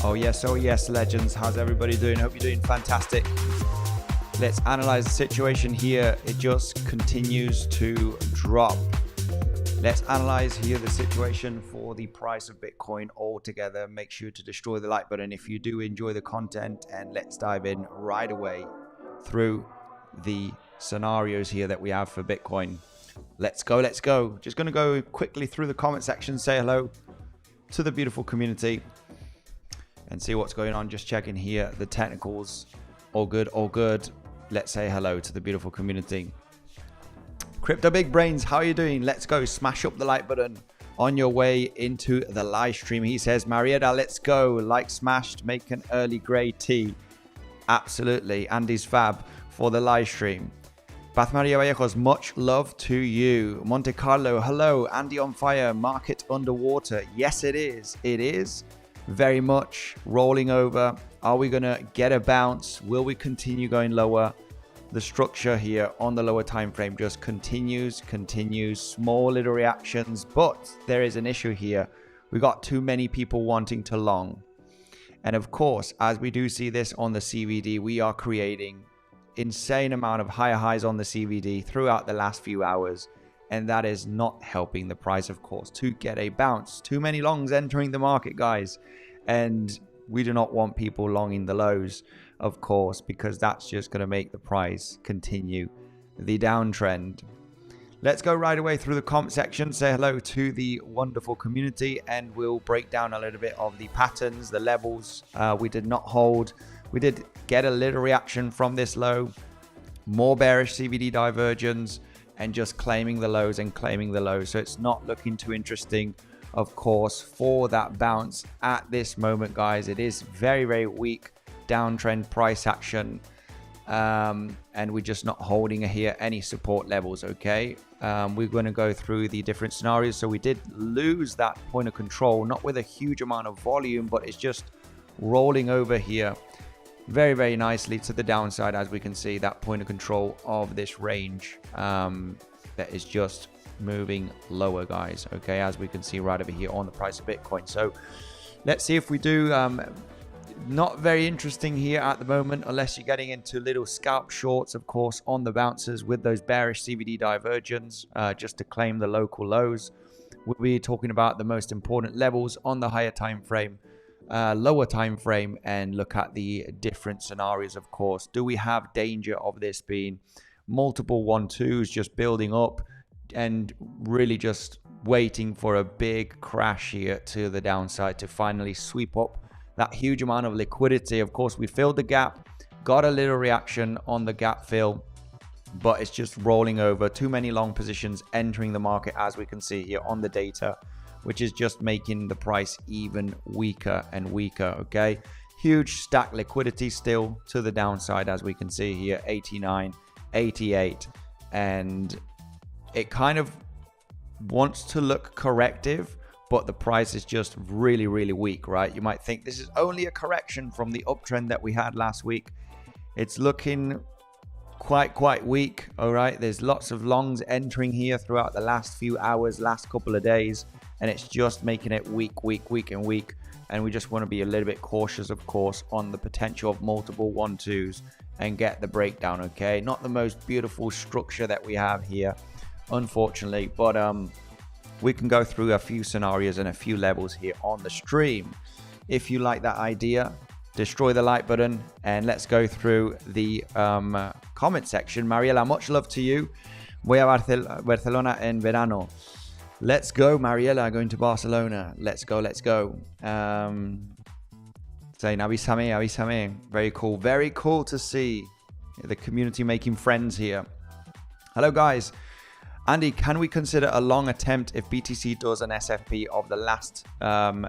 Oh yes, legends. How's everybody doing? Hope you're doing fantastic. Let's analyze the situation here. It just continues to drop. Let's analyze here the situation for the price of Bitcoin altogether. Make sure to destroy the like button if you do enjoy the content, and let's dive in right away through the scenarios here that we have for Bitcoin. Let's go. Just going to go quickly through the comment section, say hello to the beautiful community and see what's going on. Just checking here the technicals. All good. Let's say hello to the beautiful community. Crypto Big Brains, how are you doing? Let's go. Smash up the like button on your way into the live stream. He says, Marietta, let's go. Like smashed, make an early grey tea. Absolutely. Andy's fab for the live stream. Beth Maria Vallejos, much love to you. Monte Carlo, hello. Andy on fire, market underwater. Yes, it is. It is very much rolling over. Are we going to get a bounce? Will we continue going lower? The structure here on the lower time frame just continues, small little reactions, but there is an issue here. We got too many people wanting to long. And of course, as we do see this on the CVD, we are creating insane amount of higher highs on the CVD throughout the last few hours. And that is not helping the price, of course, to get a bounce. Too many longs entering the market, guys. And we do not want people longing the lows, of course, because that's just going to make the price continue the downtrend. Let's go right away through the comment section, say hello to the wonderful community, and we'll break down a little bit of the patterns, the levels. We did not hold. We did get a little reaction from this low, more bearish CVD divergence, and just claiming the lows and claiming the lows. So it's not looking too interesting, of course, for that bounce at this moment, guys. It is very weak downtrend price action, and we're just not holding here any support levels. Okay, we're going to go through the different scenarios. So we did lose that point of control, not with a huge amount of volume, but it's just rolling over here very nicely to the downside, as we can see that point of control of this range that is just moving lower, guys. Okay, as we can see right over here on the price of Bitcoin. So let's see if we do. Not very interesting here at the moment, unless you're getting into little scalp shorts, of course, on the bounces with those bearish CVD divergence, just to claim the local lows. We'll be talking about the most important levels on the higher time frame, lower time frame, and look at the different scenarios. Of course, do we have danger of this being multiple 1-2s just building up and really just waiting for a big crash here to the downside to finally sweep up that huge amount of liquidity? Of course, we filled the gap, got a little reaction on the gap fill, but it's just rolling over. Too many long positions entering the market, as we can see here on the data, which is just making the price even weaker and weaker. Okay, huge stack liquidity still to the downside, as we can see here, 89, 88, and it kind of wants to look corrective, but the price is just really weak, right? You might think this is only a correction from the uptrend that we had last week. It's looking quite weak. All right, there's lots of longs entering here throughout the last few hours, last couple of days, and it's just making it weak. And we just want to be a little bit cautious, of course, on the potential of multiple 1-2s and get the breakdown. Okay, not the most beautiful structure that we have here, unfortunately, but we can go through a few scenarios and a few levels here on the stream. If you like that idea, destroy the like button, and let's go through the comment section. Mariela, much love to you. Voy a Barcelona en verano. Let's go, Mariela, going to Barcelona. Let's go. Saying avísame. Very cool to see the community making friends here. Hello, guys. Andy, can we consider a long attempt if BTC does an SFP of the last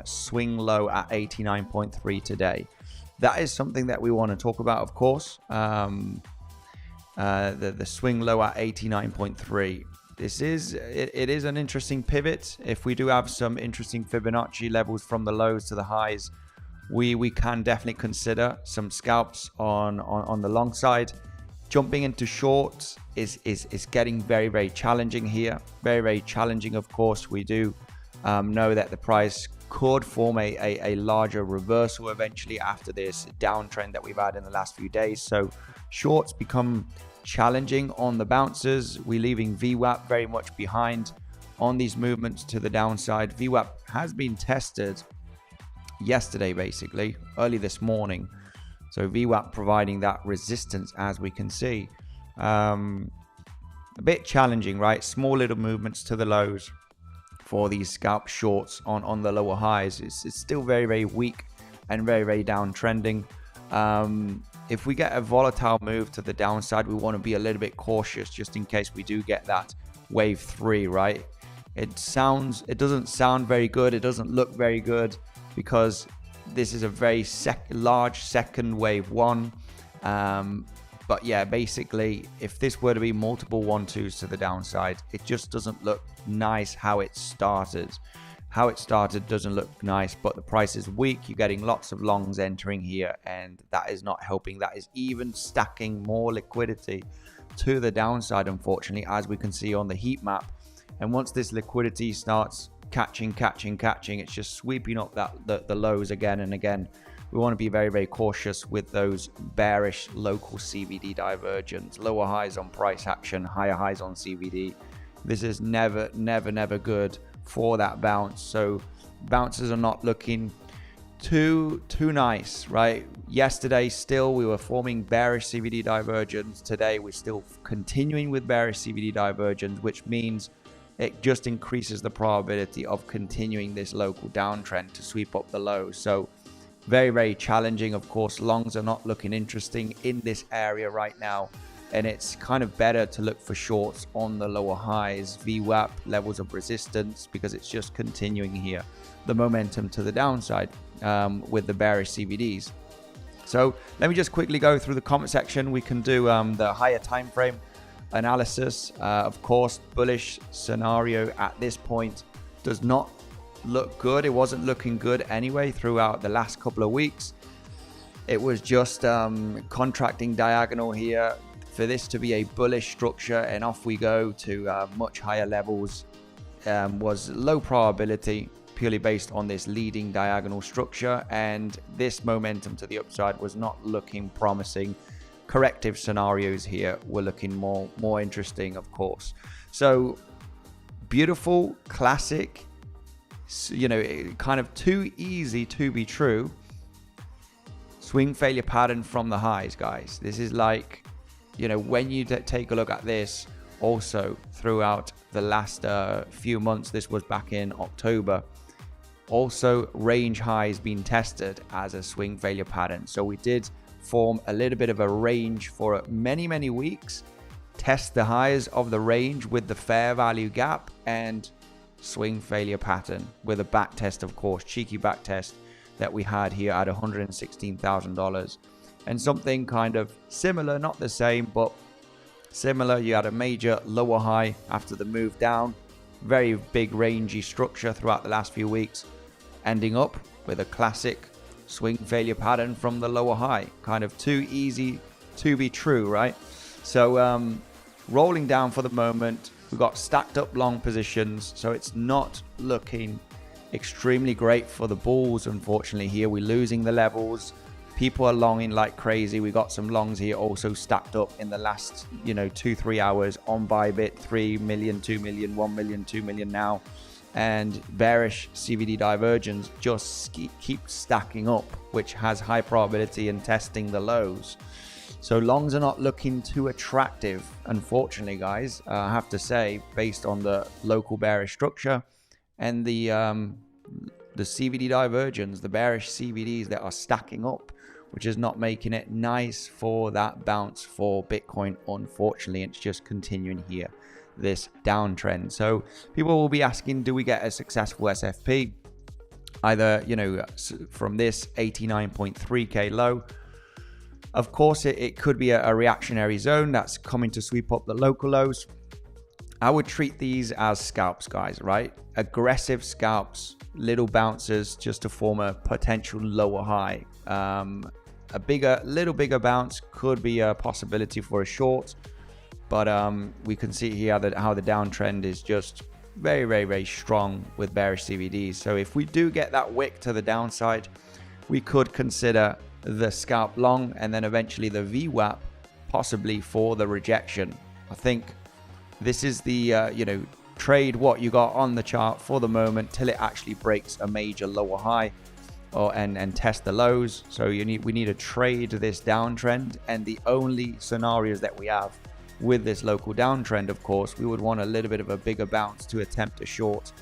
swing low at 89.3 today? That is something that we want to talk about, of course. The swing low at 89.3. It is an interesting pivot. If we do have some interesting Fibonacci levels from the lows to the highs, we can definitely consider some scalps on the long side. Jumping into shorts is getting very challenging here. Very challenging, of course. We do know that the price could form a larger reversal eventually after this downtrend that we've had in the last few days. So shorts become challenging on the bounces. We're leaving VWAP very much behind on these movements to the downside. VWAP has been tested yesterday, basically early this morning. So VWAP providing that resistance, as we can see. A bit challenging, right? Small little movements to the lows for these scalp shorts on the lower highs. It's still very, very weak and very, very downtrending. If we get a volatile move to the downside, we want to be a little bit cautious just in case we do get that wave 3, right? It doesn't sound very good. It doesn't look very good because this is a very large second wave 1. But yeah, basically, if this were to be multiple 1-2s to the downside, it just doesn't look nice how it started. How it started doesn't look nice, but the price is weak. You're getting lots of longs entering here, and that is not helping. That is even stacking more liquidity to the downside, unfortunately, as we can see on the heat map. And once this liquidity starts catching, it's just sweeping up the lows again and again. We want to be very, very cautious with those bearish local CVD divergence, lower highs on price action, higher highs on CVD. This is never good for that bounce. So bounces are not looking too nice, right? Yesterday still we were forming bearish CVD divergence. Today we're still continuing with bearish CVD divergence, which means it just increases the probability of continuing this local downtrend to sweep up the lows. So very, very challenging. Of course, longs are not looking interesting in this area right now, and it's kind of better to look for shorts on the lower highs, VWAP, levels of resistance, because it's just continuing here the momentum to the downside with the bearish CVDs. So let me just quickly go through the comment section. We can do the higher time frame analysis. Of course, bullish scenario at this point does not look good. It wasn't looking good anyway throughout the last couple of weeks. It was just contracting diagonal here for this to be a bullish structure, and off we go to much higher levels. Was low probability purely based on this leading diagonal structure, and this momentum to the upside was not looking promising. Corrective scenarios here were looking more interesting, of course. So beautiful, classic, you know, kind of too easy to be true swing failure pattern from the highs, guys. This is like, you know, when you take a look at this also throughout the last few months, this was back in October, also range highs being tested as a swing failure pattern. So we did form a little bit of a range for many weeks, test the highs of the range with the fair value gap, and swing failure pattern with a back test, of course, cheeky back test that we had here at $116,000. And something kind of similar, not the same, but similar. You had a major lower high after the move down, very big rangy structure throughout the last few weeks, ending up with a classic swing failure pattern from the lower high. Kind of too easy to be true, right? So rolling down for the moment, we've got stacked up long positions, so it's not looking extremely great for the bulls. Unfortunately, here we're losing the levels. People are longing like crazy. We got some longs here also stacked up in the last, 2-3 hours on Bybit, 3 million, 2 million, 1 million, 2 million now. And bearish CVD divergence just keeps stacking up, which has high probability in testing the lows. So longs are not looking too attractive, unfortunately, guys. I have to say, based on the local bearish structure and the CVD divergence, the bearish CVDs that are stacking up, which is not making it nice for that bounce for Bitcoin. Unfortunately, it's just continuing here, this downtrend. So people will be asking, do we get a successful SFP? Either, from this 89.3K low. Of course, it could be a reactionary zone that's coming to sweep up the local lows. I would treat these as scalps, guys, right? Aggressive scalps, little bounces just to form a potential lower high. A little bigger bounce could be a possibility for a short, but we can see here that how the downtrend is just very strong with bearish CVDs. So if we do get that wick to the downside, we could consider the scalp long and then eventually the VWAP possibly for the rejection. I think this is the trade what you got on the chart for the moment till it actually breaks a major lower high and test the lows. So we need to trade this downtrend, and the only scenarios that we have with this local downtrend, of course, we would want a little bit of a bigger bounce to attempt a short.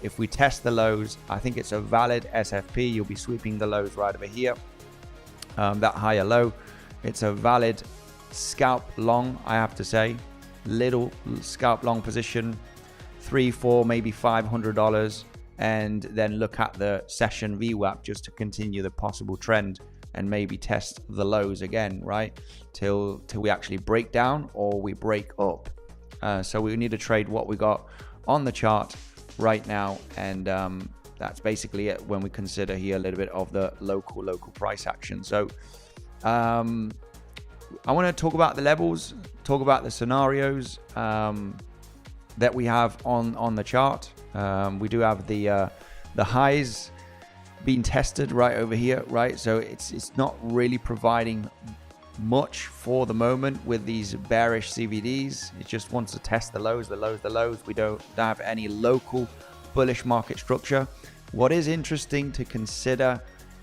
If we test the lows, I think it's a valid SFP. You'll be sweeping the lows right over here, that higher low. It's a valid scalp long, I have to say. Little scalp long position, $300, $400, maybe $500, and then look at the session VWAP just to continue the possible trend and maybe test the lows again, right? Till we actually break down or we break up. So we need to trade what we got on the chart right now, and that's basically it when we consider here a little bit of the local price action. So I want to talk about the levels, talk about the scenarios that we have on the chart. We do have the highs being tested right over here, right? So it's not really providing much for the moment with these bearish CVDs. It just wants to test the lows. We don't have any local bullish market structure. What is interesting to consider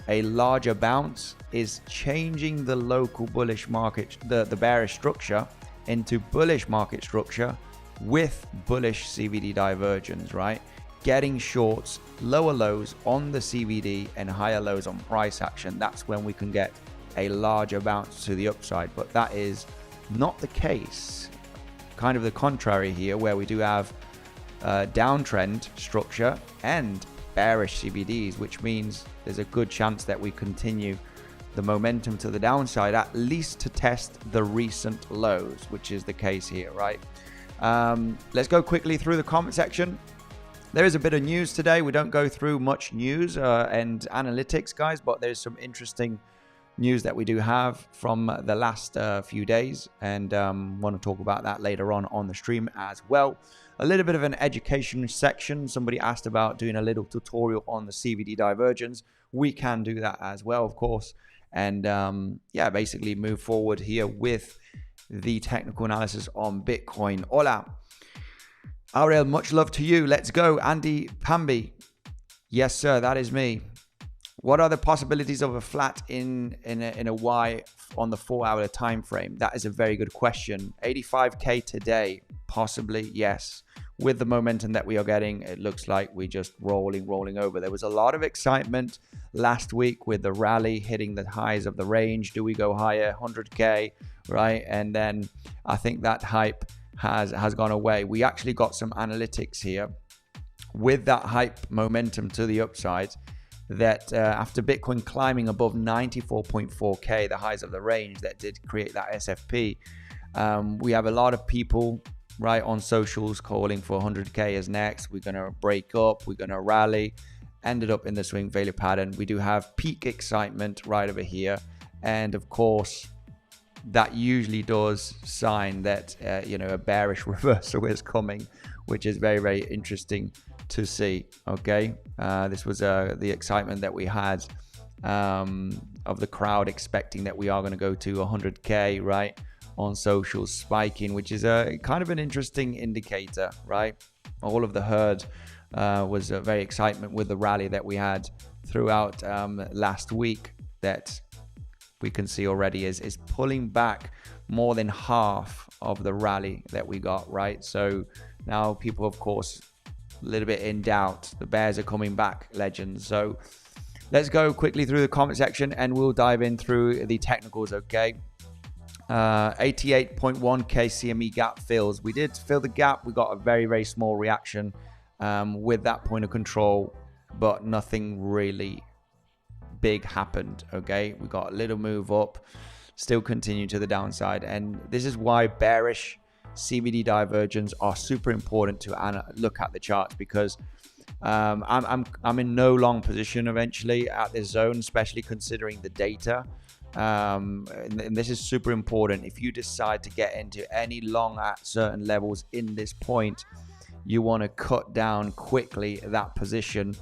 a larger bounce is changing the local bullish market, the bearish structure, into bullish market structure with bullish CVD divergence, right? Getting shorts, lower lows on the CVD and higher lows on price action. That's when we can get a larger bounce to the upside, but that is not the case. Kind of the contrary here, where we do have downtrend structure and bearish CVDs, which means there's a good chance that we continue the momentum to the downside, at least to test the recent lows, which is the case here, right? Let's go quickly through the comment section. There is a bit of news today. We don't go through much news and analytics, guys, but there's some interesting news that we do have from the last few days, and want to talk about that later on the stream as well. A little bit of an education section. Somebody asked about doing a little tutorial on the CVD divergence. We can do that as well, of course, and yeah, basically move forward here with the technical analysis on Bitcoin. Hola, Aurel, much love to you. Let's go. Andy Pamby, yes sir, that is me. What are the possibilities of a flat in a Y on the 4-hour time frame? That is a very good question. 85k today, possibly, yes. With the momentum that we are getting, it looks like we're just rolling over. There was a lot of excitement last week with the rally hitting the highs of the range. Do we go higher? 100k, right? And then I think that hype has gone away. We actually got some analytics here with that hype momentum to the upside, that after Bitcoin climbing above 94.4k, the highs of the range that did create that SFP, we have a lot of people right on socials calling for 100k as next. We're going to break up, we're going to rally, ended up in the swing failure pattern. We do have peak excitement right over here, and of course that usually does sign that a bearish reversal is coming, which is very interesting to see. Okay, this was the excitement that we had of the crowd expecting that we are going to go to 100k right on social, spiking, which is a kind of an interesting indicator, right? All of the herd was very excitement with the rally that we had throughout last week, that we can see already is pulling back more than half of the rally that we got, right? So now people, of course, a little bit in doubt. The bears are coming back, legends. So let's go quickly through the comment section and we'll dive in through the technicals. Okay, 88.1k CME gap fills. We did fill the gap. We got a very small reaction with that point of control, but nothing really big happened. Okay, we got a little move up, still continue to the downside, and this is why bearish CVD divergence are super important to look at the charts, because I'm in no long position eventually at this zone, especially considering the data, and this is super important. If you decide to get into any long at certain levels in this point, you want to cut down quickly that position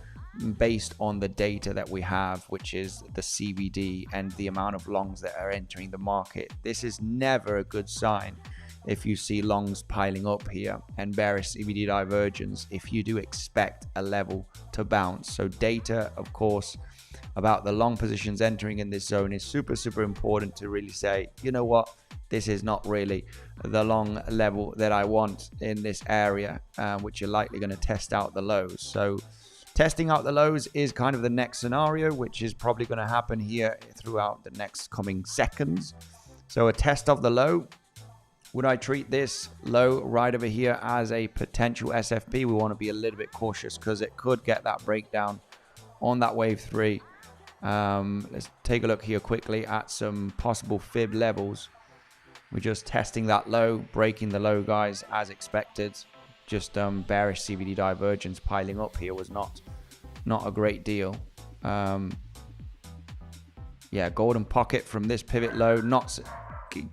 based on the data that we have, which is the CVD and the amount of longs that are entering the market. This is never a good sign if you see longs piling up here and bearish CVD divergence, if you do expect a level to bounce. So data, of course, about the long positions entering in this zone is super important to really say, you know what, this is not really the long level that I want in this area, which you're likely going to test out the lows. So testing out the lows is kind of the next scenario, which is probably going to happen here throughout the next coming seconds. So a test of the low. Would I treat this low right over here as a potential SFP? We want to be a little bit cautious because it could get that breakdown on that wave 3. Let's take a look here quickly at some possible fib levels. We're just testing that low, breaking the low, guys, as expected. Just bearish CVD divergence piling up here was not a great deal. Yeah, golden pocket from this pivot low,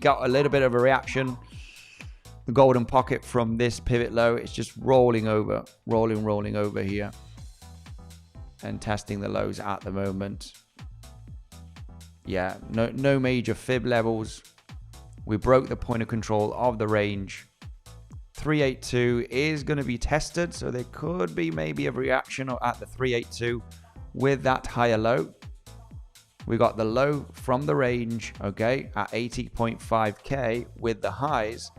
got a little bit of a reaction. The golden pocket from this pivot low, it's just rolling over here and testing the lows at the moment. Yeah, no major fib levels. We broke the point of control of the range. 382 is going to be tested, so there could be maybe a reaction at the 382 with that higher low. We got the low from the range, okay, at 80.5k with the highs.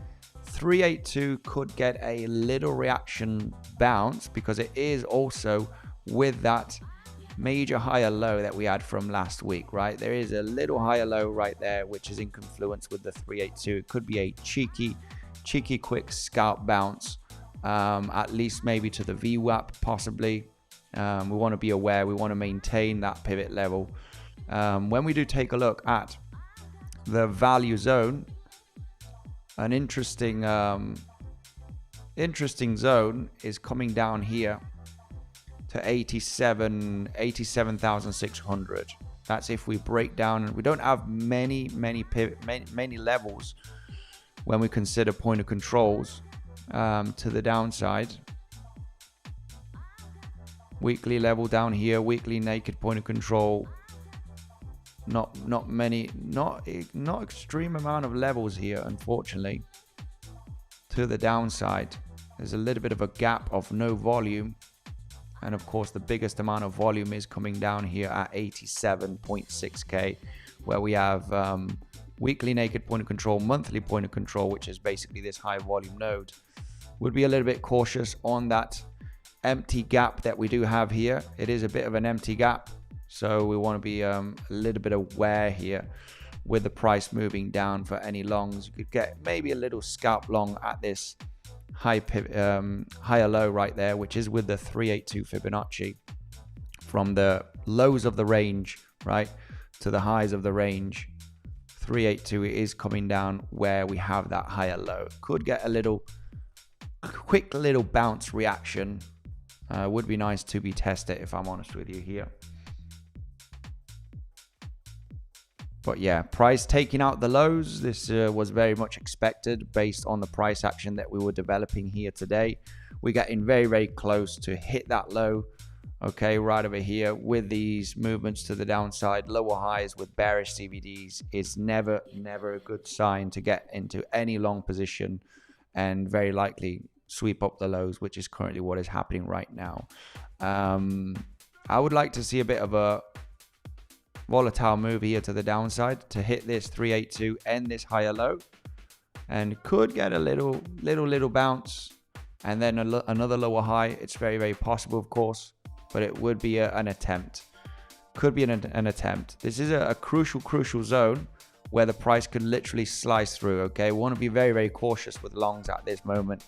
382 could get a little reaction bounce because it is also with that major higher low that we had from last week, right? There is a little higher low right there, which is in confluence with the 382. It could be a cheeky quick scalp bounce, at least maybe to the VWAP possibly. We want to be aware, we want to maintain that pivot level. When we do take a look at the value zone, an interesting zone is coming down here to 87,600. That's if we break down, and we don't have many levels when we consider point of controls to the downside. Weekly level down here, weekly naked point of control. Not extreme amount of levels here, unfortunately. To the downside, there's a little bit of a gap of no volume, and of course the biggest amount of volume is coming down here at 87.6k, where we have weekly naked point of control, monthly point of control, which is basically this high volume node. Would be a little bit cautious on that empty gap that we do have here. It is a bit of an empty gap. So we want to be a little bit aware here with the price moving down for any longs. You could get maybe a little scalp long at this higher low right there, which is with the 382 Fibonacci from the lows of the range, right, to the highs of the range. 382 is coming down where we have that higher low. Could get a quick little bounce reaction. Would be nice to be tested, if I'm honest with you here. But yeah, price taking out the lows. This was very much expected based on the price action that we were developing here today. We're getting very close to hit that low, okay, right over here with these movements to the downside. Lower highs with bearish CVDs is never a good sign to get into any long position, and very likely sweep up the lows, which is currently what is happening right now. I would like to see a bit of a volatile move here to the downside to hit this 382 and this higher low, and could get a little bounce and then another lower high. It's very possible, of course, but it would be an attempt. Could be an attempt. This is a crucial zone where the price could literally slice through. Okay, we want to be very cautious with longs at this moment,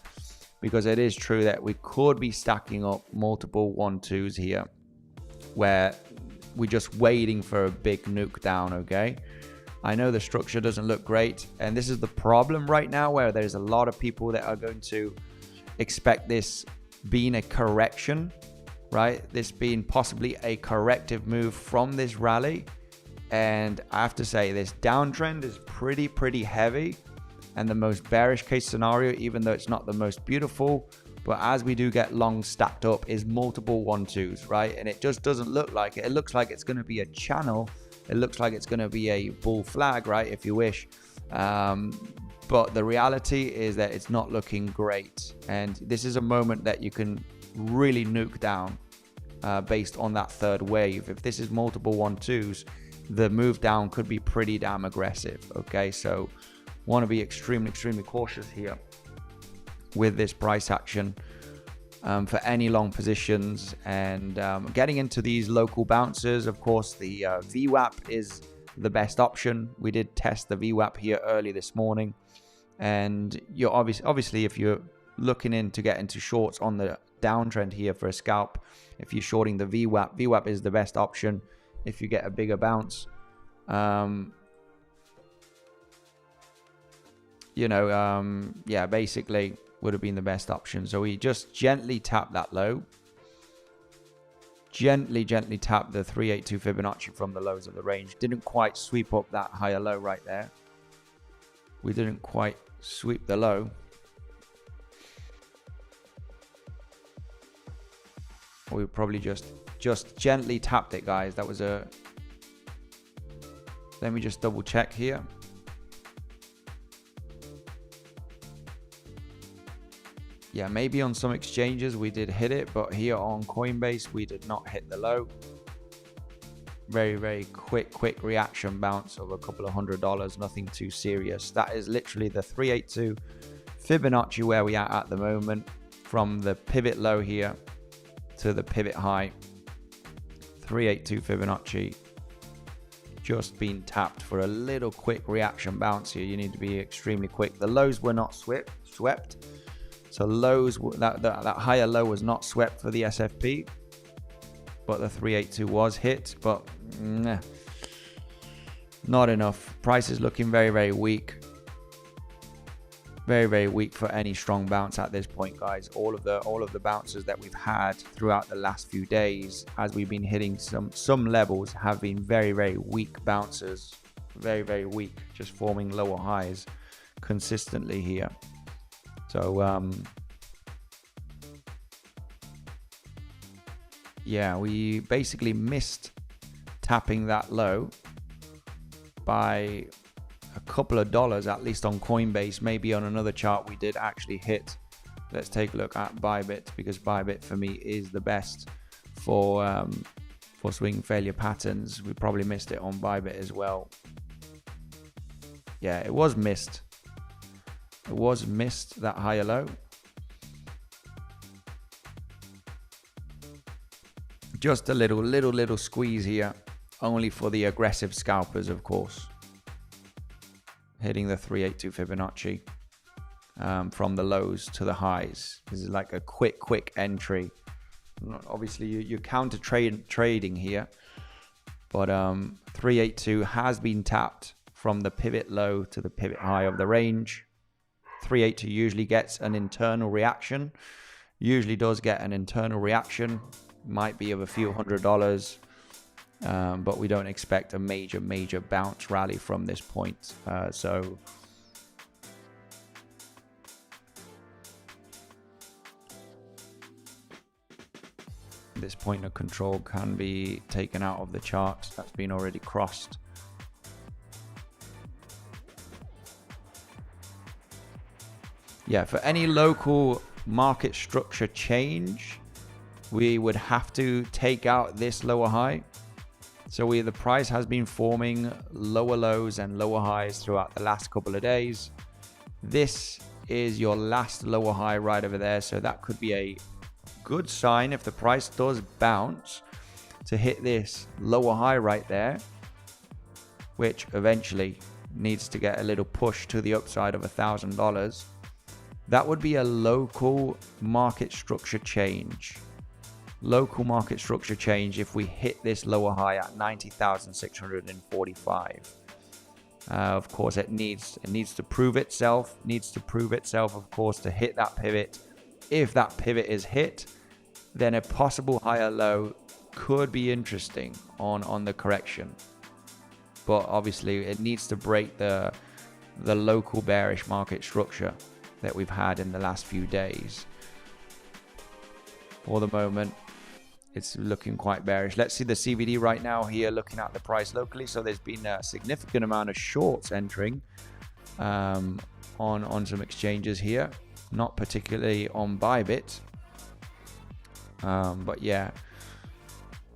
because it is true that we could be stacking up multiple 1-2s here where we're just waiting for a big nuke down. Okay, I know the structure doesn't look great, and this is the problem right now, where there's a lot of people that are going to expect this being a correction, right? This being possibly a corrective move from this rally. And I have to say, this downtrend is pretty heavy, and the most bearish case scenario, even though it's not the most beautiful, but as we do get long stacked up is multiple 1-2s, right? And it just doesn't look like it. It looks like it's going to be a channel. It looks like it's going to be a bull flag, right, if you wish. But the reality is that it's not looking great. And this is a moment that you can really nuke down based on that third wave. If this is multiple 1-2s, the move down could be pretty damn aggressive. Okay, so want to be extremely cautious here with this price action for any long positions. And getting into these local bounces, of course, the VWAP is the best option. We did test the VWAP here early this morning, and you're obviously if you're looking in to get into shorts on the downtrend here for a scalp, if you're shorting the VWAP is the best option if you get a bigger bounce. Yeah, basically would have been the best option. So we just gently tap that low, gently tap the 382 Fibonacci from the lows of the range. Didn't quite sweep up that higher low right there. We didn't quite sweep the low. We probably just gently tapped it, guys. That was a... Let me just double check here. Yeah, maybe on some exchanges we did hit it, but here on Coinbase we did not hit the low. Very quick reaction bounce of a couple of $100, nothing too serious. That is literally the 382 Fibonacci where we are at the moment, from the pivot low here to the pivot high. 382 Fibonacci just been tapped for a little quick reaction bounce here. You need to be extremely quick. The lows were not swept. So lows, that higher low was not swept for the SFP, but the 382 was hit, but not enough. Price is looking very weak. Very weak for any strong bounce at this point, guys. All of the bounces that we've had throughout the last few days, as we've been hitting some levels, have been very weak bounces. Very weak, just forming lower highs consistently here. So yeah, we basically missed tapping that low by a couple of dollars, at least on Coinbase. Maybe on another chart we did actually hit. Let's take a look at Bybit, because Bybit for me is the best for swing failure patterns. We probably missed it on Bybit as well. Yeah, it was missed. It was missed, that higher low. Just a little squeeze here, only for the aggressive scalpers, of course. Hitting the 382 Fibonacci from the lows to the highs. This is like a quick entry. Obviously, you're counter trading here, but 382 has been tapped from the pivot low to the pivot high of the range. 382 usually gets an internal reaction. Usually does get an internal reaction. Might be of a few $100, but we don't expect a major bounce rally from this point. So this point of control can be taken out of the chart. That's been already crossed. Yeah, for any local market structure change, we would have to take out this lower high. So the price has been forming lower lows and lower highs throughout the last couple of days. This is your last lower high right over there. So that could be a good sign if the price does bounce to hit this lower high right there, which eventually needs to get a little push to the upside of $1,000. That would be a local market structure change. Local market structure change if we hit this lower high at 90,645. Of course, it needs to prove itself. Of course, to hit that pivot. If that pivot is hit, then a possible higher low could be interesting on the correction. But obviously, it needs to break the local bearish market structure that we've had in the last few days. for the moment. It's looking quite bearish. Let's see the CVD right now here, looking at the price locally. So there's been a significant amount of shorts entering on some exchanges here, not particularly on Bybit, but yeah,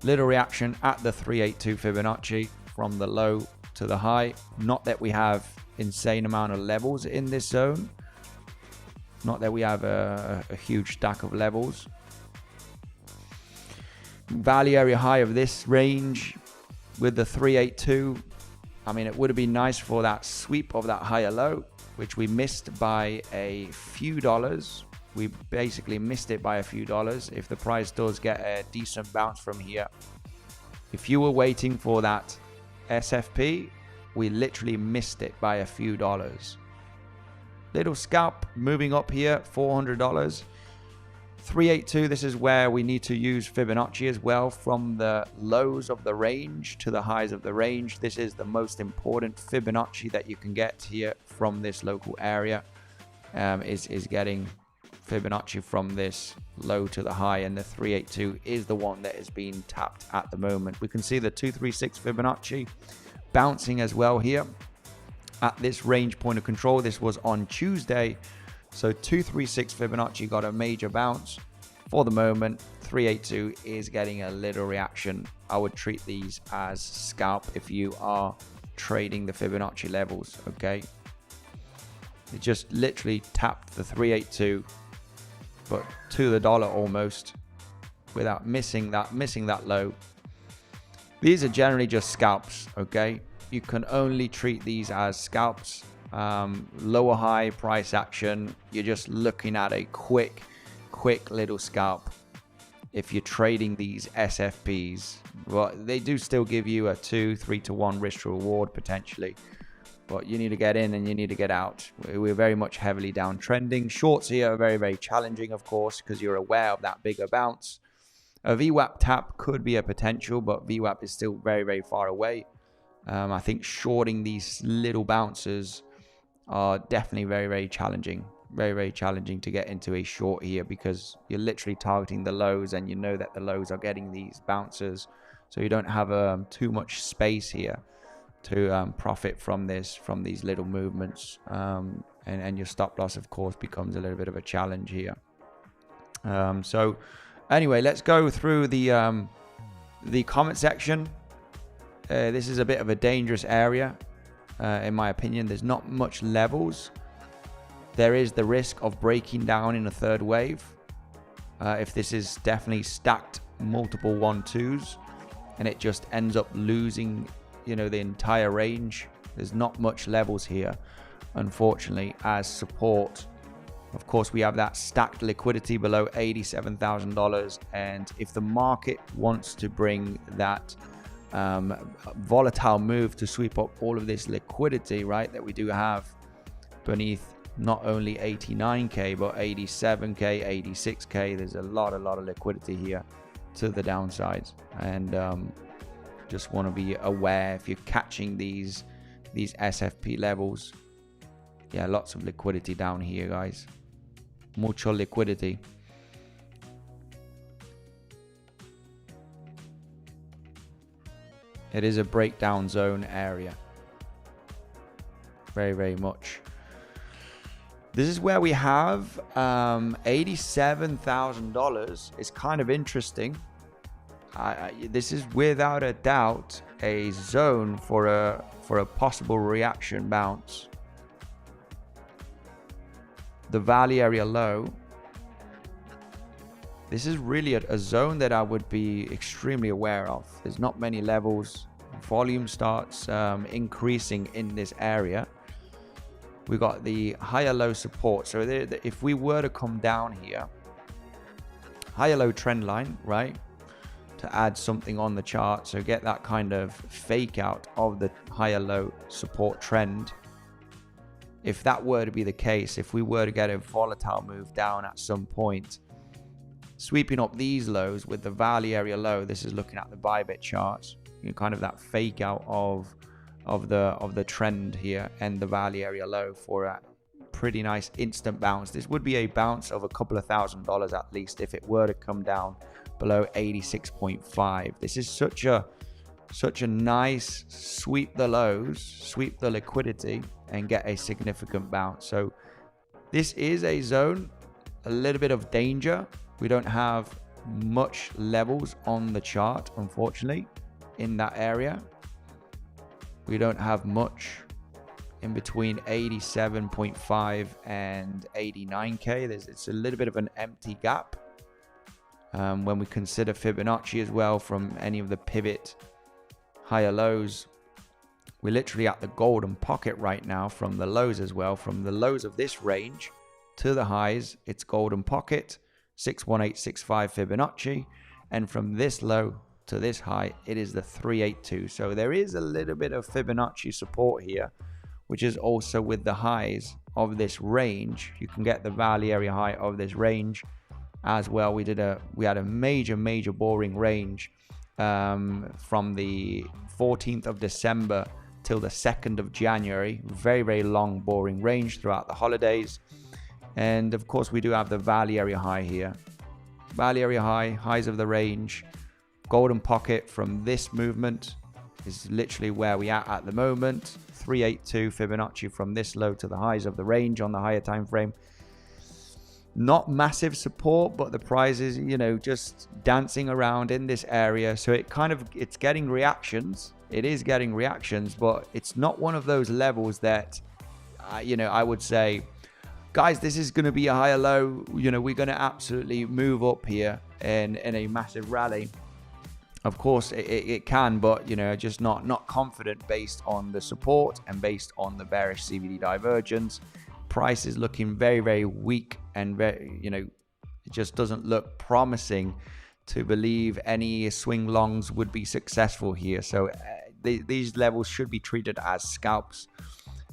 little reaction at the 382 Fibonacci from the low to the high. Not that we have insane amount of levels in this zone, not that we have a huge stack of levels. Value area high of this range with the 382. I mean, it would have been nice for that sweep of that higher low, which we missed by a few dollars. We basically missed it by a few dollars. If the price does get a decent bounce from here, if you were waiting for that SFP, we literally missed it by a few dollars. Little scalp moving up here, $400. 382, this is where we need to use Fibonacci as well, from the lows of the range to the highs of the range. This is the most important Fibonacci that you can get here from this local area, is getting Fibonacci from this low to the high, and the 382 is the one that is being tapped at the moment. We can see the 236 Fibonacci bouncing as well here at this range point of control. This was on Tuesday. So 236 Fibonacci got a major bounce. For the moment, 382 is getting a little reaction. I would treat these as scalp if you are trading the Fibonacci levels, okay? It just literally tapped the 382, but to the dollar almost, without missing that low. These are generally just scalps, okay? You can only treat these as scalps. Lower high price action, you're just looking at a quick little scalp. If you're trading these SFPs, well, they do still give you a 2-3 to 1 risk to reward potentially, but you need to get in and you need to get out. We're very much heavily downtrending. Shorts here are very, very challenging, of course, because you're aware of that bigger bounce. A VWAP tap could be a potential, but VWAP is still very, very far away. I think shorting these little bounces are definitely very, very challenging. Very, very challenging to get into a short here, because you're literally targeting the lows and you know that the lows are getting these bounces. So you don't have too much space here to profit from these little movements. And your stop loss, of course, becomes a little bit of a challenge here. So anyway, let's go through the comment section. This is a bit of a dangerous area. In my opinion, there's not much levels. There is the risk of breaking down in a third wave. If this is definitely stacked multiple 1-2s and it just ends up losing, the entire range. There's not much levels here, unfortunately, as support. Of course, we have that stacked liquidity below $87,000. And if the market wants to bring that volatile move to sweep up all of this liquidity, right, that we do have beneath not only 89k but 87k, 86k, there's a lot of liquidity here to the downsides. And just want to be aware, if you're catching these SFP levels, yeah, lots of liquidity down here, guys. Mucho liquidity. It is a breakdown zone area. Very, very much. This is where we have $87,000. It's kind of interesting. This is without a doubt a zone for a possible reaction bounce. The value area low. This is really a zone that I would be extremely aware of. There's not many levels. Volume starts increasing in this area. We got the higher low support. So if we were to come down here, higher low trend line, right, to add something on the chart, so get that kind of fake out of the higher low support trend. If that were to be the case, if we were to get a volatile move down at some point, sweeping up these lows with the value area low, this is looking at the Bybit charts, kind of that fake out of the trend here and the value area low for a pretty nice instant bounce. This would be a bounce of a couple of $1,000 at least if it were to come down below 86.5. This is such a nice sweep the lows, sweep the liquidity, and get a significant bounce. So this is a zone, a little bit of danger. We don't have much levels on the chart, unfortunately, in that area. We don't have much in between 87.5 and 89k. It's a little bit of an empty gap. When we consider Fibonacci as well from any of the pivot higher lows, we're literally at the golden pocket right now from the lows as well. From the lows of this range to the highs, it's golden pocket, 61865 Fibonacci, and from this low to this high, it is the 382. So there is a little bit of Fibonacci support here, which is also with the highs of this range. You can get the value area high of this range as well. We had a major boring range from the 14th of December till the 2nd of January. Very long boring range throughout the holidays. And of course we do have the value area high here. Value area high, highs of the range, golden pocket from this movement is literally where we are at the moment. 382 Fibonacci from this low to the highs of the range on the higher time frame. Not massive support, but the price is, just dancing around in this area. So it's getting reactions. It is getting reactions, but it's not one of those levels that, I would say, guys, this is going to be a higher low. We're going to absolutely move up here in a massive rally. Of course, it can, but, just not confident based on the support and based on the bearish CVD divergence. Price is looking very weak, and it just doesn't look promising to believe any swing longs would be successful here. So these levels should be treated as scalps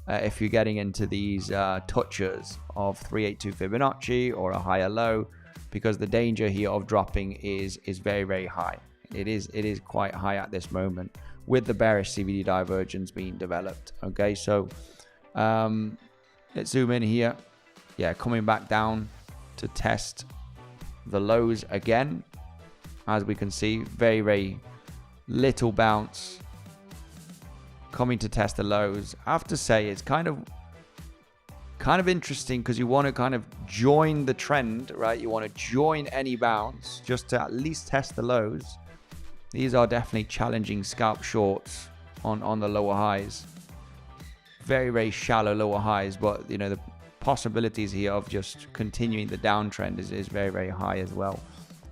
if you're getting into these touches of 382 Fibonacci or a higher low, because the danger here of dropping is very high. It is quite high at this moment with the bearish CVD divergence being developed. Okay, so let's zoom in here. Yeah, coming back down to test the lows again. As we can see, very little bounce. Coming to test the lows. I have to say it's kind of interesting, because you want to kind of join the trend, right? You want to join any bounce just to at least test the lows. These are definitely challenging scalp shorts on the lower highs. Very shallow lower highs, but the possibilities here of just continuing the downtrend is very high as well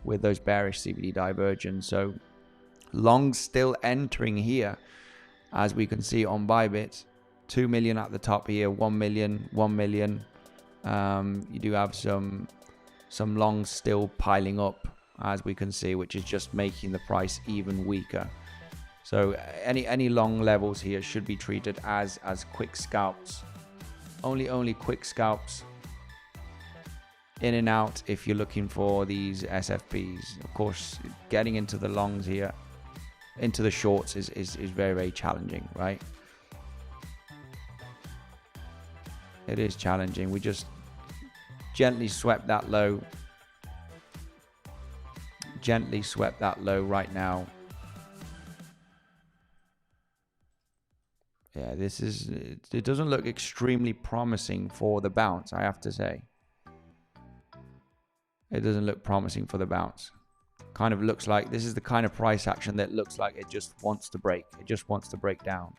with those bearish CVD divergence. So longs still entering here, as we can see on Bybit. 2 million at the top here, 1 million, 1 million. You do have some longs still piling up, as we can see, which is just making the price even weaker. So any long levels here should be treated as quick scalps. Only quick scalps. In and out if you're looking for these SFPs. Of course, getting into the longs here, into the shorts is very challenging, right? It is challenging. We just gently swept that low. Gently swept that low right now. Yeah, it doesn't look extremely promising for the bounce, I have to say. It doesn't look promising for the bounce. Kind of looks like this is the kind of price action that looks like it just wants to break. It just wants to break down.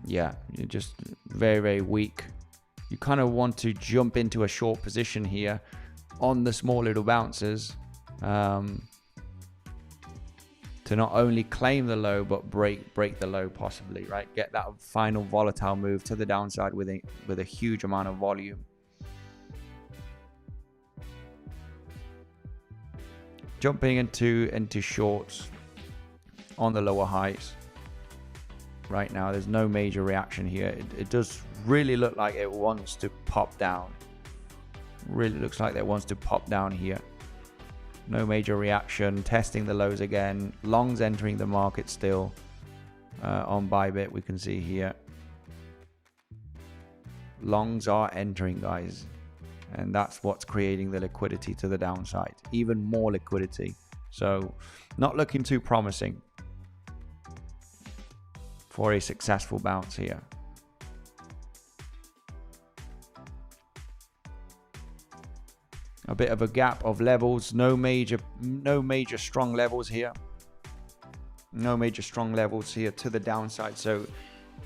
Yeah, you're just very weak. You kind of want to jump into a short position here on the small little bounces. To not only claim the low, but break the low possibly, right? Get that final volatile move to the downside with a huge amount of volume. Jumping into shorts on the lower highs. Right now, there's no major reaction here. It does really look like it wants to pop down. Really looks like it wants to pop down here. No major reaction. Testing the lows again. Longs entering the market still. On Bybit, we can see here. Longs are entering, guys. And that's what's creating the liquidity to the downside. Even more liquidity. So, not looking too promising for a successful bounce here. A bit of a gap of levels. No major strong levels here. No major strong levels here to the downside. So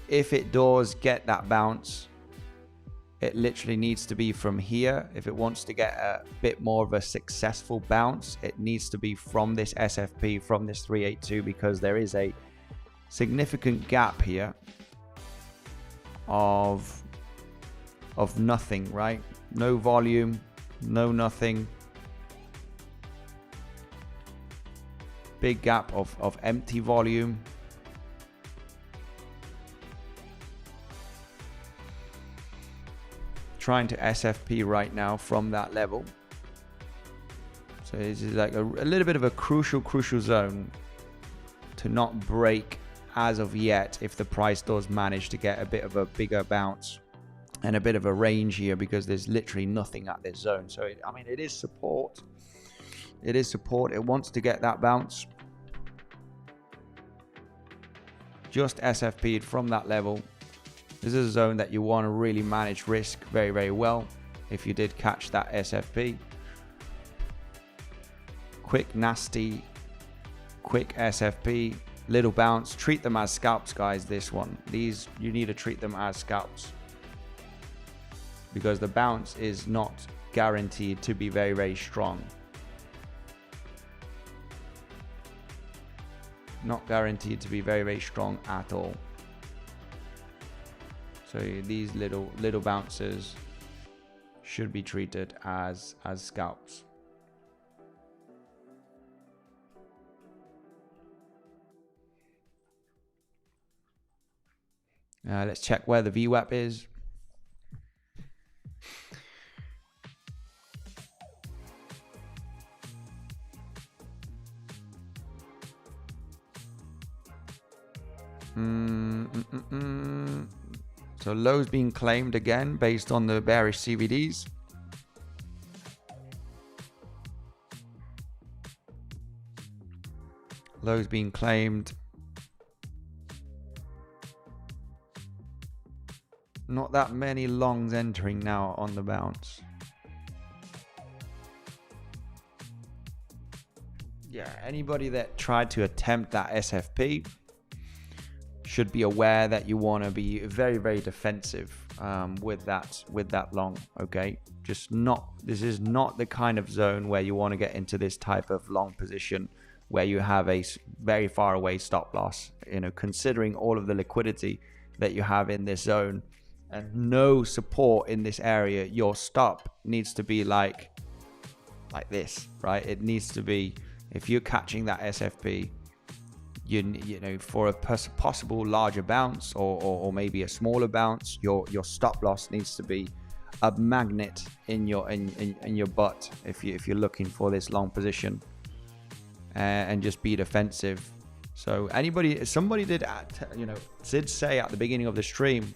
if it does get that bounce, it literally needs to be from here. If it wants to get a bit more of a successful bounce, it needs to be from this SFP, from this 382, because there is a significant gap here of nothing, right? No volume, no nothing. Big gap of empty volume. Trying to SFP right now from that level. So this is like a little bit of a crucial zone to not break as of yet if the price does manage to get a bit of a bigger bounce and a bit of a range here, because there's literally nothing at this zone. So I mean, it is support. It is support. It wants to get that bounce. Just SFP'd from that level. This is a zone that you want to really manage risk very, very well if you did catch that SFP. Quick, nasty, quick SFP, little bounce. Treat them as scalps, guys, this one. These, you need to treat them as scalps, because the bounce is not guaranteed to be very, very strong. Not guaranteed to be very, very strong at all. So these little bounces should be treated as scalps. Let's check where the VWAP is. So lows being claimed again based on the bearish CVDs. Lows being claimed. Not that many longs entering now on the bounce. Yeah, anybody that tried to attempt that SFP should be aware that you want to be very, very defensive with that long. Okay, this is not the kind of zone where you want to get into this type of long position where you have a very far away stop loss. You know, considering all of the liquidity that you have in this zone and no support in this area, your stop needs to be like this, right? It needs to be, if you're catching that SFP, you know, for a possible larger bounce or maybe a smaller bounce, your stop loss needs to be a magnet in your butt if you're looking for this long position, and just be defensive. So somebody did say at the beginning of the stream,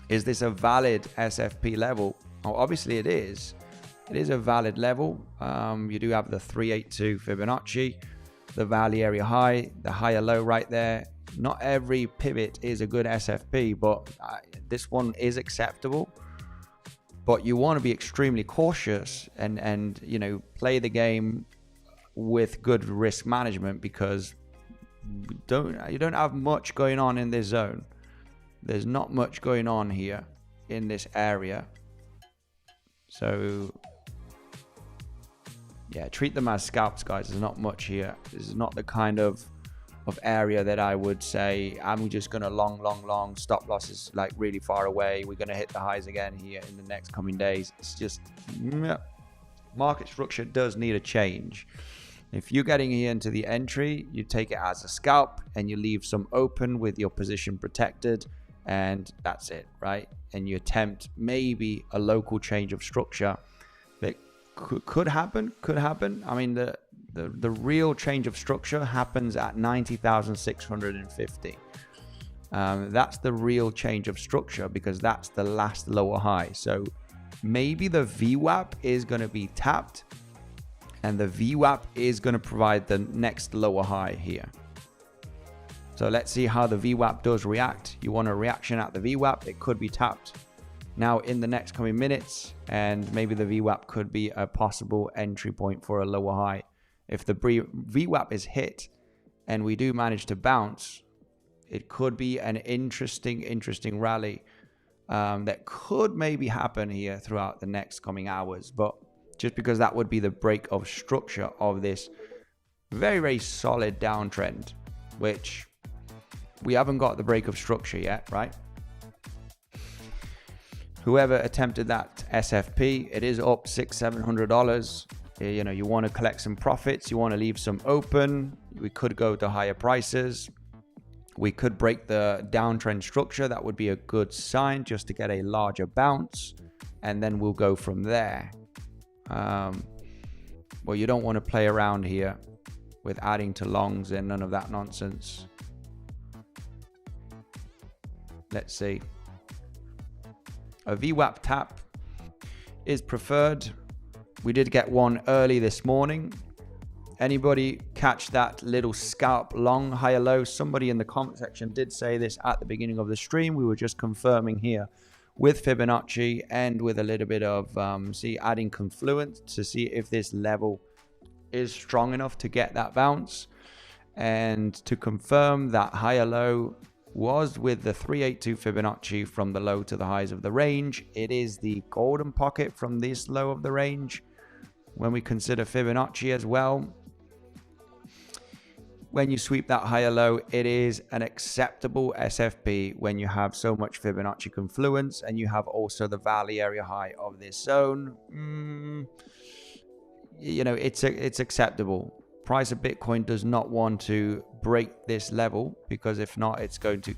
is this a valid SFP level? Oh, obviously it is. It is a valid level. You do have the 382 Fibonacci, the value area high, the higher low right there. Not every pivot is a good SFP, but this one is acceptable. But you want to be extremely cautious and you know, play the game with good risk management, because you don't have much going on in this zone. There's not much going on here in this area. So yeah, treat them as scalps, guys. There's not much here. This is not the kind of area that I would say I'm just gonna long stop losses like really far away. We're gonna hit the highs again here in the next coming days. It's just market structure does need a change. If you're getting here into the entry, you take it as a scalp and you leave some open with your position protected, and that's it, right? And you attempt maybe a local change of structure that could happen. I mean, The real change of structure happens at 90,650. That's the real change of structure, because that's the last lower high. So maybe the VWAP is going to be tapped, and the VWAP is going to provide the next lower high here. So let's see how the VWAP does react. You want a reaction at the VWAP. It could be tapped now in the next coming minutes, and maybe the VWAP could be a possible entry point for a lower high. If the VWAP is hit and we do manage to bounce, it could be an interesting rally that could maybe happen here throughout the next coming hours. But just because that would be the break of structure of this very solid downtrend, which we haven't got the break of structure yet, right? Whoever attempted that SFP, it is up $600-700. You know, you want to collect some profits, you want to leave some open. We could go to higher prices. We could break the downtrend structure. That would be a good sign, just to get a larger bounce, and then we'll go from there. Well, you don't want to play around here with adding to longs and none of that nonsense. Let's see. A VWAP tap is preferred. We did get one early this morning. Anybody catch that little scalp long, higher low? Somebody in the comment section did say this at the beginning of the stream. We were just confirming here with Fibonacci and with a little bit of adding confluence to see if this level is strong enough to get that bounce, and to confirm that higher low was with the 382 Fibonacci from the low to the highs of the range. It is the golden pocket from this low of the range when we consider Fibonacci as well. When you sweep that higher low, it is an acceptable SFP when you have so much Fibonacci confluence and you have also the valley area high of this zone. You know, it's acceptable. Price of Bitcoin does not want to break this level, because if not, it's going to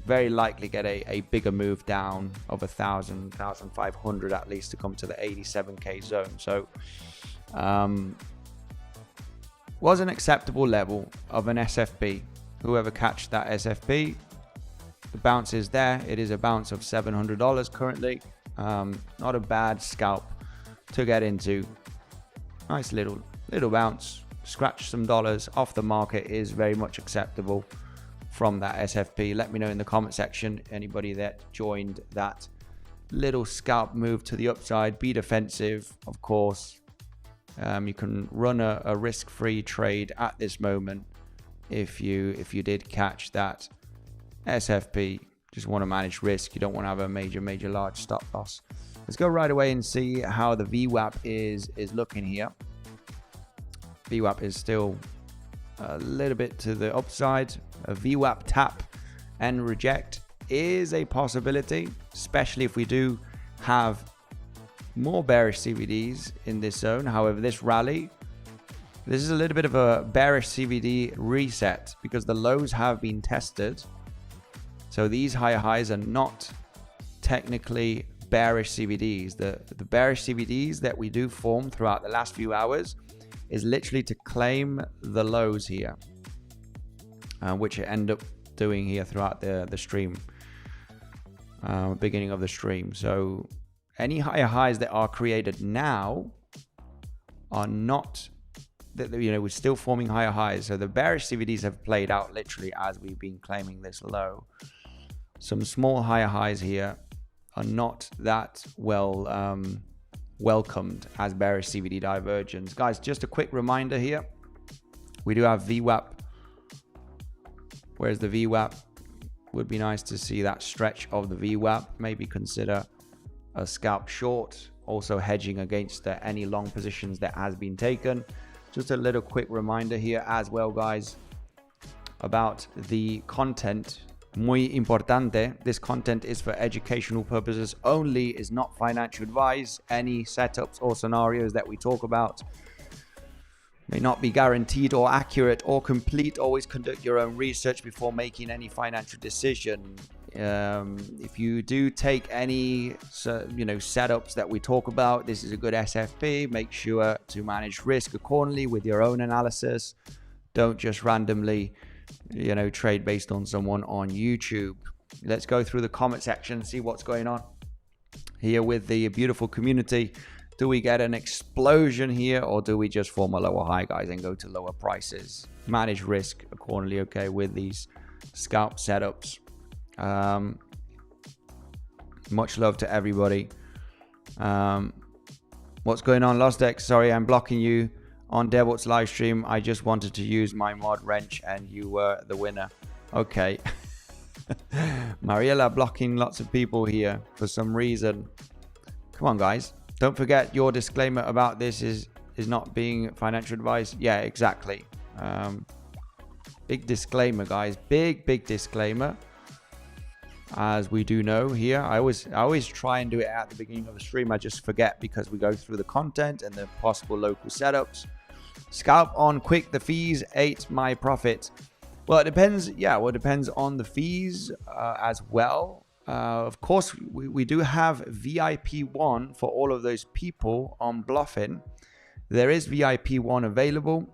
very likely get a bigger move down of 1,000, 1,500 at least to come to the 87K zone. So was an acceptable level of an SFP. Whoever catch that SFP, the bounce is there. It is a bounce of $700 currently. Not a bad scalp to get into. Nice little bounce. Scratch some dollars off the market is very much acceptable from that SFP. Let me know in the comment section, anybody that joined that little scalp move to the upside. Be defensive, of course. You can run a risk-free trade at this moment if you did catch that SFP. Just want to manage risk. You don't want to have a major large stop loss. Let's go right away and see how the VWAP is looking here. VWAP is still a little bit to the upside. A VWAP tap and reject is a possibility, especially if we do have more bearish CVDs in this zone. However, this rally, this is a little bit of a bearish CVD reset because the lows have been tested. So these higher highs are not technically bearish CVDs. The bearish CVDs that we do form throughout the last few hours is literally to claim the lows here, which I end up doing here throughout the stream, beginning of the stream. So any higher highs that are created now are not, we're still forming higher highs. So the bearish CVDs have played out literally as we've been claiming this low. Some small higher highs here are not that well welcomed as bearish CVD divergence. Guys, just a quick reminder here. We do have VWAP. Where's the VWAP? Would be nice to see that stretch of the VWAP. Maybe consider a scalp short, also hedging against any long positions that has been taken. Just a little quick reminder here as well, guys, about the content. Muy importante. This content is for educational purposes only, is not financial advice. Any setups or scenarios that we talk about may not be guaranteed or accurate or complete. Always conduct your own research before making any financial decision. If you do take any setups that we talk about, this is a good SFP. Make sure to manage risk accordingly with your own analysis. Don't just randomly trade based on someone on YouTube. Let's go through the comment section and see what's going on here with the beautiful community. Do we get an explosion here, or do we just form a lower high, guys, and go to lower prices? Manage risk accordingly, okay, with these scalp setups. Much love to everybody. What's going on, Lost X? Sorry, I'm blocking you on DevOps live stream. I just wanted to use my mod wrench and you were the winner. Okay. Mariella blocking lots of people here for some reason. Come on, guys. Don't forget your disclaimer about this is not being financial advice. Yeah, exactly. Big disclaimer, guys. Big disclaimer. As we do know here, I always try and do it at the beginning of the stream. I just forget because we go through the content and the possible local setups. Scalp on quick. The fees ate my profit. Well, it depends. Yeah, well, it depends on the fees as well. Of course, we do have VIP 1 for all of those people on Bluffin. There is VIP 1 available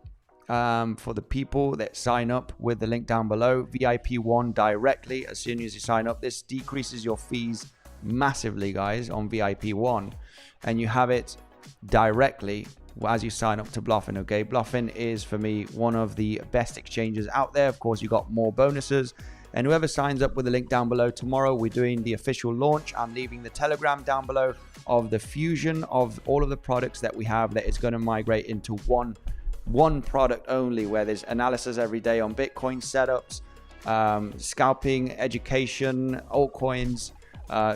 for the people that sign up with the link down below. VIP 1 directly as soon as you sign up. This decreases your fees massively, guys, on VIP 1. And you have it directly as you sign up to Bluffin, okay? Bluffin is, for me, one of the best exchanges out there. Of course, you got more bonuses. And whoever signs up with the link down below, tomorrow we're doing the official launch. I'm leaving the Telegram down below of the fusion of all of the products that we have that is going to migrate into one product only, where there's analysis every day on Bitcoin setups, scalping, education, altcoins,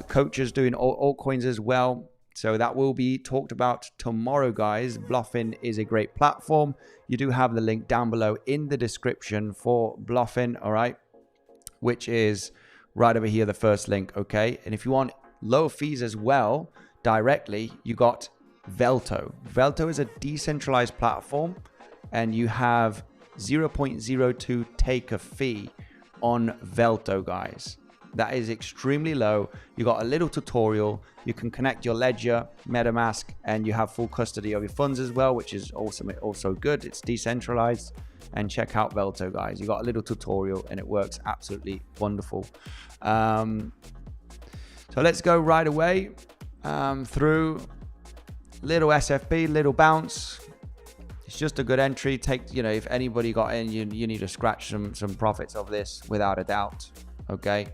coaches doing altcoins as well. So that will be talked about tomorrow, guys. Bluffin is a great platform. You do have the link down below in the description for Bluffin, all right? Which is right over here, the first link, okay? And if you want low fees as well, directly, you got Velto. Velto is a decentralized platform, and you have 0.02 take a fee on Velto, guys. That is extremely low. You got a little tutorial. You can connect your ledger, MetaMask, and you have full custody of your funds as well, which is also good. It's decentralized. And check out Velto, guys. You got a little tutorial and it works absolutely wonderful. So let's go right away through little SFP, little bounce. It's just a good entry. If anybody got in, you need to scratch some profits of this without a doubt. Okay.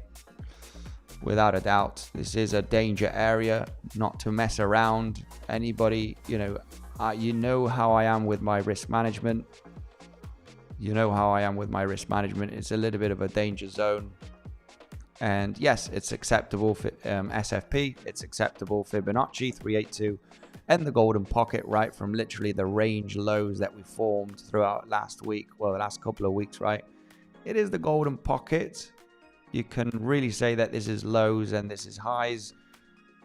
Without a doubt, this is a danger area, not to mess around. Anybody, you know how I am with my risk management. You know how I am with my risk management. It's a little bit of a danger zone. And yes, it's acceptable for SFP. It's acceptable Fibonacci 382 and the golden pocket, right from literally the range lows that we formed throughout last week. Well, the last couple of weeks, right? It is the golden pocket. You can really say that this is lows and this is highs.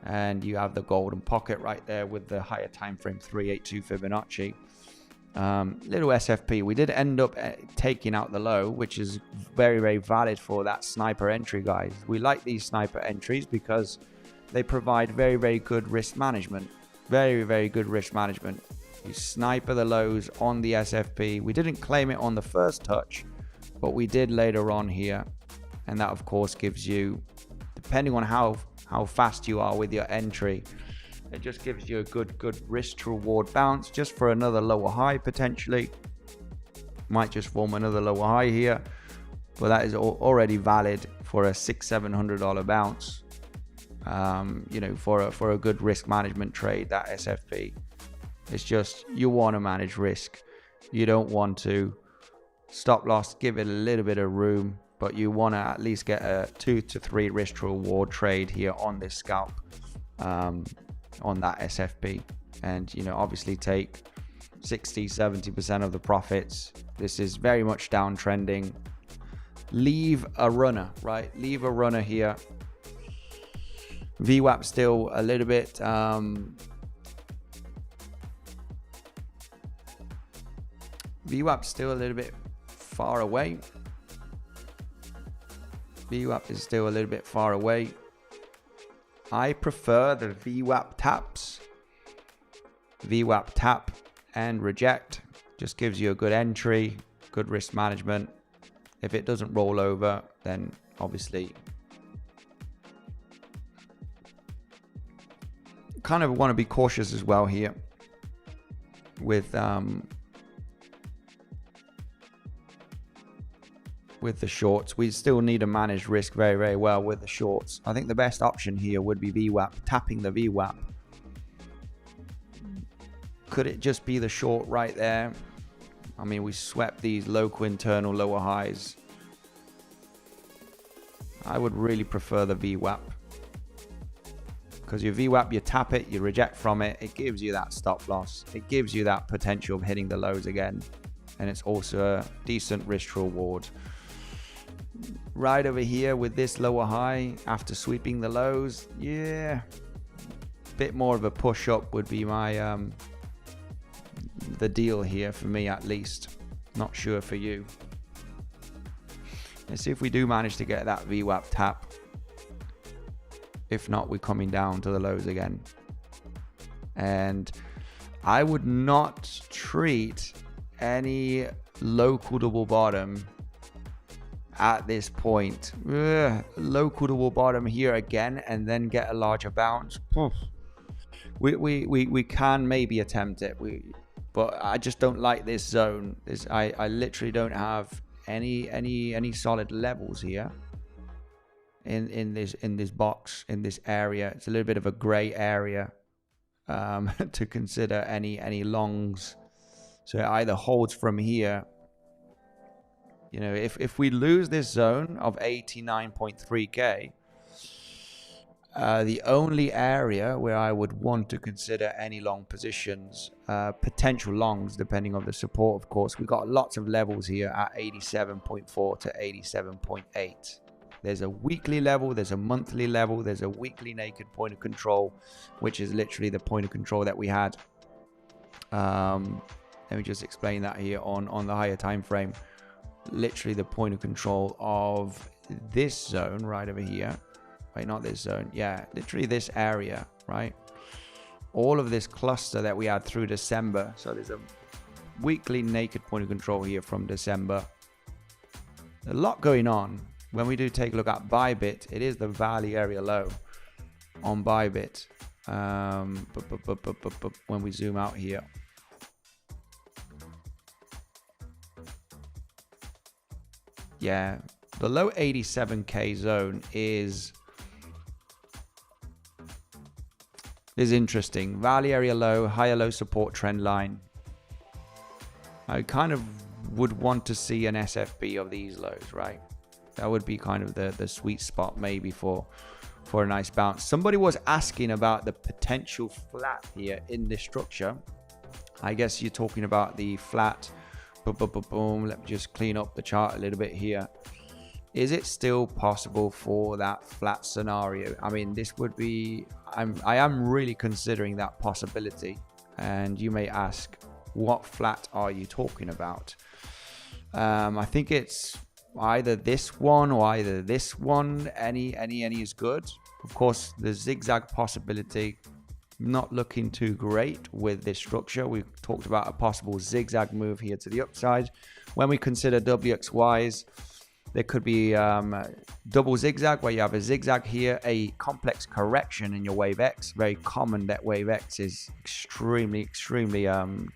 And you have the golden pocket right there with the higher time frame 382 Fibonacci. Little SFP. We did end up taking out the low, which is very valid for that sniper entry, guys. We like these sniper entries because they provide very good risk management. Very good risk management. You sniper the lows on the SFP. We didn't claim it on the first touch, but we did later on here. And that, of course, gives you, depending on how fast you are with your entry, it just gives you a good risk to reward bounce just for another lower high potentially. Might just form another lower high here, but that is already valid for a $600-700 bounce. For a good risk management trade, that SFP. It's just, you want to manage risk. You don't want to stop loss, give it a little bit of room, but you want to at least get a 2 to 3 risk to reward trade here on this scalp, on that SFP. And, obviously take 60-70% of the profits. This is very much downtrending. Leave a runner, right? Leave a runner here. VWAP still a little bit VWAP still a little bit far away. VWAP is still a little bit far away. I prefer the VWAP taps. VWAP tap and reject just gives you a good entry, good risk management. If it doesn't roll over, then obviously kind of want to be cautious as well here with the shorts. We still need to manage risk very, very well with the shorts. I think the best option here would be VWAP, tapping the VWAP. Could it just be the short right there? I mean, we swept these local internal lower highs. I would really prefer the VWAP, because your VWAP, you tap it, you reject from it, it gives you that stop loss, it gives you that potential of hitting the lows again, and it's also a decent risk to reward. Right over here with this lower high after sweeping the lows, yeah, bit more of a push up would be my the deal here for me, at least. Not sure for you. Let's see if we do manage to get that VWAP tap. If not, we're coming down to the lows again. And I would not treat any local double bottom at this point. Local double bottom here again and then get a larger bounce. We can maybe attempt it. But I just don't like this zone. I literally don't have any solid levels here in this box, in this area. It's a little bit of a gray area to consider any longs. So it either holds from here. You know, if we lose this zone of 89.3k, the only area where I would want to consider any long positions, potential longs, depending on the support, of course. We've got lots of levels here at 87.4 to 87.8. There's a weekly level, there's a monthly level, there's a weekly naked point of control, which is literally the point of control that we had. Let me just explain that here on the higher time frame. Literally the point of control of this zone right over here. Wait, not this zone. Yeah, literally this area, right? All of this cluster that we had through December. So there's a weekly naked point of control here from December. A lot going on. When we do take a look at Bybit, it is the Valley area low on Bybit. But when we zoom out here, yeah, the low 87k zone is interesting. Valley area low, higher low support trend line. I kind of would want to see an SFB of these lows, right? That would be kind of the sweet spot maybe for a nice bounce. Somebody was asking about the potential flat here in this structure. I guess you're talking about the flat. Boom. Let me just clean up the chart a little bit here. Is it still possible for that flat scenario? I mean, this would be, I am really considering that possibility. And you may ask, what flat are you talking about? I think it's either this one or either this one. Any is good. Of course, the zigzag possibility, not looking too great with this structure. We've talked about a possible zigzag move here to the upside. When we consider WXYs, there could be double zigzag, where you have a zigzag here, a complex correction in your wave X. Very common that wave X is extremely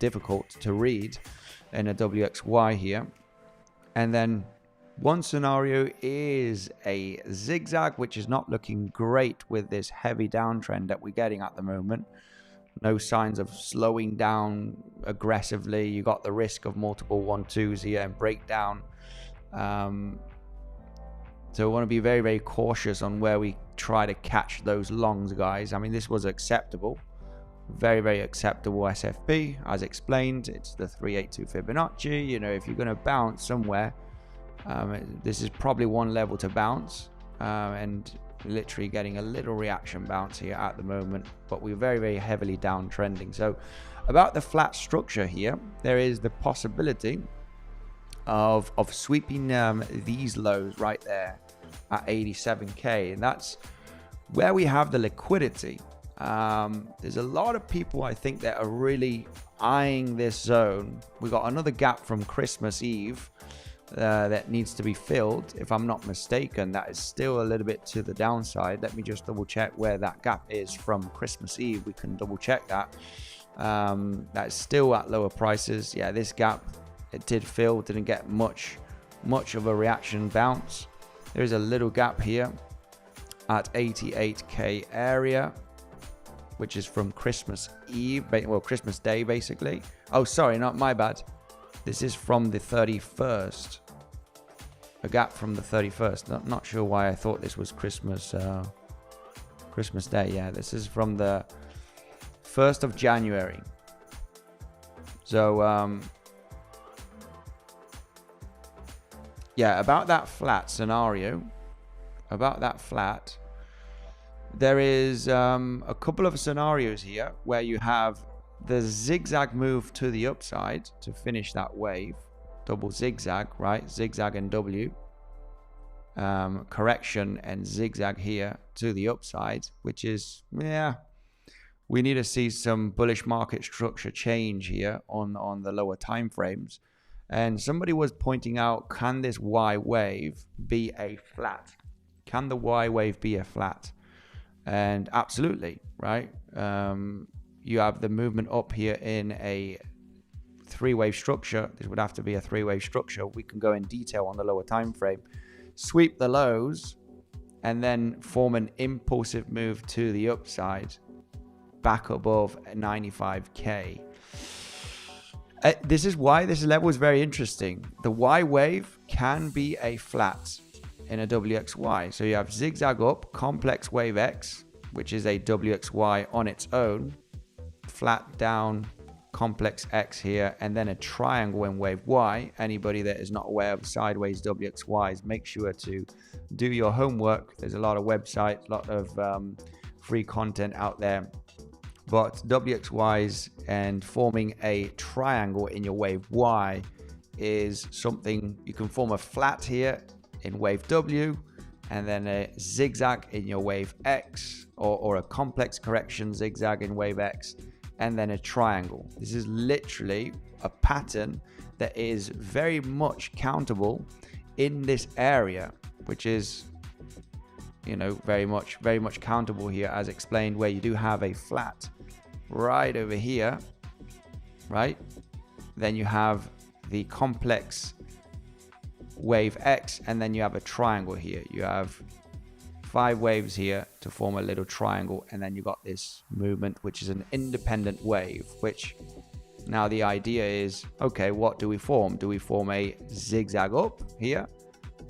difficult to read in a WXY here. And then one scenario is a zigzag, which is not looking great with this heavy downtrend that we're getting at the moment. No signs of slowing down aggressively. You got the risk of multiple 1-2s here and breakdown. So we want to be very, very cautious on where we try to catch those longs, guys. I mean, this was acceptable. Very, very acceptable SFB. As explained, it's the 382 Fibonacci. You know, if you're going to bounce somewhere, this is probably one level to bounce. And literally getting a little reaction bounce here at the moment. But we're very, very heavily downtrending. So about the flat structure here, there is the possibility of sweeping these lows right there at 87k, and that's where we have the liquidity. There's a lot of people, I think, that are really eyeing this zone. We got another gap from Christmas Eve that needs to be filled. If I'm not mistaken, that is still a little bit to the downside. Let me just double check where that gap is from Christmas Eve. We can double check that. That's still at lower prices. Yeah, this gap, it did fill, didn't get much of a reaction bounce. There's a little gap here at 88k area, which is from Christmas Eve, well, Christmas Day basically. Oh, sorry, not my bad. This is from the 31st. A gap from the 31st. Not sure why I thought this was Christmas Day. Yeah, this is from the 1st of January. So, yeah, about that flat scenario, there is a couple of scenarios here where you have the zigzag move to the upside to finish that wave, double zigzag, right? Zigzag and W, correction and zigzag here to the upside, which is, yeah, we need to see some bullish market structure change here on the lower time frames. And somebody was pointing out, can this Y wave be a flat? Can the Y wave be a flat? And absolutely, right? You have the movement up here in a three-wave structure. This would have to be a three-wave structure. We can go in detail on the lower time frame. Sweep the lows and then form an impulsive move to the upside back above 95k. This is why this level is very interesting. The Y wave can be a flat in a WXY. So you have zigzag up, complex wave X, which is a WXY on its own, flat down, complex X here, and then a triangle in wave Y. Anybody that is not aware of sideways WXYs, make sure to do your homework. There's a lot of websites, a lot of free content out there. But WXYs and forming a triangle in your wave Y is something you can form a flat here in wave W, and then a zigzag in your wave X, or a complex correction zigzag in wave X, and then a triangle. This is literally a pattern that is very much countable in this area, which is, you know, very much countable here, as explained, where you do have a flat right over here, right? Then you have the complex wave X, and then you have a triangle here. You have 5 waves here to form a little triangle, and then you got this movement, which is an independent wave, which now the idea is, okay, what do we form? Do we form a zigzag up here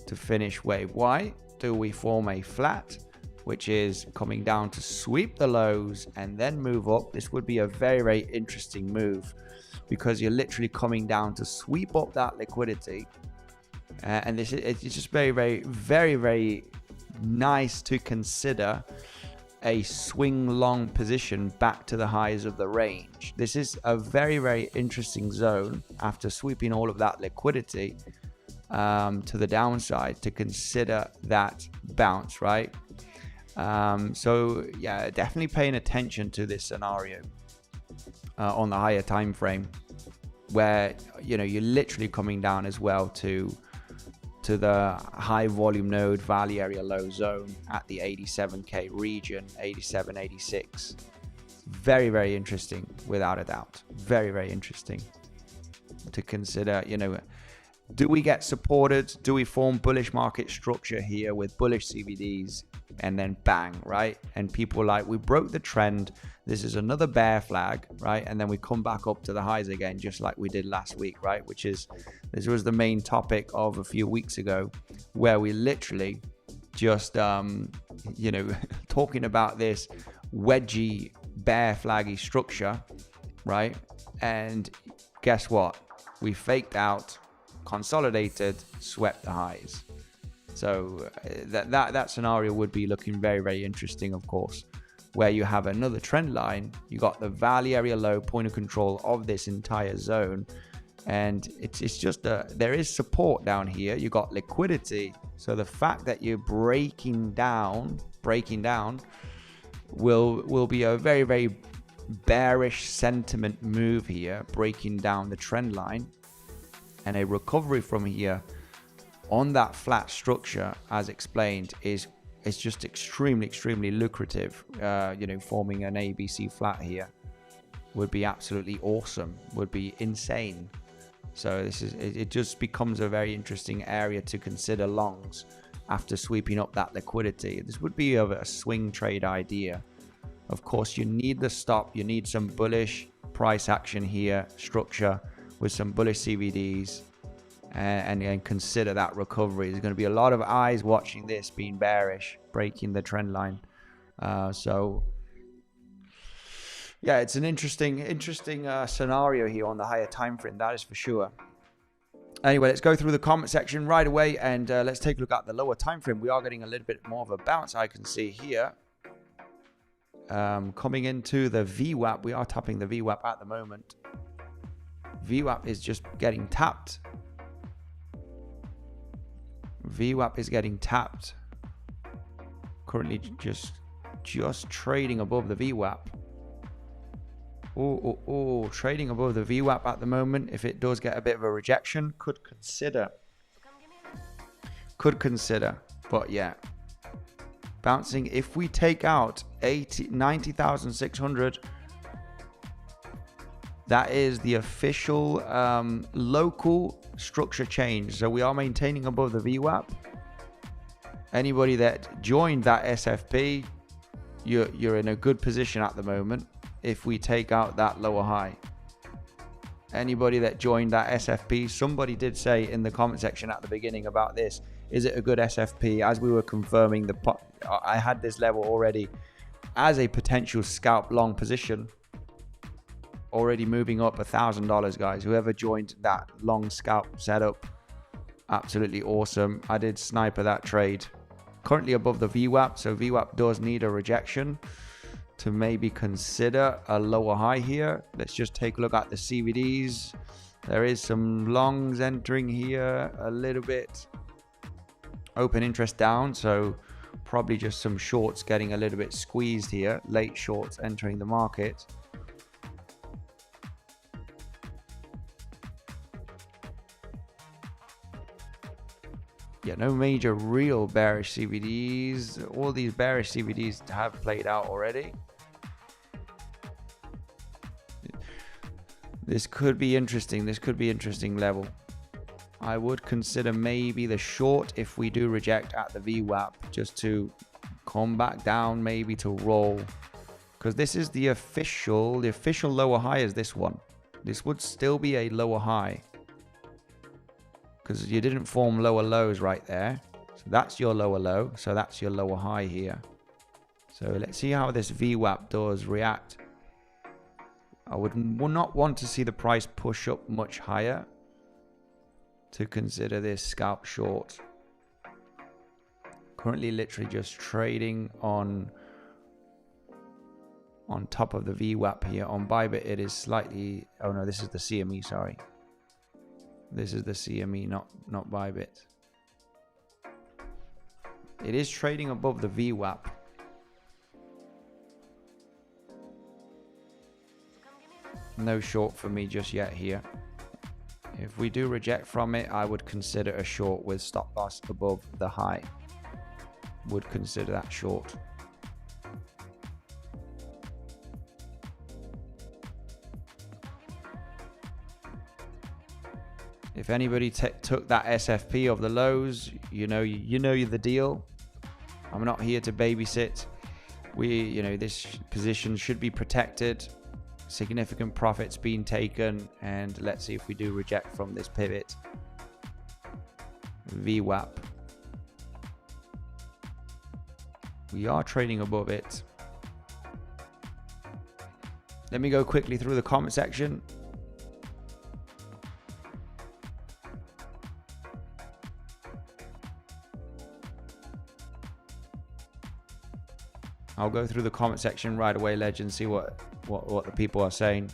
to finish wave Y? Do we form a flat, which is coming down to sweep the lows and then move up? This would be a very, very interesting move, because you're literally coming down to sweep up that liquidity. And this is, it's just very, very, very, very nice to consider a swing long position back to the highs of the range. This is a very, very interesting zone after sweeping all of that liquidity to the downside, to consider that bounce, right? So yeah, definitely paying attention to this scenario on the higher time frame, where, you know, you're literally coming down as well to the high volume node value area low zone at the 87k region, 87, 86. Very, very interesting, without a doubt. Very, very interesting to consider. You know, do we get supported? Do we form bullish market structure here with bullish CVDs, and then bang, right? And people like, we broke the trend, this is another bear flag, right? And then we come back up to the highs again, just like we did last week, right? Which is, this was the main topic of a few weeks ago, where we literally just, you know, talking about this wedgie bear flaggy structure, right? And guess what? We faked out, consolidated, swept the highs. So that scenario would be looking very, very interesting, of course, where you have another trend line. You got the value area low, point of control of this entire zone, And it's just there is support down here. You got liquidity, so the fact that you're breaking down will be a very, very bearish sentiment move here, breaking down the trend line, and a recovery from here on that flat structure, as explained, is just extremely lucrative. Forming an ABC flat here would be absolutely awesome, would be insane. So it just becomes a very interesting area to consider longs after sweeping up that liquidity. This would be a swing trade idea. Of course, you need the stop. You need some bullish price action here, structure with some bullish CVDs, and consider that recovery. There's going to be a lot of eyes watching this being bearish, breaking the trend line. Yeah, it's an interesting scenario here on the higher time frame, that is for sure. Anyway, let's go through the comment section right away, and let's take a look at the lower time frame. We are getting a little bit more of a bounce, I can see here. Coming into the VWAP, we are tapping the VWAP at the moment. VWAP is just getting tapped. VWAP is getting tapped. Currently just trading above the VWAP. Trading above the VWAP at the moment. If it does get a bit of a rejection, could consider. But yeah, bouncing. If we take out 90,600, that is the official local structure change. So we are maintaining above the VWAP. Anybody that joined that SFP, you're in a good position at the moment. If we take out that lower high, anybody that joined that SFP, somebody did say in the comment section at the beginning about this, is it a good SFP? As we were confirming, I had this level already as a potential scalp long position, already moving up $1,000, guys. Whoever joined that long scalp setup, absolutely awesome. I did sniper that trade. Currently above the VWAP, so VWAP does need a rejection to maybe consider a lower high here. Let's just take a look at the CVDs. There is some longs entering here a little bit. Open interest down, so probably just some shorts getting a little bit squeezed here. Late shorts entering the market. Yeah, no major real bearish CVDs. All these bearish CVDs have played out already. This could be interesting. This could be interesting level. I would consider maybe the short if we do reject at the VWAP, just to come back down, maybe to roll, because this is the official lower high is this one. This would still be a lower high because you didn't form lower lows right there. So that's your lower low. So that's your lower high here. So let's see how this VWAP does react. I would not want to see the price push up much higher to consider this scalp short. Currently literally just trading on top of the VWAP here. On Bybit it is slightly, oh no, this is the CME, sorry. This is the CME, not Bybit. It is trading above the VWAP. No short for me just yet here. If we do reject from it, I would consider a short with stop loss above the high. Would consider that short. If anybody took that SFP of the lows, you know the deal. I'm not here to babysit. This position should be protected. Significant profits being taken, and let's see if we do reject from this pivot. VWAP. We are trading above it. Let me go quickly through the comment section. I'll go through the comment section right away, legends, see what the people are saying.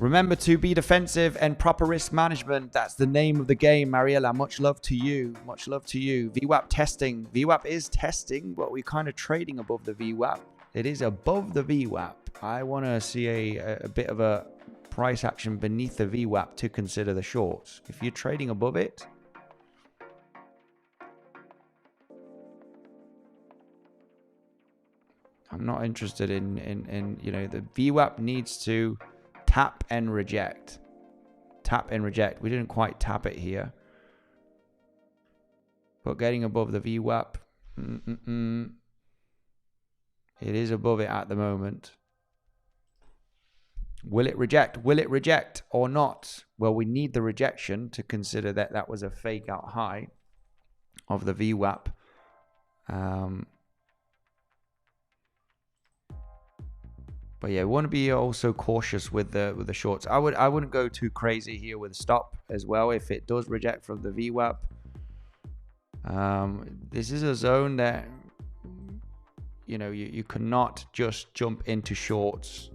Remember to be defensive and proper risk management. That's the name of the game, Mariela. Much love to you. Much love to you. VWAP testing. VWAP is testing, but we're kind of trading above the VWAP. It is above the VWAP. I want to see a bit of a price action beneath the VWAP to consider the shorts. If you're trading above it, I'm not interested in you know, the VWAP needs to tap and reject. Tap and reject. We didn't quite tap it here. But getting above the VWAP, it is above it at the moment. Will it reject? Will it reject or not? Well, we need the rejection to consider that that was a fake out high of the VWAP. But yeah, we want to be also cautious with the shorts. I wouldn't go too crazy here with stop as well if it does reject from the VWAP. This is a zone that, you know, you cannot just jump into shorts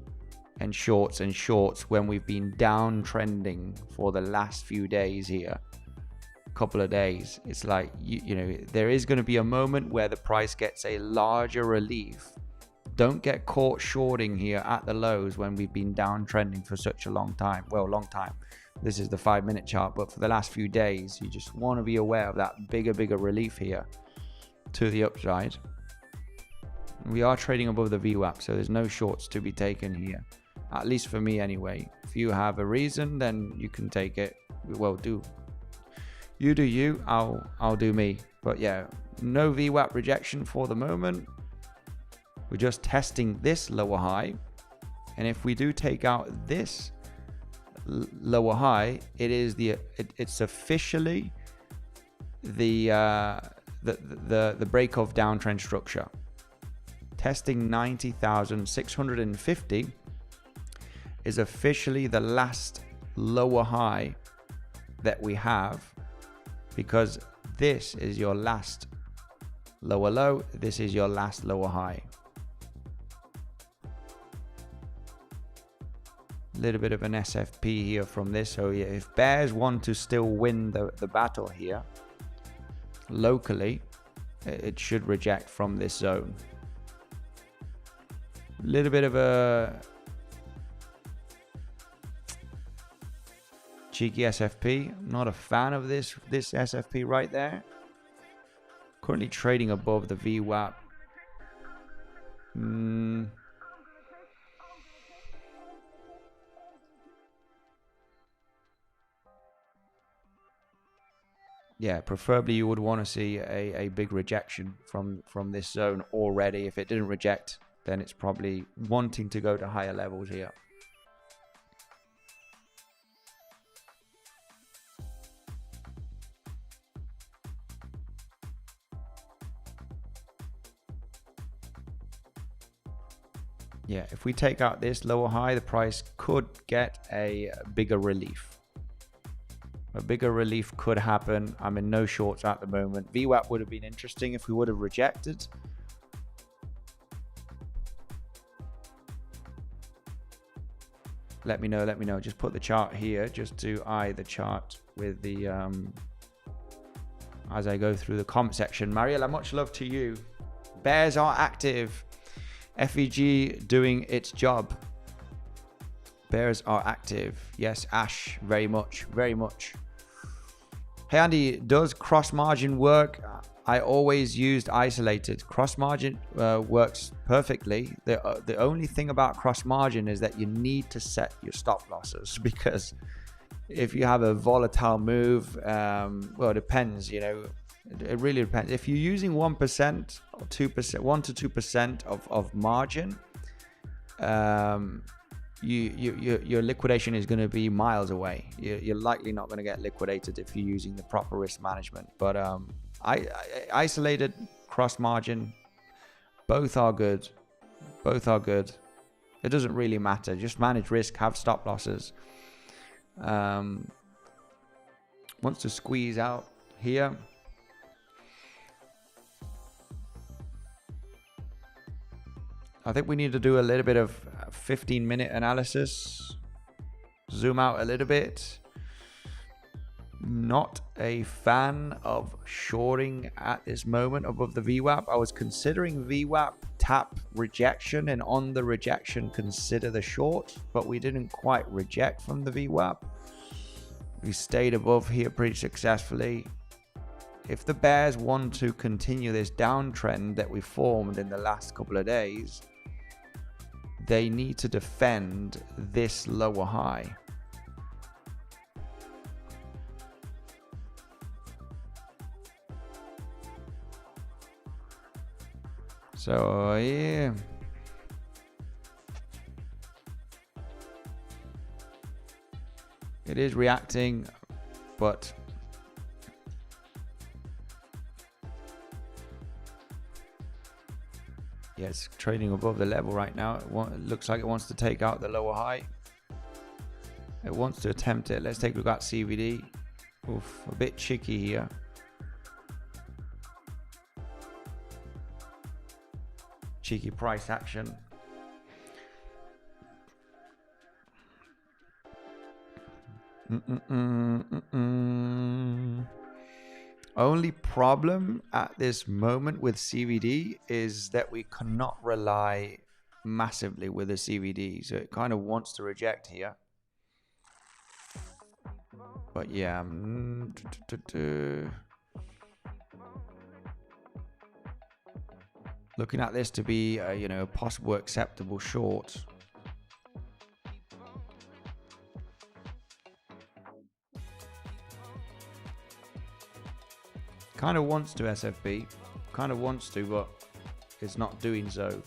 and shorts and shorts when we've been downtrending for the last few days here. Couple of days. It's like, you know, there is going to be a moment where the price gets a larger relief. Don't get caught shorting here at the lows when we've been downtrending for such a long time. Well, long time. This is the 5-minute chart, but for the last few days, you just want to be aware of that bigger relief here to the upside. We are trading above the VWAP, so there's no shorts to be taken here. At least for me anyway. If you have a reason, then you can take it. Well, you do you, I'll do me. But yeah, no VWAP rejection for the moment. We're just testing this lower high, and if we do take out this lower high, it's officially the break of downtrend structure. Testing 90,650 is officially the last lower high that we have, because this is your last lower low, this is your last lower high. Little bit of an SFP here from this. So yeah, if bears want to still win the battle here locally, it should reject from this zone. Little bit of a cheeky SFP. Not a fan of this SFP right there. Currently trading above the VWAP. Yeah, preferably you would want to see a big rejection from this zone already. If it didn't reject, then it's probably wanting to go to higher levels here. Yeah, if we take out this lower high, the price could get a bigger relief. A bigger relief could happen. I'm in no shorts at the moment. VWAP would have been interesting if we would have rejected. Let me know. Just put the chart here just to eye the chart with the as I go through the comment section. Mariela, much love to you. Bears are active. FEG doing its job. Bears are active. Yes, Ash, very much. Hey Andy, does cross margin work? I always used isolated. Cross margin works perfectly. The only thing about cross margin is that you need to set your stop losses, because if you have a volatile move, well, it depends, you know, it really depends. If you're using 1% or 2%, 1 to 2% of margin, your liquidation is going to be miles away. You're likely not going to get liquidated if you're using the proper risk management. But I isolated, cross margin, both are good. It doesn't really matter. Just manage risk, have stop losses. Wants to squeeze out here. I think we need to do a little bit of 15-minute analysis. Zoom out a little bit. Not a fan of shorting at this moment above the VWAP. I was considering VWAP, tap rejection, and on the rejection consider the short, but we didn't quite reject from the VWAP. We stayed above here pretty successfully. If the bears want to continue this downtrend that we formed in the last couple of days, they need to defend this lower high. So yeah, it is reacting, but yeah, it's trading above the level right now. It looks like it wants to take out the lower high. It wants to attempt it. Let's take a look at CVD. Oof, a bit cheeky here. Cheeky price action. Only problem at this moment with CVD is that we cannot rely massively with the CVD, so it kind of wants to reject here. But yeah, looking at this to be a possible acceptable short. Kind of wants to SFB, kind of wants to, but it's not doing so.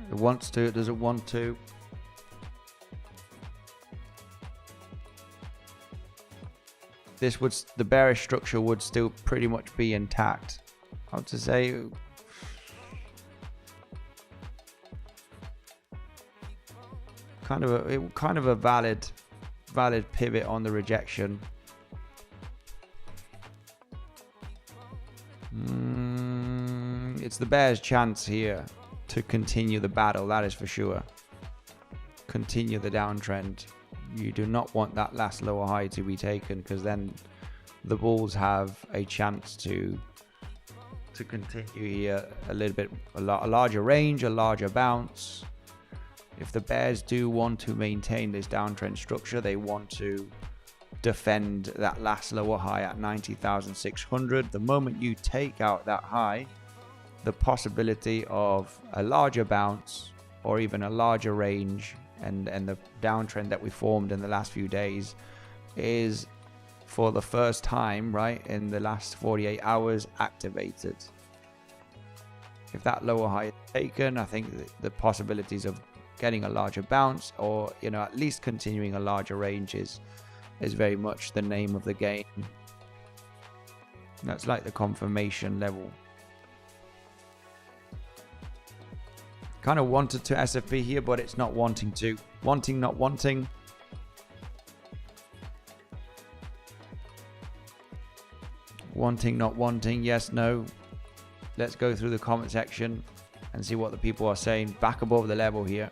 It wants to, it doesn't want to. This would, the bearish structure would still pretty much be intact. I would say kind of a valid pivot on the rejection. It's the bear's chance here to continue the battle, that is for sure. Continue the downtrend. You do not want that last lower high to be taken, because then the bulls have a chance to continue here a little bit, a larger range, a larger bounce. If the bears do want to maintain this downtrend structure, they want to defend that last lower high at 90,600. The moment you take out that high, the possibility of a larger bounce or even a larger range and the downtrend that we formed in the last few days is for the first time, right, in the last 48 hours activated. If that lower high is taken, I think the possibilities of getting a larger bounce or at least continuing a larger range is very much the name of the game. That's like the confirmation level. Kind of wanted to SFP here, but it's not wanting to. Wanting, not wanting. Wanting, not wanting. Yes, no. Let's go through the comment section and see what the people are saying. Back above the level here.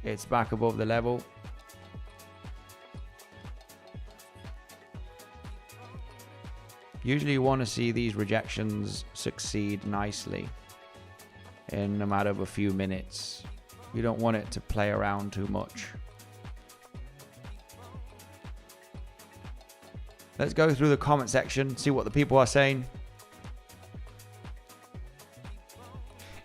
It's back above the level. Usually you want to see these rejections succeed nicely in a matter of a few minutes. You don't want it to play around too much. Let's go through the comment section, see what the people are saying.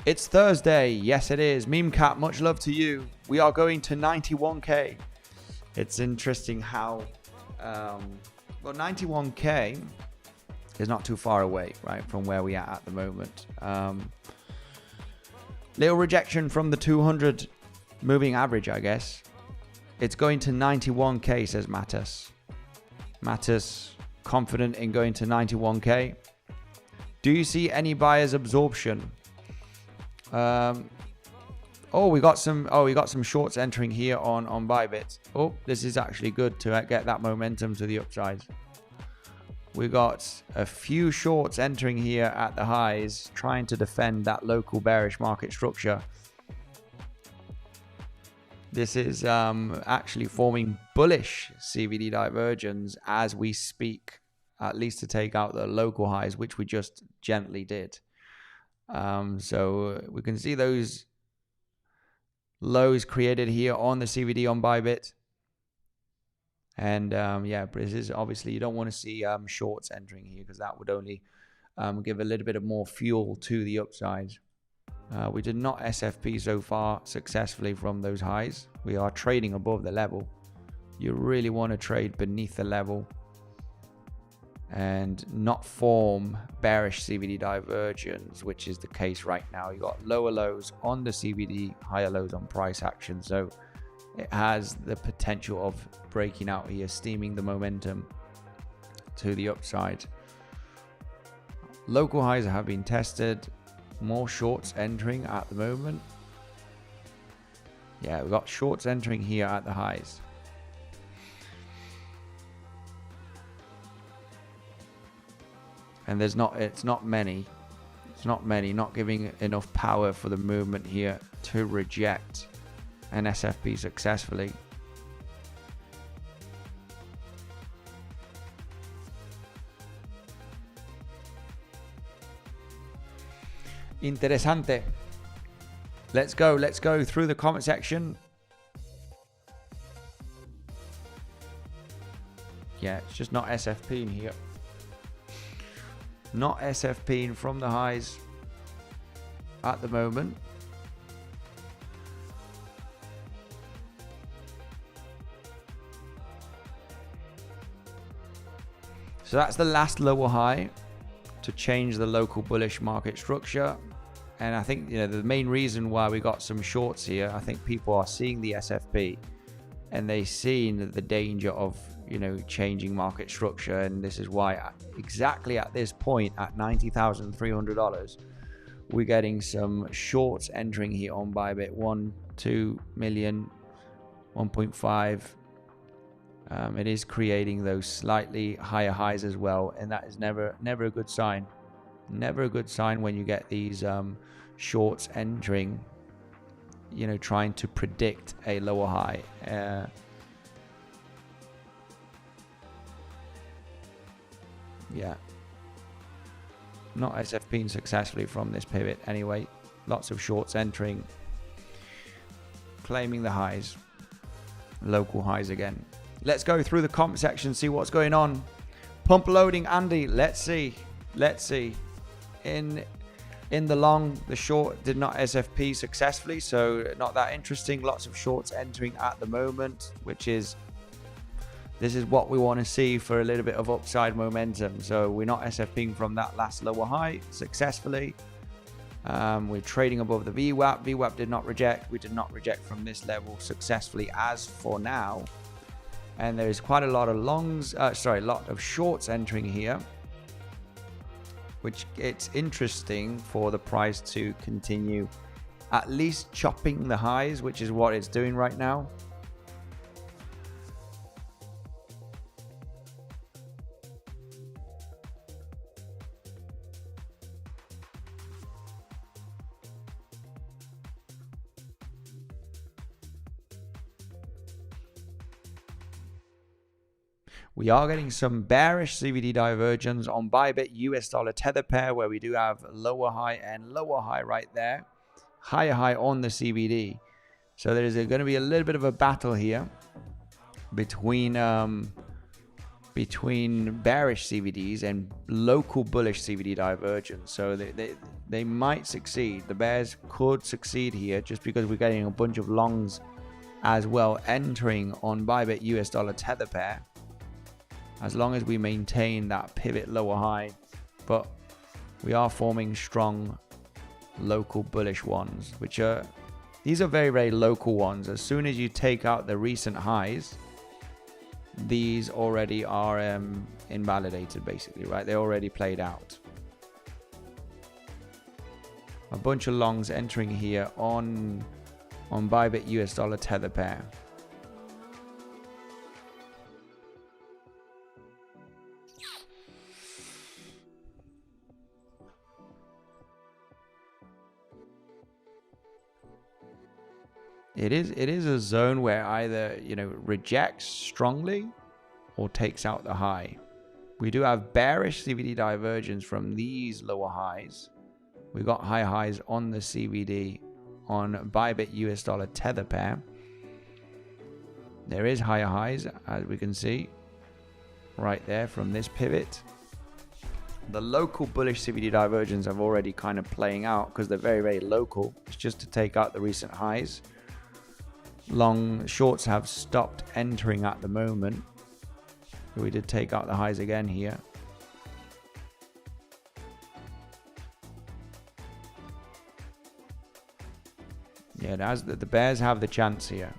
It's Thursday. Yes, it is. Meme Cat, much love to you. We are going to 91k. It's interesting how, well, 91k is not too far away, right, from where we are at the moment. Little rejection from the 200 moving average, I guess. It's going to 91k, says Mattis. Mattis, confident in going to 91k. Do you see any buyer's absorption? Oh, we got some shorts entering here on Bybit. Oh, this is actually good to get that momentum to the upside. We got a few shorts entering here at the highs, trying to defend that local bearish market structure. This is actually forming bullish CVD divergence as we speak, at least to take out the local highs, which we just gently did. So we can see those lows created here on the CVD on Bybit. And yeah, but this is obviously, you don't want to see shorts entering here, because that would only give a little bit of more fuel to the upside. We did not SFP so far successfully from those highs. We are trading above the level. You really want to trade beneath the level and not form bearish CVD divergence, which is the case right now. You got lower lows on the CVD, higher lows on price action. So it has the potential of breaking out here, steaming the momentum to the upside. Local highs have been tested. More shorts entering at the moment. Yeah, we've got shorts entering here at the highs. And it's not many, not giving enough power for the movement here to reject an SFP successfully. Interesante. Let's go through the comment section. Yeah, it's just not SFPing here. Not SFPing from the highs at the moment. So that's the last lower high to change the local bullish market structure. And I think, the main reason why we got some shorts here, I think people are seeing the SFP and they seen the danger of, changing market structure. And this is why exactly at this point at $90,300, we're getting some shorts entering here on Bybit. 1, 2 million, 1.5. It is creating those slightly higher highs as well, and that is never a good sign. Never a good sign when you get these shorts entering, trying to predict a lower high. Yeah, not SFPing successfully from this pivot anyway. Lots of shorts entering, claiming the highs, local highs again. Let's go through the comment section, see what's going on. Pump loading, Andy. Let's see. In the long, the short did not SFP successfully, so not that interesting. Lots of shorts entering at the moment, this is what we want to see for a little bit of upside momentum. So we're not SFPing from that last lower high successfully. We're trading above the VWAP. VWAP did not reject. We did not reject from this level successfully as for now. And there's quite a lot of lot of shorts entering here, which it's interesting for the price to continue at least chopping the highs, which is what it's doing right now. We are getting some bearish CVD divergence on Bybit US dollar tether pair, where we do have lower high and lower high right there. Higher high on the CVD. So there is going to be a little bit of a battle here between bearish CVDs and local bullish CVD divergence. So they might succeed. The bears could succeed here just because we're getting a bunch of longs as well entering on Bybit US dollar tether pair, as long as we maintain that pivot lower high. But we are forming strong local bullish ones, these are very, very local ones. As soon as you take out the recent highs, these already are invalidated basically, right? They already played out. A bunch of longs entering here on on Bybit US dollar tether pair. It is a zone where either, you know, rejects strongly or takes out the high. We do have bearish CVD divergence from these lower highs. We got high highs on the CVD on Bybit US dollar tether pair. There is higher highs, as we can see right there from this pivot. The local bullish CVD divergence are already kind of playing out because they're very, very local. It's just to take out the recent highs. Long shorts have stopped entering at the moment. We did take out the highs again here. Yeah, the bears have the chance here.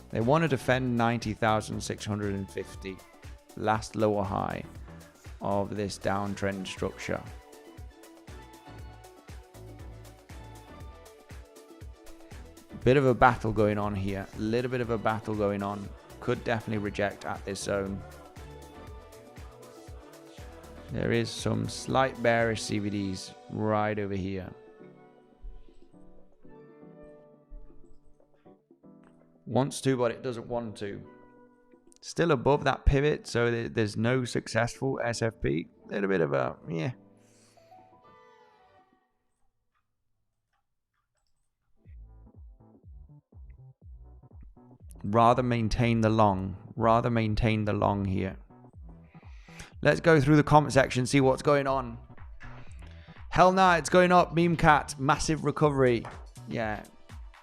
They want to defend 90,650, last lower high of this downtrend structure. Bit of a battle going on here. A little bit of a battle going on. Could definitely reject at this zone. There is some slight bearish CVDs right over here. Wants to, but it doesn't want to. Still above that pivot, so there's no successful SFP. A little bit of a, yeah. Rather maintain the long here. Let's go through the comment section, see what's going on. Hell nah, it's going up. Meme cat, massive recovery. Yeah,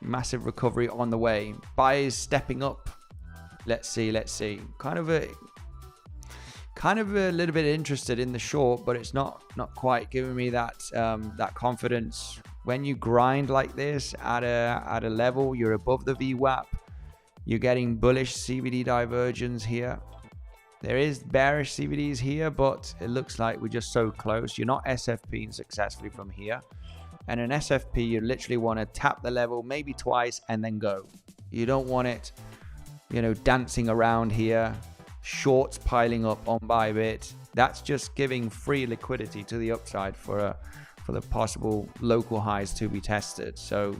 massive recovery on the way. Buyers stepping up. Let's see. Kind of a little bit interested in the short, but it's not quite giving me that that confidence. When you grind like this at a level, you're above the VWAP. You're getting bullish CVD divergence here. There is bearish CVDs here, but it looks like we're just so close. You're not SFPing successfully from here. And an SFP, you literally want to tap the level maybe twice and then go. You don't want it, you know, dancing around here. Shorts piling up on Bybit. That's just giving free liquidity to the upside for the possible local highs to be tested. So,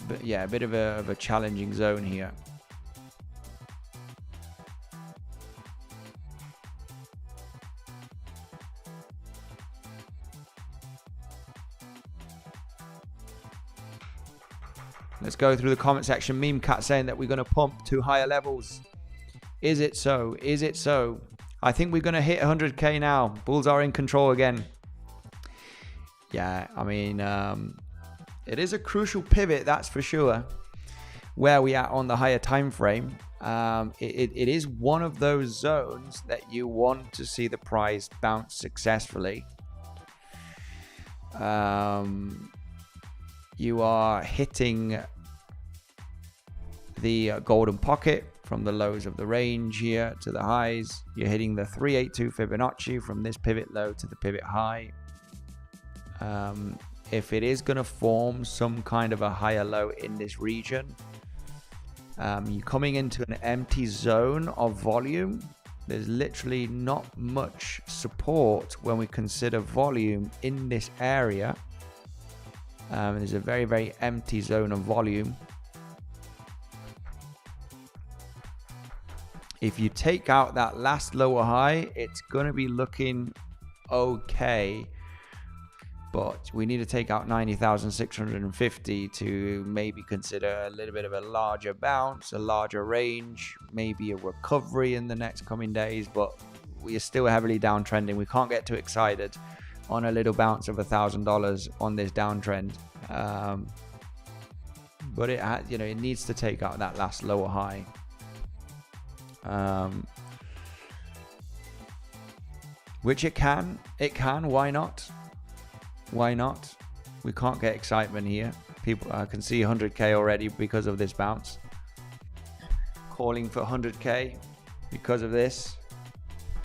but yeah, a bit of a challenging zone here. Let's go through the comment section. Meme cat saying that we're going to pump to higher levels. Is it so? Is it so? I think we're going to hit 100k now. Bulls are in control again. Yeah, I mean, it is a crucial pivot, that's for sure. Where we are on the higher time frame. It is one of those zones that you want to see the price bounce successfully. You are hitting the golden pocket from the lows of the range here to the highs. You're hitting the 382 Fibonacci from this pivot low to the pivot high. If it is going to form some kind of a higher low in this region, you're coming into an empty zone of volume. There's literally not much support when we consider volume in this area. There's a very, very empty zone of volume. If you take out that last lower high, it's going to be looking okay. But we need to take out 90,650 to maybe consider a little bit of a larger bounce, a larger range, maybe a recovery in the next coming days. But we are still heavily downtrending. We can't get too excited on a little bounce of $1,000 on this downtrend. But it has, you know, it needs to take out that last lower high. Which it can. Why not? Why not? We can't get excitement here. People, I can see 100k already because of this bounce. Calling for 100k because of this.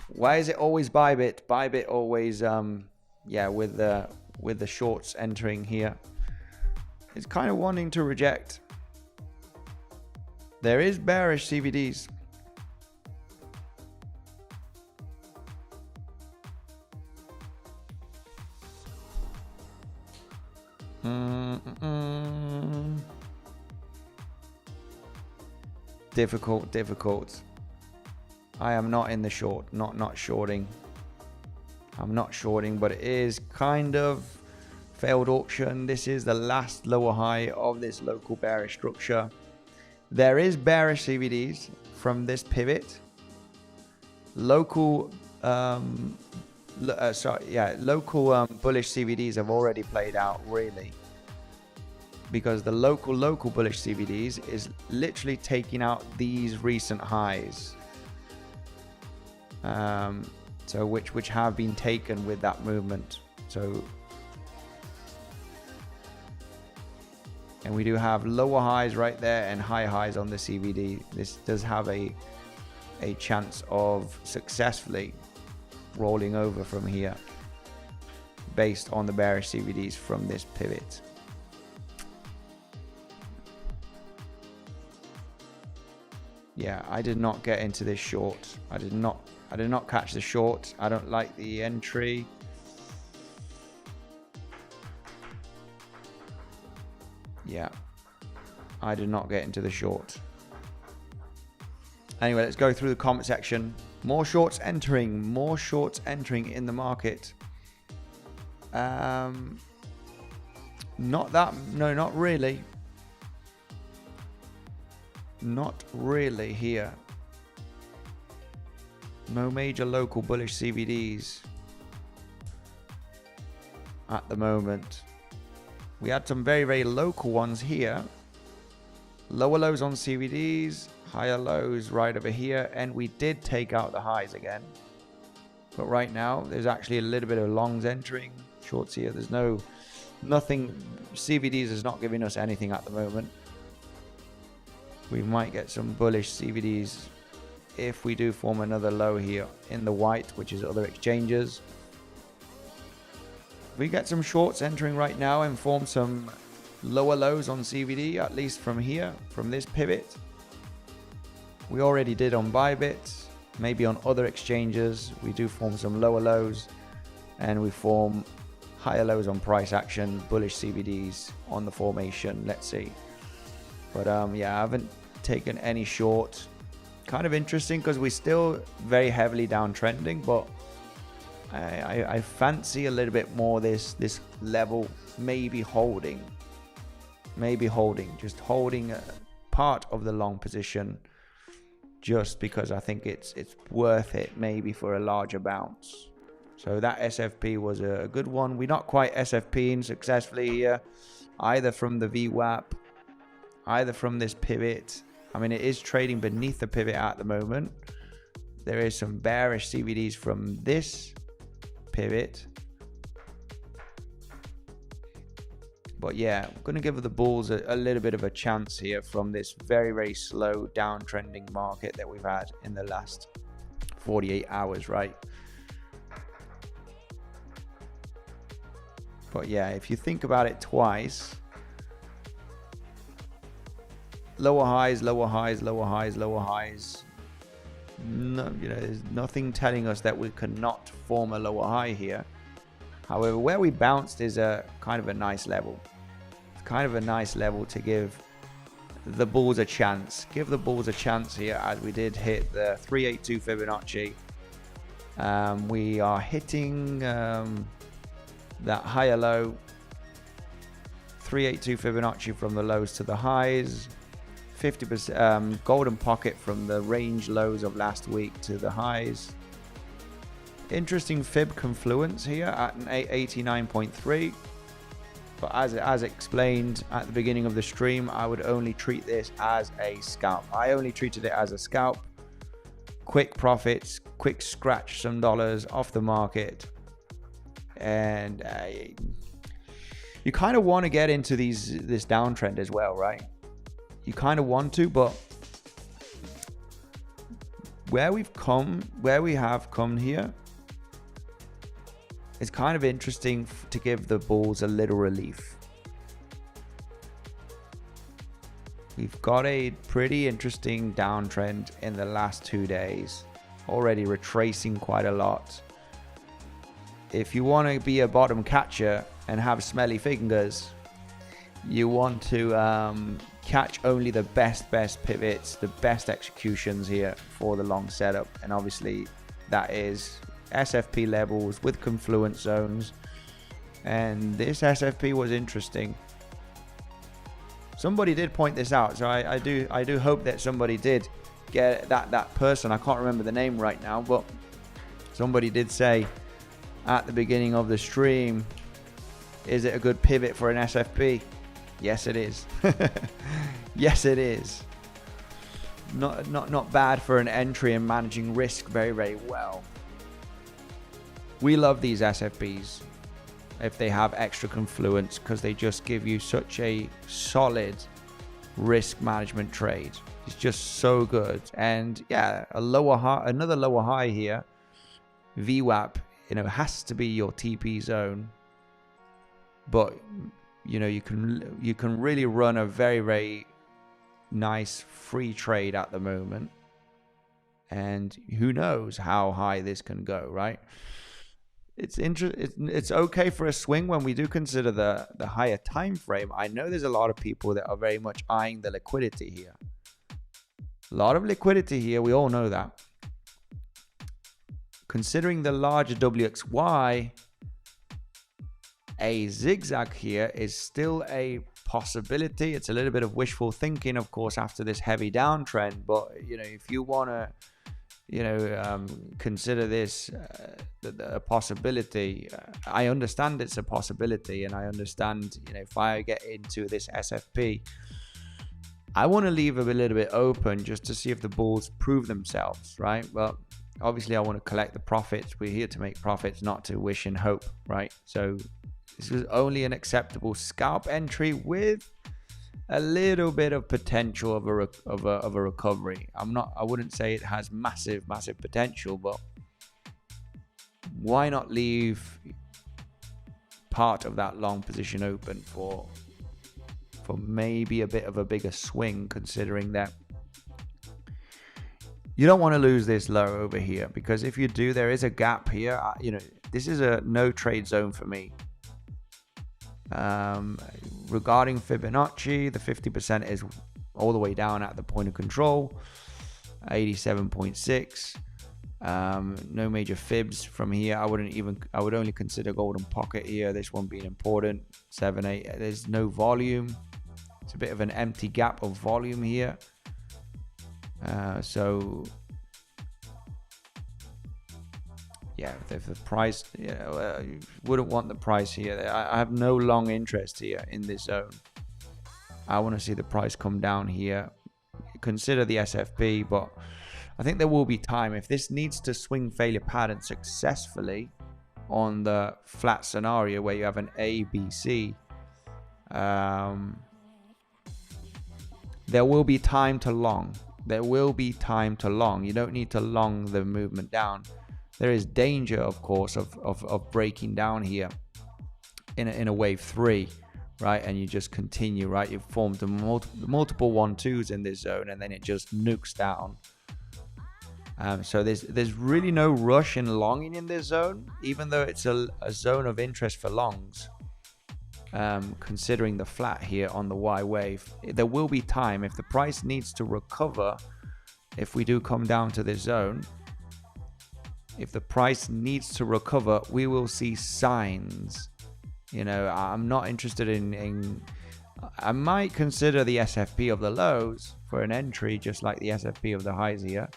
Why is it always Bybit? Bybit always, yeah, with the shorts entering here. It's kind of wanting to reject. There is bearish CVDs. Difficult. I am not in the short, not shorting. I'm not shorting, but it is kind of failed auction. This is the last lower high of this local bearish structure. There is bearish CVDs from this pivot. Local bullish CVDs have already played out, really, because the local bullish CVDs is literally taking out these recent highs, so which have been taken with that movement. So, and we do have lower highs right there and high highs on the CVD. This does have a chance of successfully rolling over from here based on the bearish CVDs from this pivot. Yeah, I did not get into this short. I did not catch the short. I don't like the entry. Yeah, I did not get into the short. Anyway, let's go through the comment section. More shorts entering in the market. Not really. Not really here. No major local bullish CVDs at the moment. We had some very local ones here. Lower lows on CVDs, higher lows right over here, and we did take out the highs again. But right now, there's actually a little bit of longs entering, shorts here. There's nothing. CVDs is not giving us anything at the moment. We might get some bullish CVDs if we do form another low here in the white, which is other exchanges. We get some shorts entering right now and form some lower lows on CVD, at least from here, from this pivot. We already did on Bybit, maybe on other exchanges. We do form some lower lows and we form higher lows on price action, bullish CVDs on the formation. Let's see. But yeah, I haven't taken any short. Kind of interesting because we're still very heavily downtrending, but I fancy a little bit more this level, maybe holding, just holding a part of the long position, just because I think it's worth it, maybe for a larger bounce. So that SFP was a good one. We're not quite SFPing successfully here, either from the VWAP, either from this pivot. I mean, it is trading beneath the pivot at the moment. There is some bearish CVDs from this pivot. But yeah, I'm going to give the bulls a little bit of a chance here from this very slow downtrending market that we've had in the last 48 hours, right? But yeah, if you think about it twice, lower highs. No, there's nothing telling us that we cannot form a lower high here. However, where we bounced is a kind of a nice level. It's kind of a nice level to give the bulls a chance. Give the bulls a chance here, as we did hit the 382 Fibonacci. We are hitting that higher low, 382 Fibonacci from the lows to the highs. 50% golden pocket from the range lows of last week to the highs. Interesting fib confluence here at an 89.3, but as explained at the beginning of the stream, I would only treat this as a scalp. I only treated it as a scalp. Quick profits, quick scratch some dollars off the market, and you kind of want to get into this downtrend as well, right? You kind of want to, but where we have come here, it's kind of interesting to give the bulls a little relief. We've got a pretty interesting downtrend in the last 2 days, already retracing quite a lot. If you want to be a bottom catcher and have smelly fingers, you want to catch only the best pivots, the best executions here for the long setup. And obviously that is SFP levels with confluence zones. And this SFP was interesting. Somebody did point this out, so I do hope that somebody did get that person. I can't remember the name right now, but somebody did say at the beginning of the stream, is it a good pivot for an SFP? Yes, it is. Yes, it is. Not bad for an entry and managing risk very well. We love these SFPs if they have extra confluence, because they just give you such a solid risk management trade. It's just so good. And yeah, another lower high here. VWAP, has to be your TP zone. But you can really run a very nice free trade at the moment. And who knows how high this can go, right? It's okay for a swing when we do consider the higher time frame. I know there's a lot of people that are very much eyeing the liquidity here. A lot of liquidity here, we all know that. Considering the larger WXY, a zigzag here is still a possibility. It's a little bit of wishful thinking, of course, after this heavy downtrend. But if you want to consider this a possibility, I understand it's a possibility, and I understand if I get into this SFP, I want to leave a little bit open just to see if the bulls prove themselves, right? Well, obviously I want to collect the profits. We're here to make profits, not to wish and hope, right? So this is only an acceptable scalp entry with a little bit of potential of a recovery. I wouldn't say it has massive potential, but why not leave part of that long position open for maybe a bit of a bigger swing, considering that you don't want to lose this low over here, because if you do, there is a gap here. This is a no trade zone for me. Regarding Fibonacci, the 50% is all the way down at the point of control, 87.6. No major fibs from here. I would only consider golden pocket here, this one being important. 7-8. There's no volume. It's a bit of an empty gap of volume here. So yeah, if the price, you wouldn't want the price here. I have no long interest here in this zone. I want to see the price come down here. Consider the SFP, but I think there will be time. If this needs to swing failure pattern successfully on the flat scenario where you have an A, B, C, there will be time to long. There will be time to long. You don't need to long the movement down. There is danger, of course, of breaking down here in a wave 3, right? And you just continue, right? You've formed the multiple 1-2s in this zone, and then it just nukes down. So there's really no rush in longing in this zone, even though it's a zone of interest for longs. Considering the flat here on the Y wave, there will be time. If the price needs to recover, if we do come down to this zone, if the price needs to recover, we will see signs. I'm not interested in I might consider the SFP of the lows for an entry, just like the SFP of the highs here.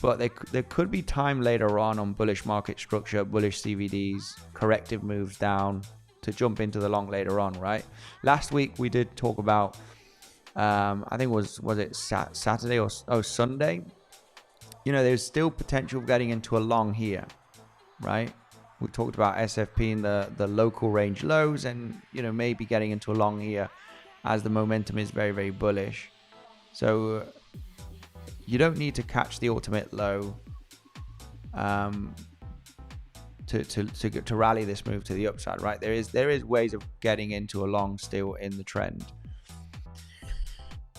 But there could be time later on bullish market structure, bullish CVDs, corrective moves down to jump into the long later on, right? Last week we did talk about, I think was it Saturday or Sunday? There's still potential of getting into a long here, right? We talked about SFP in the local range lows, and maybe getting into a long here as the momentum is very bullish. So you don't need to catch the ultimate low to rally this move to the upside, right? There is ways of getting into a long still in the trend.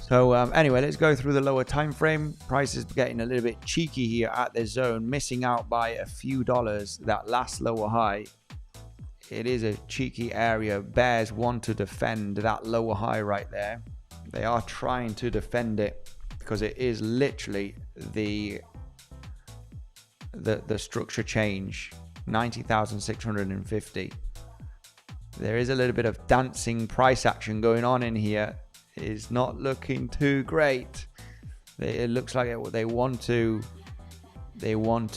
So anyway, let's go through the lower time frame. Price is getting a little bit cheeky here at this zone, missing out by a few dollars. That last lower high, it is a cheeky area. Bears want to defend that lower high right there. They are trying to defend it because it is literally the structure change, 90,650. There is a little bit of dancing price action going on in here. It is not looking too great. It looks like they want to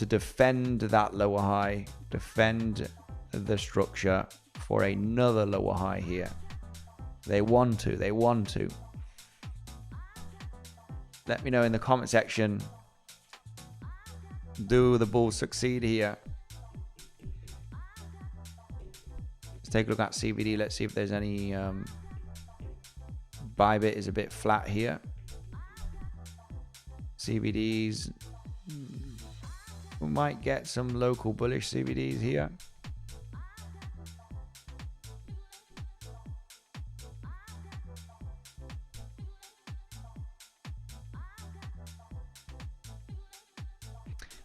defend that lower high, defend the structure for another lower high here. They want to. Let me know in the comment section. Do the bulls succeed here? Let's take a look at CVD. Let's see if there's any Bybit is a bit flat here. CVDs, we might get some local bullish CVDs here.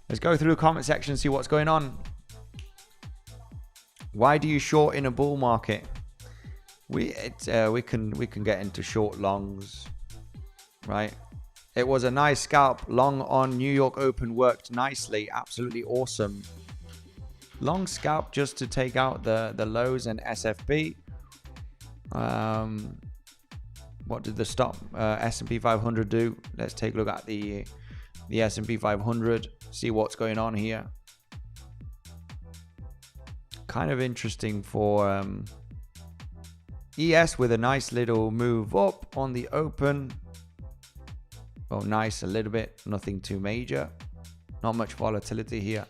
Let's go through the comment section and see what's going on. Why do you short in a bull market? We can get into short longs, right? It was a nice scalp. Long on New York Open worked nicely. Absolutely awesome. Long scalp just to take out the lows and SFB. What did the stop S&P 500 do? Let's take a look at the S&P 500. See what's going on here. Kind of interesting for ES with a nice little move up on the open. Oh, nice, a little bit, nothing too major. Not much volatility here.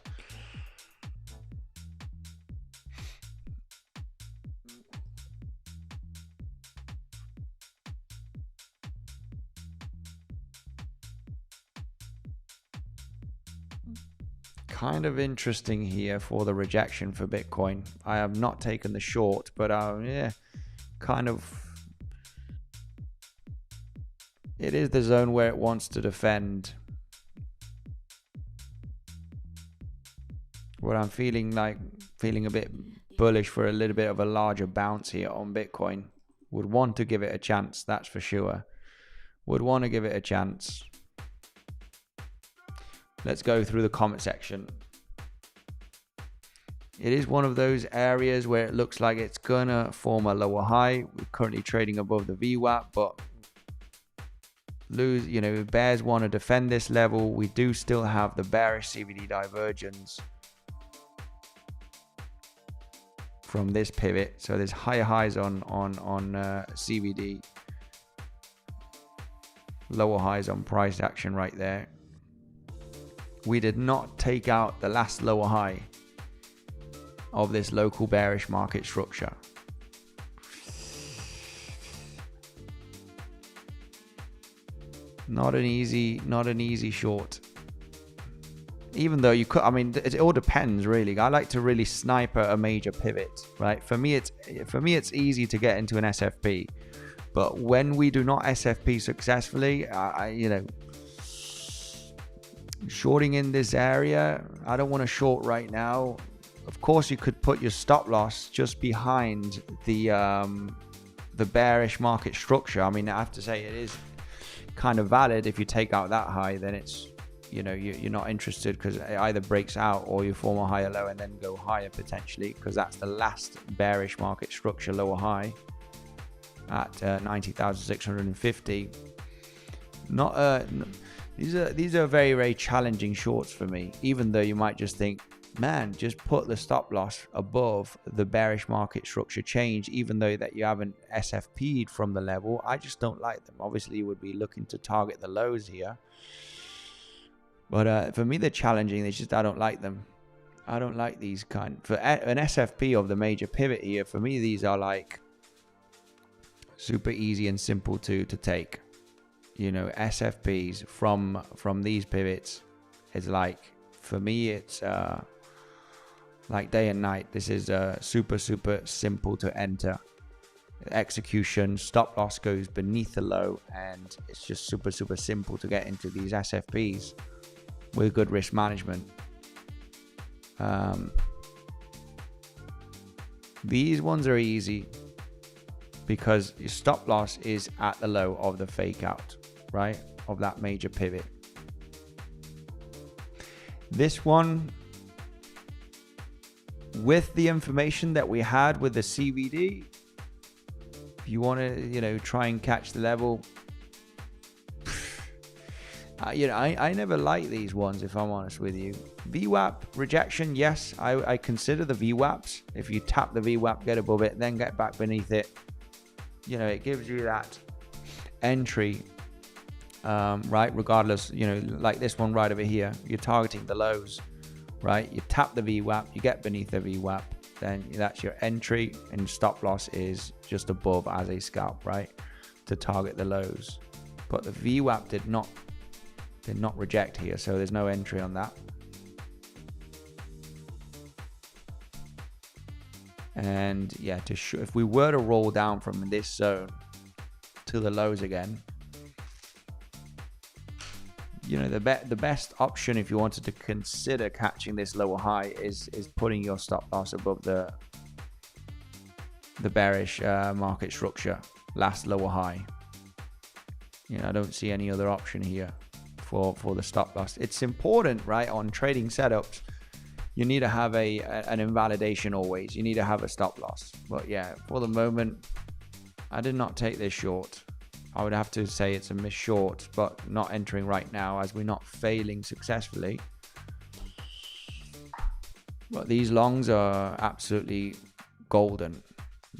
Kind of interesting here for the rejection for Bitcoin. I have not taken the short, but yeah, kind of. It is the zone where it wants to defend. What I'm feeling a bit bullish for a little bit of a larger bounce here on Bitcoin. Would want to give it a chance, that's for sure. Would want to give it a chance. Let's go through the comment section. It is one of those areas where it looks like it's gonna form a lower high. We're currently trading above the VWAP, but bears want to defend this level. We do still have the bearish CVD divergence from this pivot. So there's higher highs on CVD, lower highs on price action right there. We did not take out the last lower high of this local bearish market structure. Not an easy short. Even though you could, I mean, it all depends really. I like to really snipe a major pivot, right? For me, it's easy to get into an SFP, but when we do not SFP successfully, shorting in this area, I don't want to short right now. Of course, you could put your stop loss just behind the bearish market structure. I mean, I have to say it is kind of valid. If you take out that high, then it's, you're not interested because it either breaks out or you form a higher low and then go higher potentially, because that's the last bearish market structure lower high at 90,650. These are very, very challenging shorts for me, even though you might just think, man, just put the stop loss above the bearish market structure change, even though that you haven't SFP'd from the level. I just don't like them. Obviously, you would be looking to target the lows here. But for me, they're challenging. It's just I don't like them. I don't like these kind. For an SFP of the major pivot here, for me, these are like super easy and simple to take. SFPs from these pivots is like, for me, it's like day and night. This is super simple to enter. execution, stop loss goes beneath the low, and it's just super simple to get into these SFPs with good risk management. These ones are easy because your stop loss is at the low of the fake out, right, of that major pivot. This one, with the information that we had with the CVD, if you want to, try and catch the level, I never like these ones, if I'm honest with you. VWAP rejection, yes, I consider the VWAPs. If you tap the VWAP, get above it, then get back beneath it, it gives you that entry, right? Regardless, like this one right over here, you're targeting the lows, right? You tap the VWAP, you get beneath the VWAP, then that's your entry, and stop loss is just above as a scalp, right? To target the lows. But the VWAP did not reject here, so there's no entry on that. And yeah, if we were to roll down from this zone to the lows again, the best option if you wanted to consider catching this lower high is putting your stop loss above the bearish market structure, last lower high. I don't see any other option here for the stop loss. It's important, right? On trading setups, you need to have an invalidation always. You need to have a stop loss. But yeah, for the moment, I did not take this short. I would have to say it's a miss short, but not entering right now as we're not failing successfully. But these longs are absolutely golden.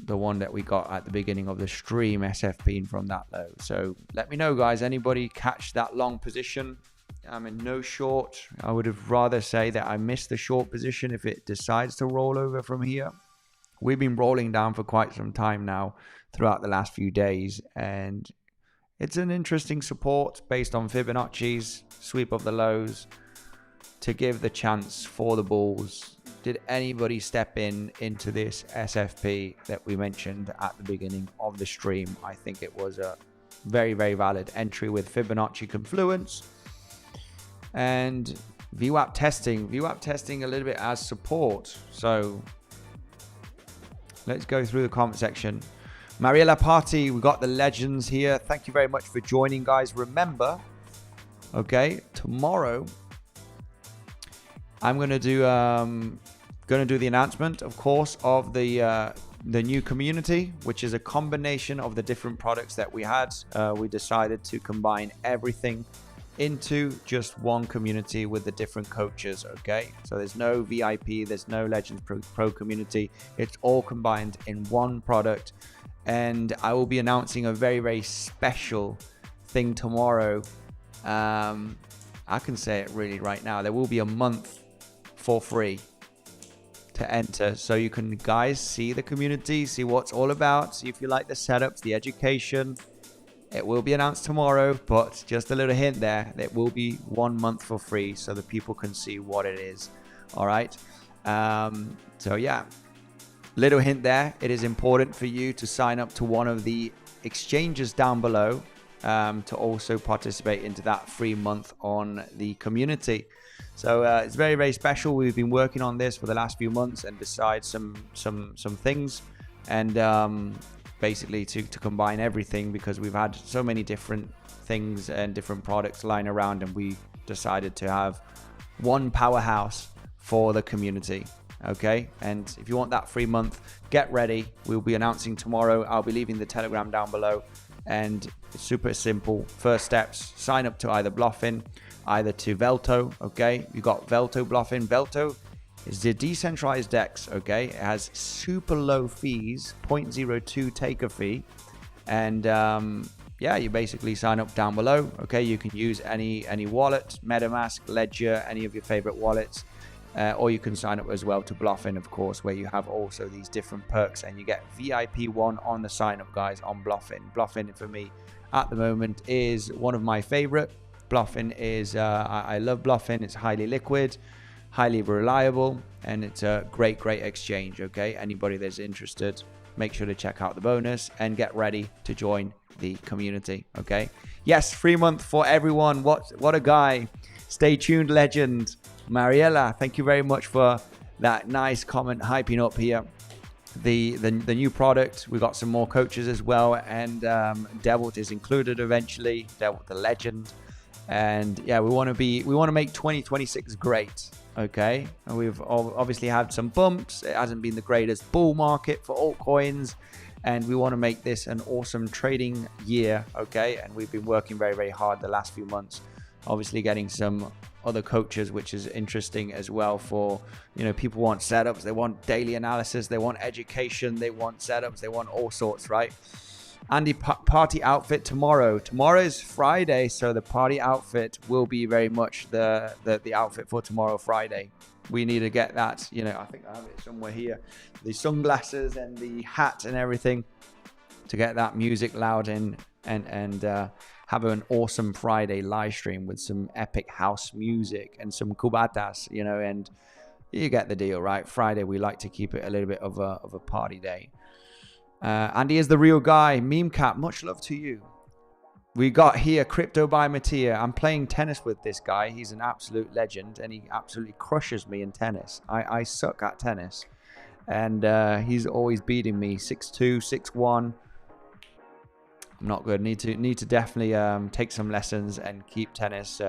The one that we got at the beginning of the stream, SFPing from that low. So let me know, guys, anybody catch that long position? I'm in no short. I would have rather say that I missed the short position if it decides to roll over from here. We've been rolling down for quite some time now throughout the last few days, and it's an interesting support based on Fibonacci's sweep of the lows to give the chance for the bulls. Did anybody step into this SFP that we mentioned at the beginning of the stream? I think it was a very valid entry with Fibonacci confluence and VWAP testing a little bit as support. So let's go through the comment section. Mariella Party, we got the legends here. Thank you very much for joining, guys. Remember, okay, tomorrow I'm gonna do the announcement, of course, of the new community, which is a combination of the different products that we had. We decided to combine everything into just one community with the different coaches. Okay, so there's no VIP, there's no Legends Pro community. It's all combined in one product, and I will be announcing a very special thing tomorrow. I can say it really right now. There will be a month for free to enter, so you can, guys, see the community, see what's all about, see if you like the setups, the education. It will be announced tomorrow, but just a little hint there, it will be 1 month for free so that people can see what it is. All right, so yeah, little hint there. It is important for you to sign up to one of the exchanges down below to also participate into that free month on the community. So it's very special. We've been working on this for the last few months and decide some things, and basically to combine everything, because we've had so many different things and different products lying around, and we decided to have one powerhouse for the community. Okay, and if you want that free month, get ready. We'll be announcing tomorrow. I'll be leaving the Telegram down below, and it's super simple. First steps: sign up to either Bluffin, either to Velto. Okay, you got Velto, Bluffin. Velto is the decentralized DEX. Okay, it has super low fees, 0.02 taker fee, and yeah, you basically sign up down below. Okay, you can use any wallet, MetaMask, Ledger, any of your favorite wallets. Or you can sign up as well to Bluffin, of course, where you have also these different perks, and you get VIP 1 on the sign up, guys, on Bluffin. Bluffin for me at the moment is one of my favorite. Bluffin is, I love Bluffin. It's highly liquid, highly reliable, and it's a great exchange. Okay, anybody that's interested, make sure to check out the bonus and get ready to join the community. Okay. Yes, free month for everyone. What a guy. Stay tuned, legend. Mariella, thank you very much for that nice comment hyping up here the new product. We got some more coaches as well, and Devil is included eventually. Devil the legend. And yeah, we want to make 2026 great. Okay, and we've obviously had some bumps. It hasn't been the greatest bull market for altcoins, and we want to make this an awesome trading year. Okay, and we've been working very, very hard the last few months, obviously getting some other coaches, which is interesting as well. For, you know, people want setups, they want daily analysis, they want education, they want setups, they want all sorts, right? Andy, party outfit tomorrow. Tomorrow is Friday, so the party outfit will be very much the outfit for tomorrow, Friday. We need to get that, you know, I think I have it somewhere here. The sunglasses and the hat and everything to get that music loud and have an awesome Friday live stream with some epic house music and some cubatas, you know, and you get the deal, right? Friday, we like to keep it a little bit of a party day. Andy is the real guy. Meme Cat, much love to you. We got here Crypto by Mattia. I'm playing tennis with this guy. He's an absolute legend, and he absolutely crushes me in tennis. I suck at tennis, and he's always beating me 6-2, 6-1. I'm not good. Need to definitely take some lessons and keep tennis.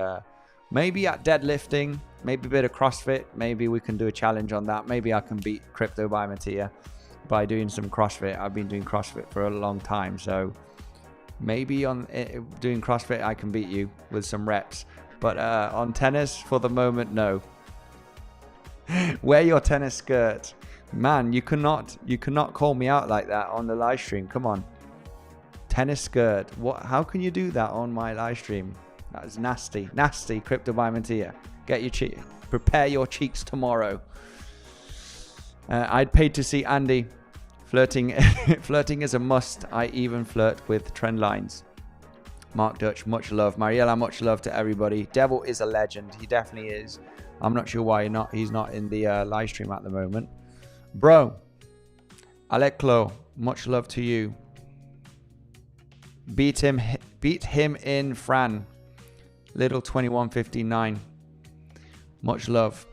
Maybe at deadlifting, maybe a bit of CrossFit. Maybe we can do a challenge on that. Maybe I can beat Crypto by Mattia by doing some CrossFit. I've been doing CrossFit for a long time, so maybe on doing CrossFit I can beat you with some reps, but on tennis for the moment, no. Wear your tennis skirt, man. You cannot call me out like that on the live stream. Come on, tennis skirt. What? How can you do that on my live stream? That is nasty. Crypto by Mattia. Get your prepare your cheeks tomorrow. I'd pay to see Andy. Flirting is a must. I even flirt with trend lines. Mark Dutch, much love. Mariella, much love to everybody. Devil is a legend. He definitely is. I'm not sure why he's not in the live stream at the moment. Bro, Aleklo, much love to you. Beat him in Fran. Little 2159. Much love.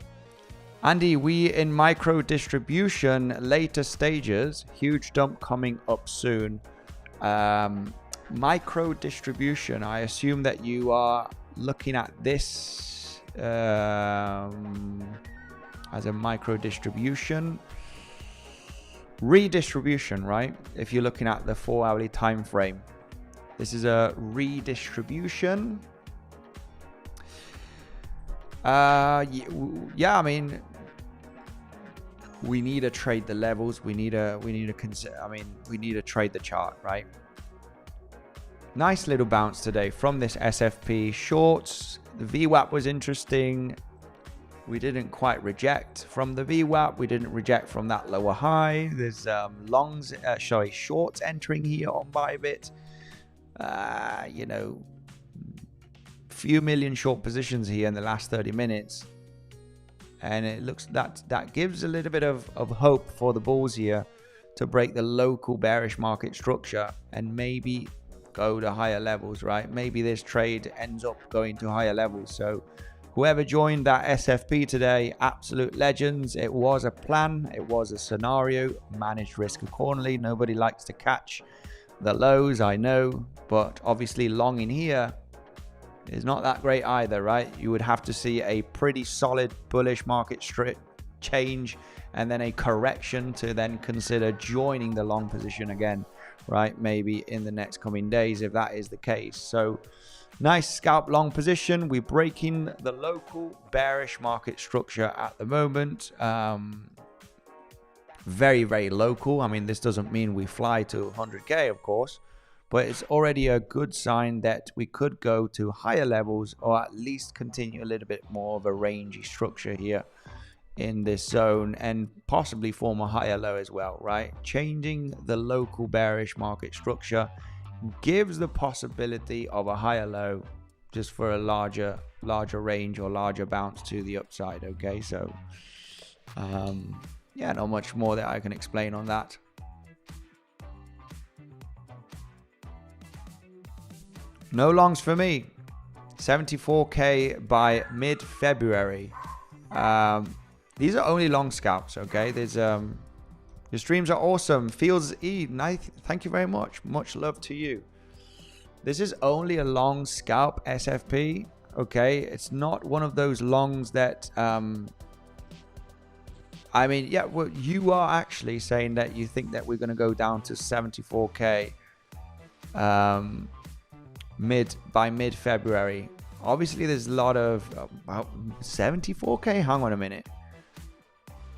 Andy, we in micro distribution, later stages, huge dump coming up soon. Micro distribution, I assume that you are looking at this as a micro distribution. Redistribution, right? If you're looking at the 4-hourly time frame. This is a redistribution. Yeah, I mean, we need to trade the levels. We need to consider. I mean, we need to trade the chart, right? Nice little bounce today from this SFP shorts. The VWAP was interesting. We didn't quite reject from the VWAP. We didn't reject from that lower high. There's shorts entering here on Bybit. You know, few million short positions here in the last 30 minutes. And it looks that gives a little bit of hope for the bulls here to break the local bearish market structure and maybe go to higher levels, right? Maybe this trade ends up going to higher levels. So whoever joined that SFP today, absolute legends. It was a plan. It was a scenario. Managed risk accordingly. Nobody likes to catch the lows, I know. But obviously long in here is not that great either, right? You would have to see a pretty solid bullish market change and then a correction to then consider joining the long position again, right? Maybe in the next coming days, if that is the case. So nice scalp long position. We're breaking the local bearish market structure at the moment. Very, very local. I mean, this doesn't mean we fly to 100K, of course, but it's already a good sign that we could go to higher levels or at least continue a little bit more of a rangy structure here in this zone and possibly form a higher low as well, right? Changing the local bearish market structure gives the possibility of a higher low just for a larger range or larger bounce to the upside. Okay, so yeah, not much more that I can explain on that. No longs for me. 74k by mid-February. These are only long scalps, okay? There's your streams are awesome. Fields E, nice. Thank you very much. Much love to you. This is only a long scalp SFP, okay? It's not one of those longs that I mean, yeah, well, you are actually saying that you think that we're going to go down to 74k by mid-February. Obviously, there's a lot of about 74k. Hang on a minute.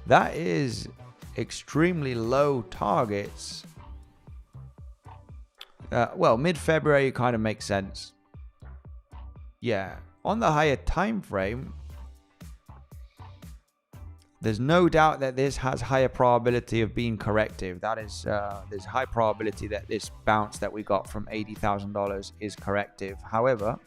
That is extremely low targets. Well, mid-February kind of makes sense. Yeah, on the higher time frame, there's no doubt that this has higher probability of being corrective. That is, there's high probability that this bounce that we got from $80,000 is corrective. However,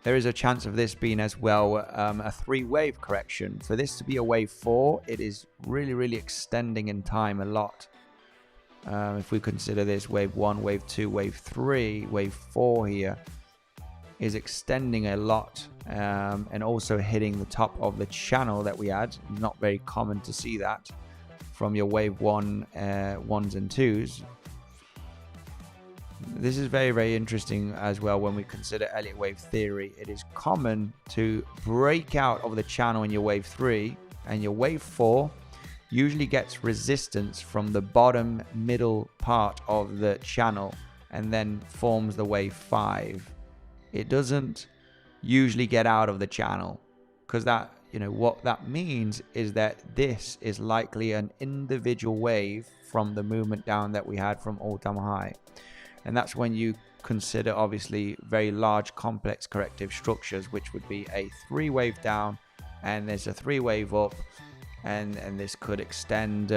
there is a chance of this being as well a three-wave correction. For this to be a wave 4, it is really, really extending in time a lot. If we consider this wave 1, wave 2, wave 3, wave 4 here is extending a lot, and also hitting the top of the channel that we had. Not very common to see that from your wave 1, 1s and 2s. This is very, very interesting as well when we consider Elliott wave theory. It is common to break out of the channel in your wave 3, and your wave 4 usually gets resistance from the bottom middle part of the channel and then forms the wave 5. It doesn't usually get out of the channel, because that, you know, what that means is that this is likely an individual wave from the movement down that we had from all-time high. And that's when you consider obviously very large complex corrective structures, which would be a 3-wave down, and there's a 3-wave up, and this could extend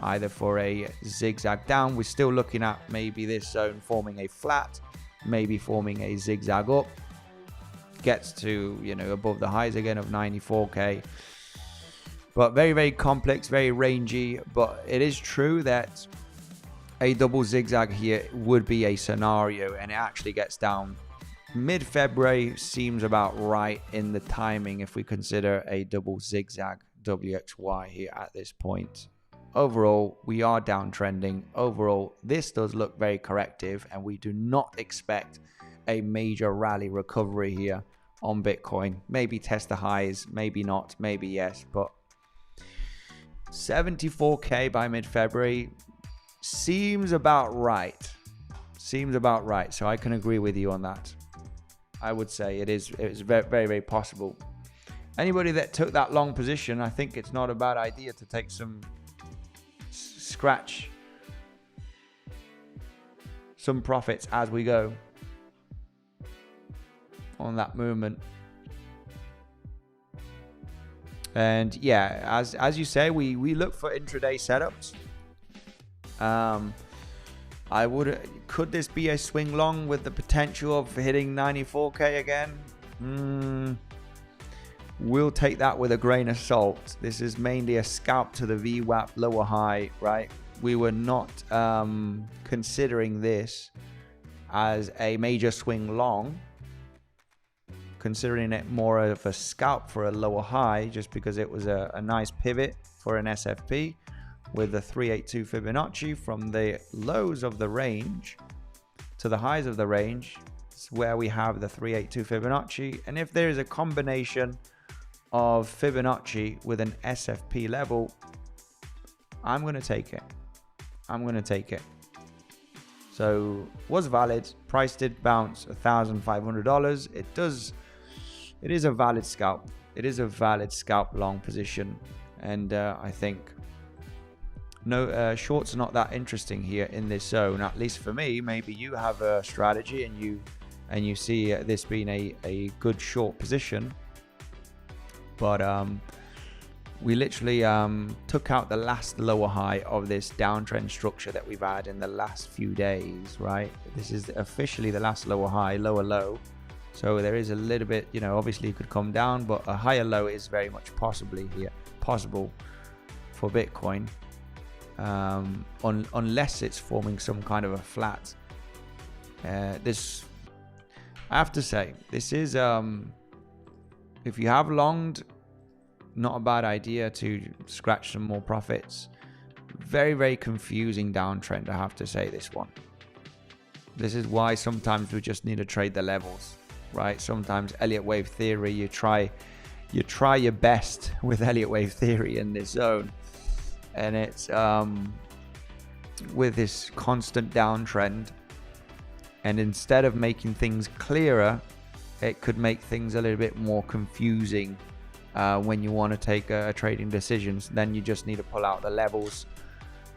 either for a zigzag down. We're still looking at maybe this zone forming a flat, maybe forming a zigzag up, gets to, you know, above the highs again of 94k. But very, very complex, very rangy. But it is true that a double zigzag here would be a scenario, and it actually gets down mid-February. Seems about right in the timing if we consider a double zigzag WXY here at this point. Overall, we are downtrending. Overall, this does look very corrective, and we do not expect a major rally recovery here on Bitcoin. Maybe test the highs, maybe not, maybe yes, but 74k by mid-February seems about right. Seems about right. So I can agree with you on that. I would say it's very, very, very possible. Anybody that took that long position, I think it's not a bad idea to take some scratch some profits as we go on that movement. And yeah, as you say, we look for intraday setups. Could this be a swing long with the potential of hitting 94k again? We'll take that with a grain of salt. This is mainly a scalp to the VWAP lower high, right? We were not considering this as a major swing long, considering it more of a scalp for a lower high, just because it was a nice pivot for an SFP with the 382 Fibonacci from the lows of the range to the highs of the range. It's where we have the 382 Fibonacci, and if there is a combination of Fibonacci with an SFP level, I'm going to take it. I'm going to take it. So was valid. Price did bounce $1,500. It is a valid scalp. It is a valid scalp long position, and I think no shorts are not that interesting here in this zone, at least for me. Maybe you have a strategy and you see this being a good short position. But we literally took out the last lower high of this downtrend structure that we've had in the last few days, right? This is officially the last lower high, lower low. So there is a little bit, you know, obviously it could come down, but a higher low is very much possible for Bitcoin, unless it's forming some kind of a flat This, I have to say, this is if you have longed, not a bad idea to scratch some more profits. Very, very confusing downtrend, I have to say, this one. This is why sometimes we just need to trade the levels, right? Sometimes Elliott wave theory, you try your best with Elliott wave theory in this zone, and it's with this constant downtrend, and instead of making things clearer, it could make things a little bit more confusing when you want to take a trading decisions. Then you just need to pull out the levels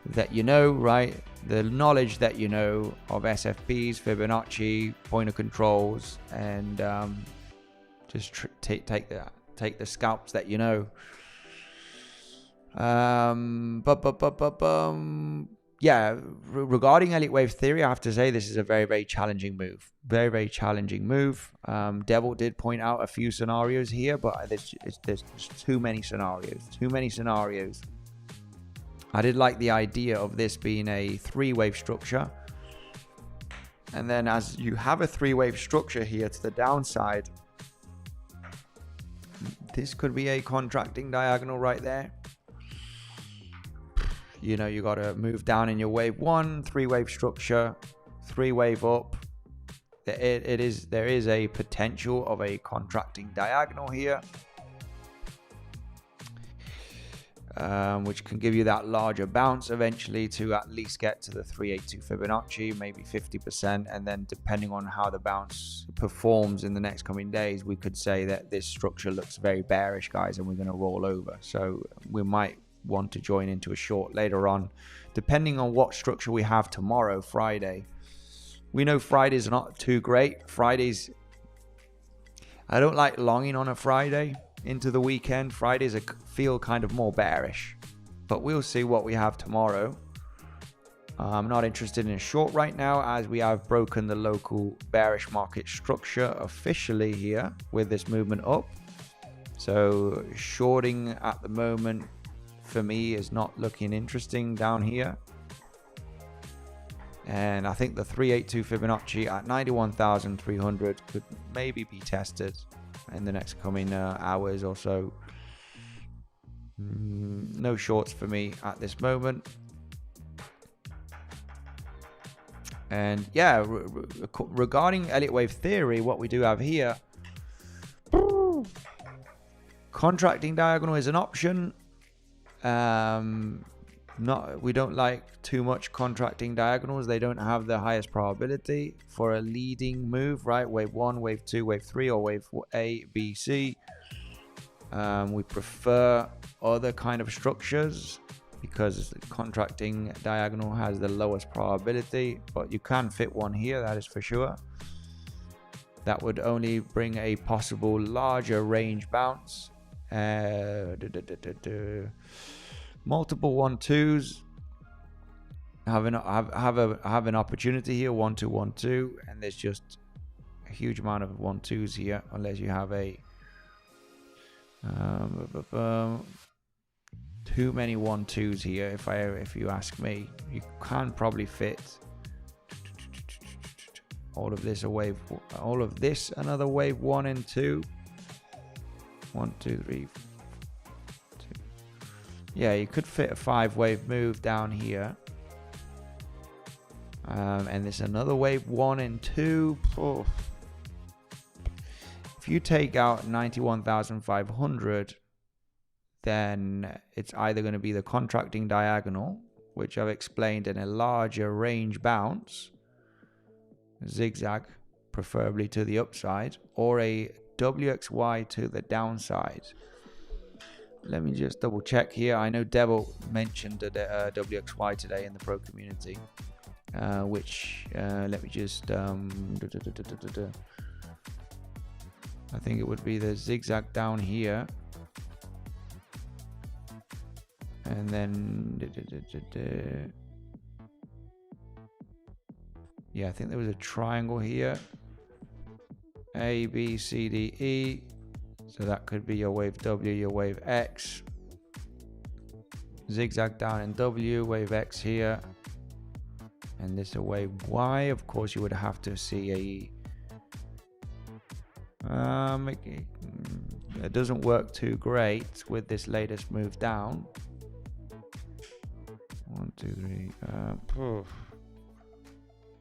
that you know, right? The knowledge that you know of SFPs, Fibonacci, pointer controls, and just take the scalps that you know. Yeah, regarding Elliott wave theory, I have to say this is a very, very challenging move. Very, very challenging move. Devil did point out a few scenarios here, but there's too many scenarios. Too many scenarios. I did like the idea of this being a three-wave structure. And then as you have a three-wave structure here to the downside, this could be a contracting diagonal right there. You know, you got to move down in your wave one, three-wave structure, three-wave up. There is a potential of a contracting diagonal here, which can give you that larger bounce eventually to at least get to the 382 Fibonacci, maybe 50%. And then depending on how the bounce performs in the next coming days, we could say that this structure looks very bearish, guys, and we're going to roll over. So we might want to join into a short later on, depending on what structure we have tomorrow, Friday. We know Fridays are not too great. Fridays, I don't like longing on a Friday into the weekend. Fridays feel kind of more bearish, but we'll see what we have tomorrow. I'm not interested in a short right now, as we have broken the local bearish market structure officially here with this movement up. So shorting at the moment for me is not looking interesting down here. And I think the 382 Fibonacci at 91,300 could maybe be tested in the next coming hours or so. No shorts for me at this moment. And yeah, regarding Elliott wave theory, what we do have here, contracting diagonal is an option. We don't like too much contracting diagonals. They don't have the highest probability for a leading move, right? Wave 1, wave 2, wave 3, or wave A, B, C. We prefer other kind of structures because the contracting diagonal has the lowest probability, but you can fit one here, that is for sure. That would only bring a possible larger range bounce. Multiple 1-2s have an opportunity here. 1-2, 1-2, and there's just a huge amount of 1-2s here, unless you have a too many 1-2s here. If you ask me, you can probably fit all of this another wave 1 and 2. 1, 2, 3, 2. Yeah, you could fit a 5-wave move down here. And there's another wave 1 and 2. Oh. If you take out 91,500, then it's either going to be the contracting diagonal, which I've explained, in a larger range bounce, zigzag, preferably to the upside, or a WXY to the downside. Let me just double check here. I know Devil mentioned the WXY today in the pro community, which let me just I think it would be the zigzag down here, and then yeah, I think there was a triangle here, A, B, C, D, E. So that could be your wave W, your wave X. Zigzag down in W, wave X here. and this a wave Y. Of course, you would have to see it doesn't work too great with this latest move down. 1, 2, 3.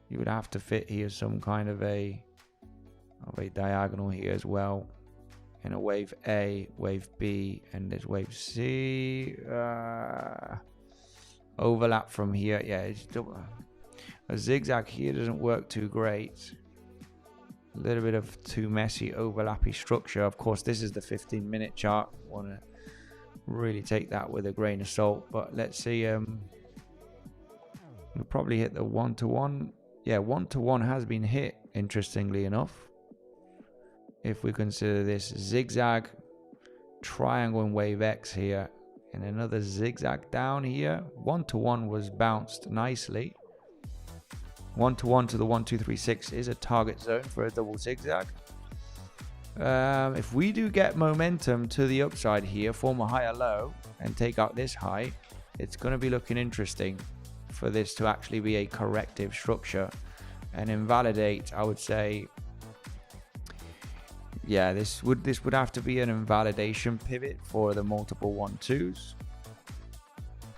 You would have to fit here some kind of a diagonal here as well, and a wave A, wave B, and there's wave C. Overlap from here. Yeah, it's still a zigzag here doesn't work too great. A little bit of too messy, overlappy structure. Of course, this is the 15-minute chart. Want to really take that with a grain of salt. But let's see. We'll probably hit the 1-to-1. Yeah, 1-to-1 has been hit, interestingly enough. If we consider this zigzag, triangle and wave X here, and another zigzag down here. 1-to-1 was bounced nicely. 1-to-1 to the 1, 2, 3, 6 is a target zone for a double zigzag. If we do get momentum to the upside here, form a higher low and take out this high, it's going to be looking interesting for this to actually be a corrective structure and invalidate, I would say. Yeah, this would have to be an invalidation pivot for the multiple 1-2s.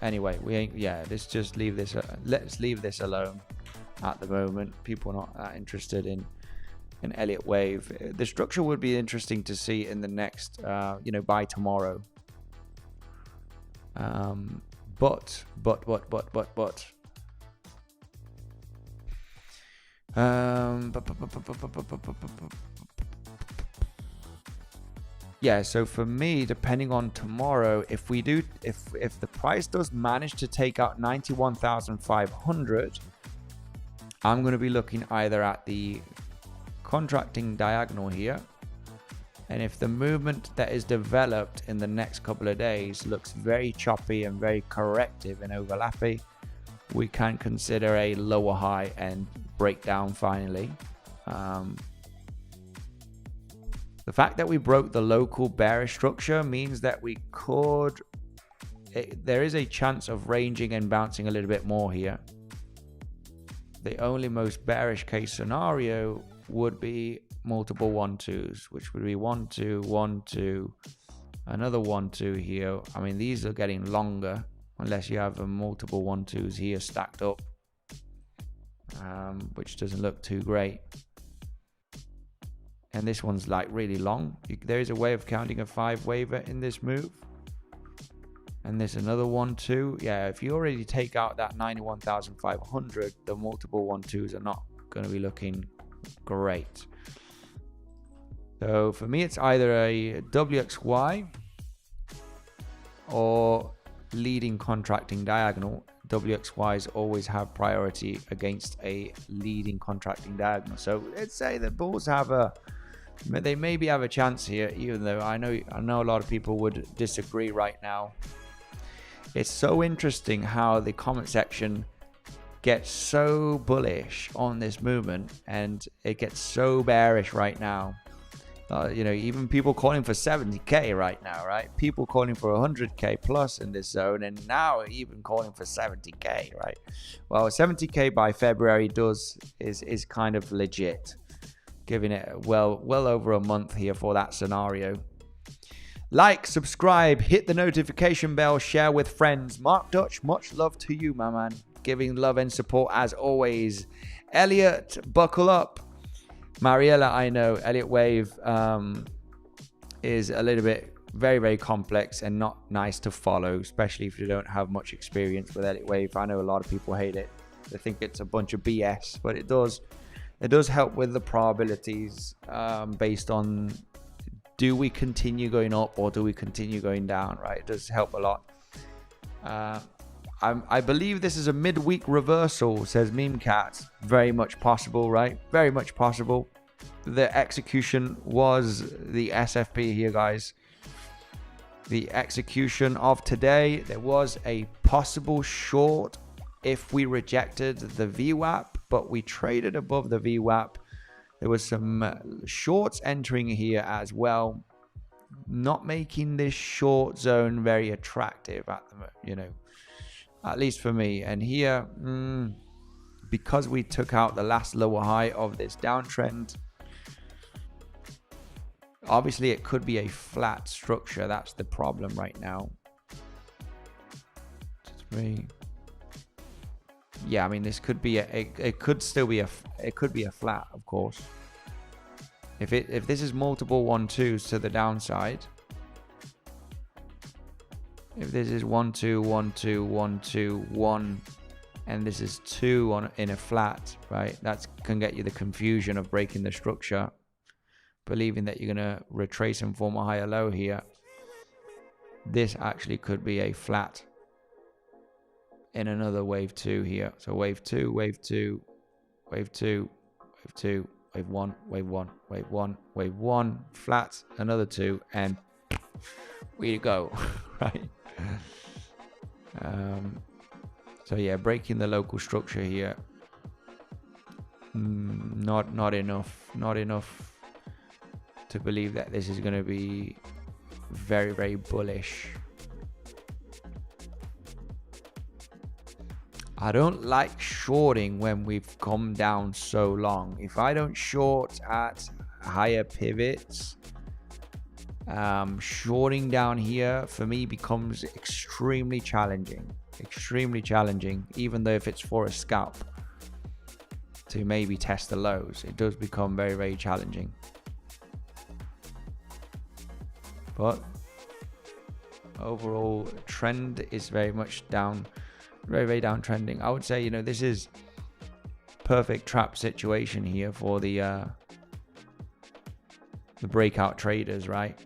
Anyway, let's just leave this. Let's leave this alone at the moment. People are not that interested in an Elliott wave. The structure would be interesting to see in the next, by tomorrow. But. Yeah, so for me, depending on tomorrow, if the price does manage to take out 91,500, I'm going to be looking either at the contracting diagonal here, and if the movement that is developed in the next couple of days looks very choppy and very corrective and overlappy, we can consider a lower high and breakdown finally. The fact that we broke the local bearish structure means that we could, there is a chance of ranging and bouncing a little bit more here. The only most bearish case scenario would be multiple 1-2s, which would be 1-2, 1-2, another 1-2 here. I mean, these are getting longer unless you have a multiple 1-2s here stacked up, which doesn't look too great. And this one's like really long. There is a way of counting a 5 waver in this move. And there's another 1-2. Yeah, if you already take out that 91,500, the multiple 1-2s are not going to be looking great. So for me, it's either a WXY or leading contracting diagonal. WXYs always have priority against a leading contracting diagonal. So let's say the bulls they maybe have a chance here, even though I know a lot of people would disagree right now. It's so interesting how the comment section gets so bullish on this movement and it gets so bearish right now. Even people calling for 70k right now, right? People calling for 100k plus in this zone, and now even calling for 70k, right? Well, 70k by February is kind of legit, giving it well over a month here for that scenario. Like, subscribe, hit the notification bell, share with friends. Mark Dutch, much love to you, my man. Giving love and support as always. Elliott, buckle up. Mariella, I know Elliott wave is a little bit very, very complex and not nice to follow, especially if you don't have much experience with Elliott wave. I know a lot of people hate it. They think it's a bunch of BS, but it does help with the probabilities based on, do we continue going up or do we continue going down, right? It does help a lot. I believe this is a midweek reversal, says Meme Cat. Very much possible, right? Very much possible. The execution was the SFP here, guys. The execution of today, there was a possible short if we rejected the VWAP, but we traded above the VWAP. There was some shorts entering here as well, not making this short zone very attractive at the, at least for me. And here, because we took out the last lower high of this downtrend, obviously it could be a flat structure. That's the problem right now. Yeah, I mean, this could be it could still be it could be a flat, of course. If this is multiple 1-2s to the downside, if this is 1 2 1 2 1 2 1 and this is 2 in a flat, right, that can get you the confusion of breaking the structure, believing that you're going to retrace and form a higher low here. This actually could be a flat in another wave 2 here. So wave 2, wave 2, wave 2, wave 2, wave 1, wave 1, wave 1, wave 1, flat, another 2, and we go. Right. So yeah, breaking the local structure here, not enough to believe that this is going to be very, very bullish. I don't like shorting when we've come down so long. If I don't short at higher pivots, shorting down here for me becomes extremely challenging, even though if it's for a scalp to maybe test the lows, it does become very, very challenging. But overall trend is very much down, very, very downtrending. I would say, this is perfect trap situation here for the breakout traders, right?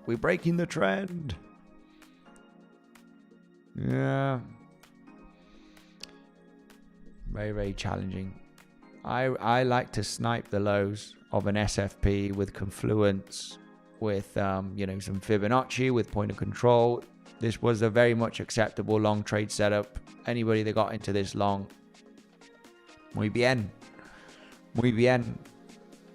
We're breaking the trend. Yeah. Very, very challenging. I like to snipe the lows of an SFP with confluence, with some Fibonacci, with point of control. This was a very much acceptable long trade setup. Anybody that got into this long, muy bien.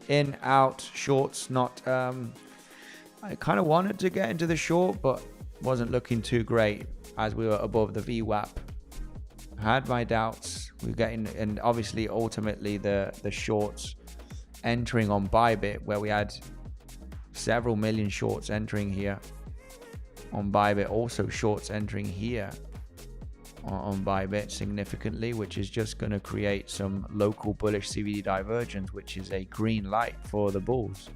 In, out, shorts, not... I kind of wanted to get into the short, but wasn't looking too great as we were above the VWAP. Had my doubts. We're getting, and obviously, ultimately, the shorts entering on Bybit, where we had several million shorts entering here on Bybit, also shorts entering here on Bybit significantly, which is just going to create some local bullish CVD divergence, which is a green light for the bulls.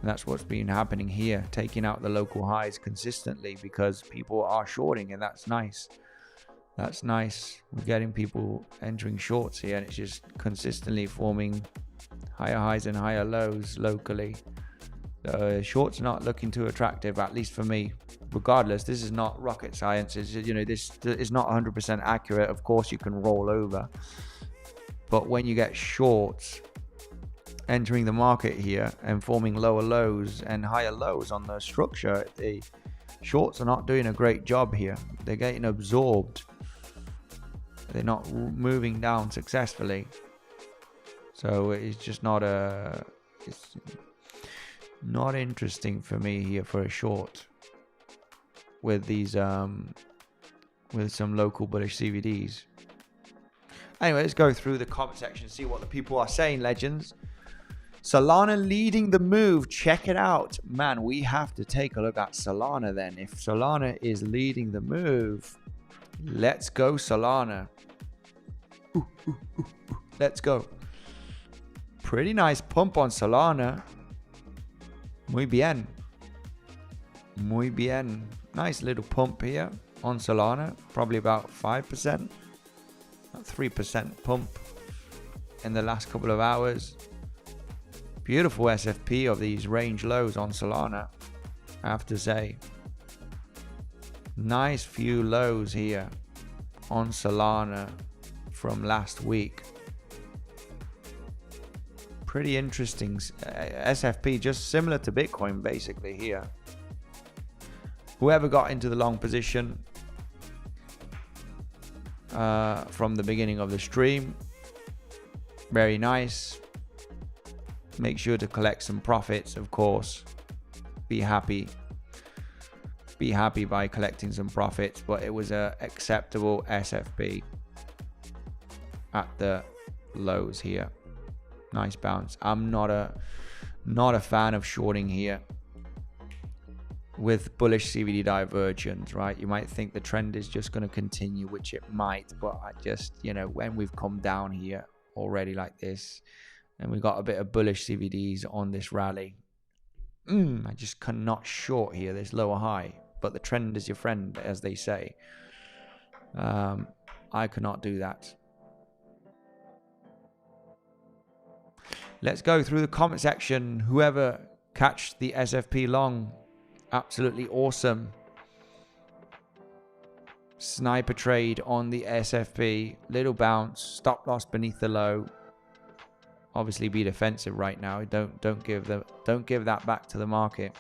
And that's what's been happening here, taking out the local highs consistently because people are shorting, and that's nice. That's nice. We're getting people entering shorts here, and it's just consistently forming higher highs and higher lows locally. Shorts not looking too attractive, at least for me. Regardless, this is not rocket science. This is not 100% accurate. Of course, you can roll over, but when you get shorts entering the market here and forming lower lows and higher lows on the structure, the shorts are not doing a great job here. They're getting absorbed. They're not moving down successfully. So it's just it's not interesting for me here for a short with these with some local bullish CVDs. Anyway, let's go through the comment section, see what the people are saying, legends. Solana leading the move. Check it out. Man, we have to take a look at Solana then. If Solana is leading the move, let's go Solana. Let's go. Pretty nice pump on Solana. Muy bien. Muy bien. Nice little pump here on Solana. Probably about 5%. 3% pump in the last couple of hours. Beautiful SFP of these range lows on Solana, I have to say. Nice few lows here on Solana from last week. Pretty interesting SFP, just similar to Bitcoin basically here. Whoever got into the long position from the beginning of the stream, very nice. Make sure to collect some profits, of course. Be happy by collecting some profits, but it was a acceptable SFP at the lows here. Nice bounce. I'm not a fan of shorting here with bullish CVD divergence, right? You might think the trend is just going to continue, which it might, but I just, you know, when we've come down here already like this, and we got a bit of bullish CVDs on this rally, I just cannot short here, this lower high. But the trend is your friend, as they say. I cannot do that. Let's go through the comment section. Whoever catch the SFP long, absolutely awesome. Sniper trade on the SFP, little bounce, stop loss beneath the low. Obviously be defensive right now. Don't give that back to the market.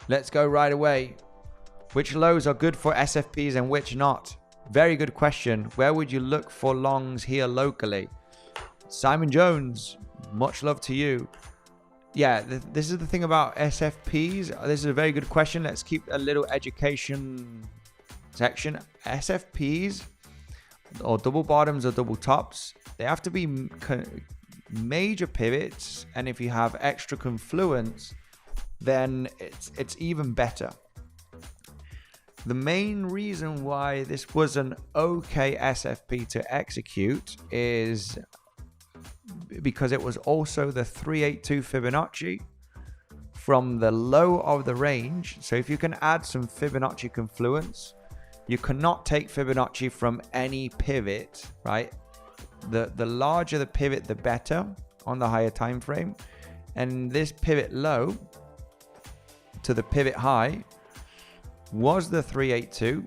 Let's go right away. Which lows are good for SFPs and which not? Very good question. Where would you look for longs here locally? Simon Jones, much love to you. Yeah, this is the thing about SFPs. This is a very good question. Let's keep a little education section. SFPs, or double bottoms or double tops, they have to be major pivots, and if you have extra confluence, then it's even better. The main reason why this was an okay SFP to execute is because it was also the 382 Fibonacci from the low of the range. So if you can add some Fibonacci confluence, you cannot take Fibonacci from any pivot, right? The larger the pivot, the better on the higher time frame. And this pivot low to the pivot high was the 382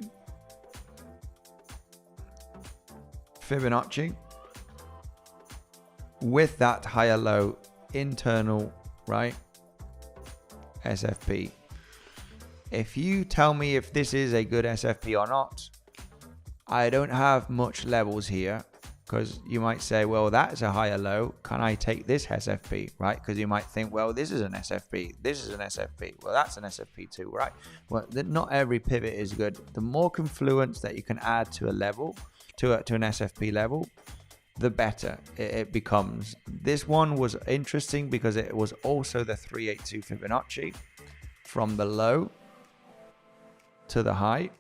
Fibonacci with that higher low internal, right, SFP. If you tell me if this is a good SFP or not, I don't have much levels here, because you might say, well, that is a higher low. Can I take this SFP, right? Because you might think, well, this is an SFP. This is an SFP. Well, that's an SFP too, right? Well, not every pivot is good. The more confluence that you can add to a level, to an SFP level, the better it becomes. This one was interesting because it was also the 382 Fibonacci from the low to the high,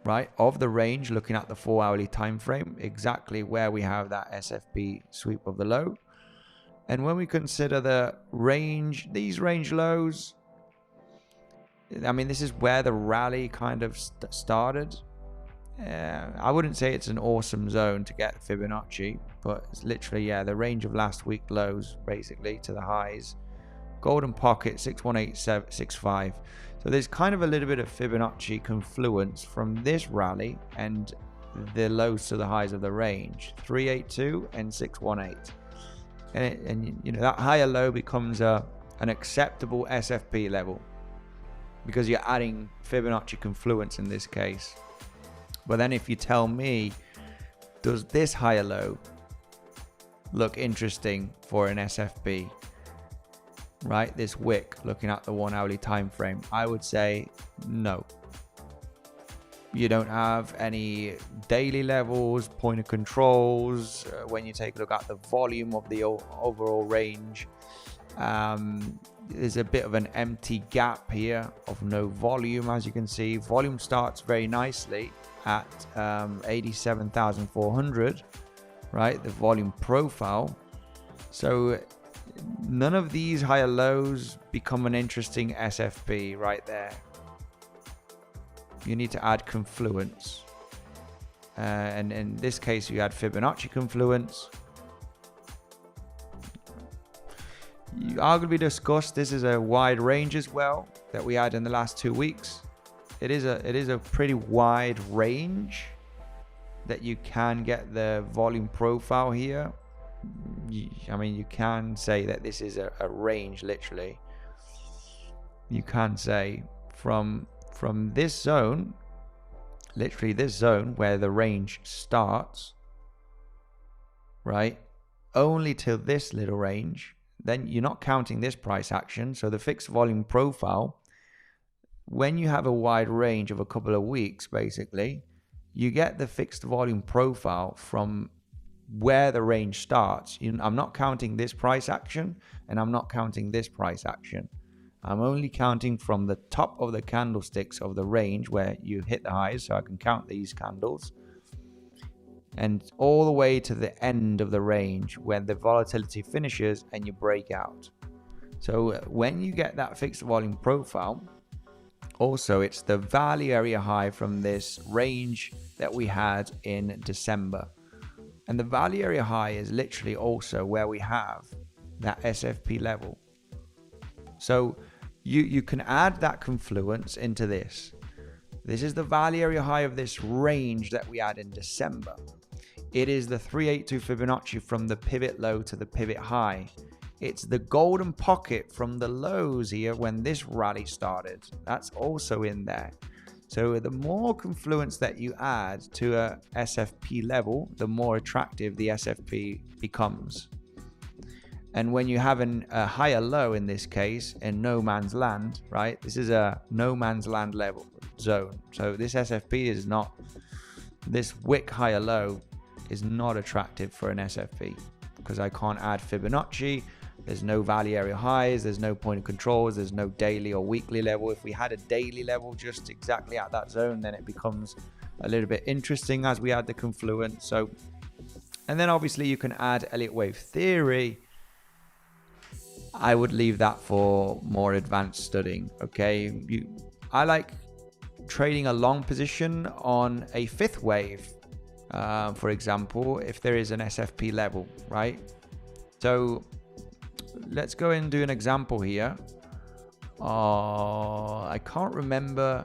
right, of the range, looking at the 4-hourly time frame, exactly where we have that SFP sweep of the low. And when we consider the range, these range lows, I mean, this is where the rally kind of started. I wouldn't say it's an awesome zone to get Fibonacci, but it's literally, yeah, the range of last week lows basically to the highs. Golden pocket 61865. So there's kind of a little bit of Fibonacci confluence from this rally and the lows to the highs of the range, 382 and 618. And you know, that higher low becomes an acceptable SFP level because you're adding Fibonacci confluence in this case. But then if you tell me, does this higher low look interesting for an SFP? Right, this wick looking at the 1-hourly time frame, I would say no. You don't have any daily levels, point of controls. When you take a look at the volume of the overall range, there's a bit of an empty gap here of no volume. As you can see, volume starts very nicely at 87,400, right, the volume profile. So none of these higher lows become an interesting SFP right there. You need to add confluence, and in this case you add Fibonacci confluence. You arguably discussed this is a wide range as well that we had in the last 2 weeks. It is a pretty wide range that you can get the volume profile here. I mean, you can say that this is a range, literally. You can say from this zone, literally this zone where the range starts, right, only till this little range. Then you're not counting this price action. So the fixed volume profile, when you have a wide range of a couple of weeks, basically, you get the fixed volume profile from where the range starts. I'm not counting this price action, and I'm not counting this price action. I'm only counting from the top of the candlesticks of the range where you hit the highs, so I can count these candles, and all the way to the end of the range when the volatility finishes and you break out. So when you get that fixed volume profile, also it's the value area high from this range that we had in December. And the value area high is literally also where we have that SFP level. So you can add that confluence into this. This is the value area high of this range that we had in December. It is the 382 Fibonacci from the pivot low to the pivot high. It's the golden pocket from the lows here when this rally started. That's also in there. So the more confluence that you add to a SFP level, the more attractive the SFP becomes. And when you have a higher low in this case, in no man's land, right? This is a no man's land level zone. So this SFP is not, this wick higher low is not attractive for an SFP because I can't add Fibonacci. There's no value area highs, there's no point of controls, there's no daily or weekly level. If we had a daily level just exactly at that zone, then it becomes a little bit interesting as we add the confluence. So, and then obviously you can add Elliott wave theory. I would leave that for more advanced studying. Okay, I like trading a long position on a fifth wave, for example, if there is an SFP level, right? So let's go and do an example here. I can't remember.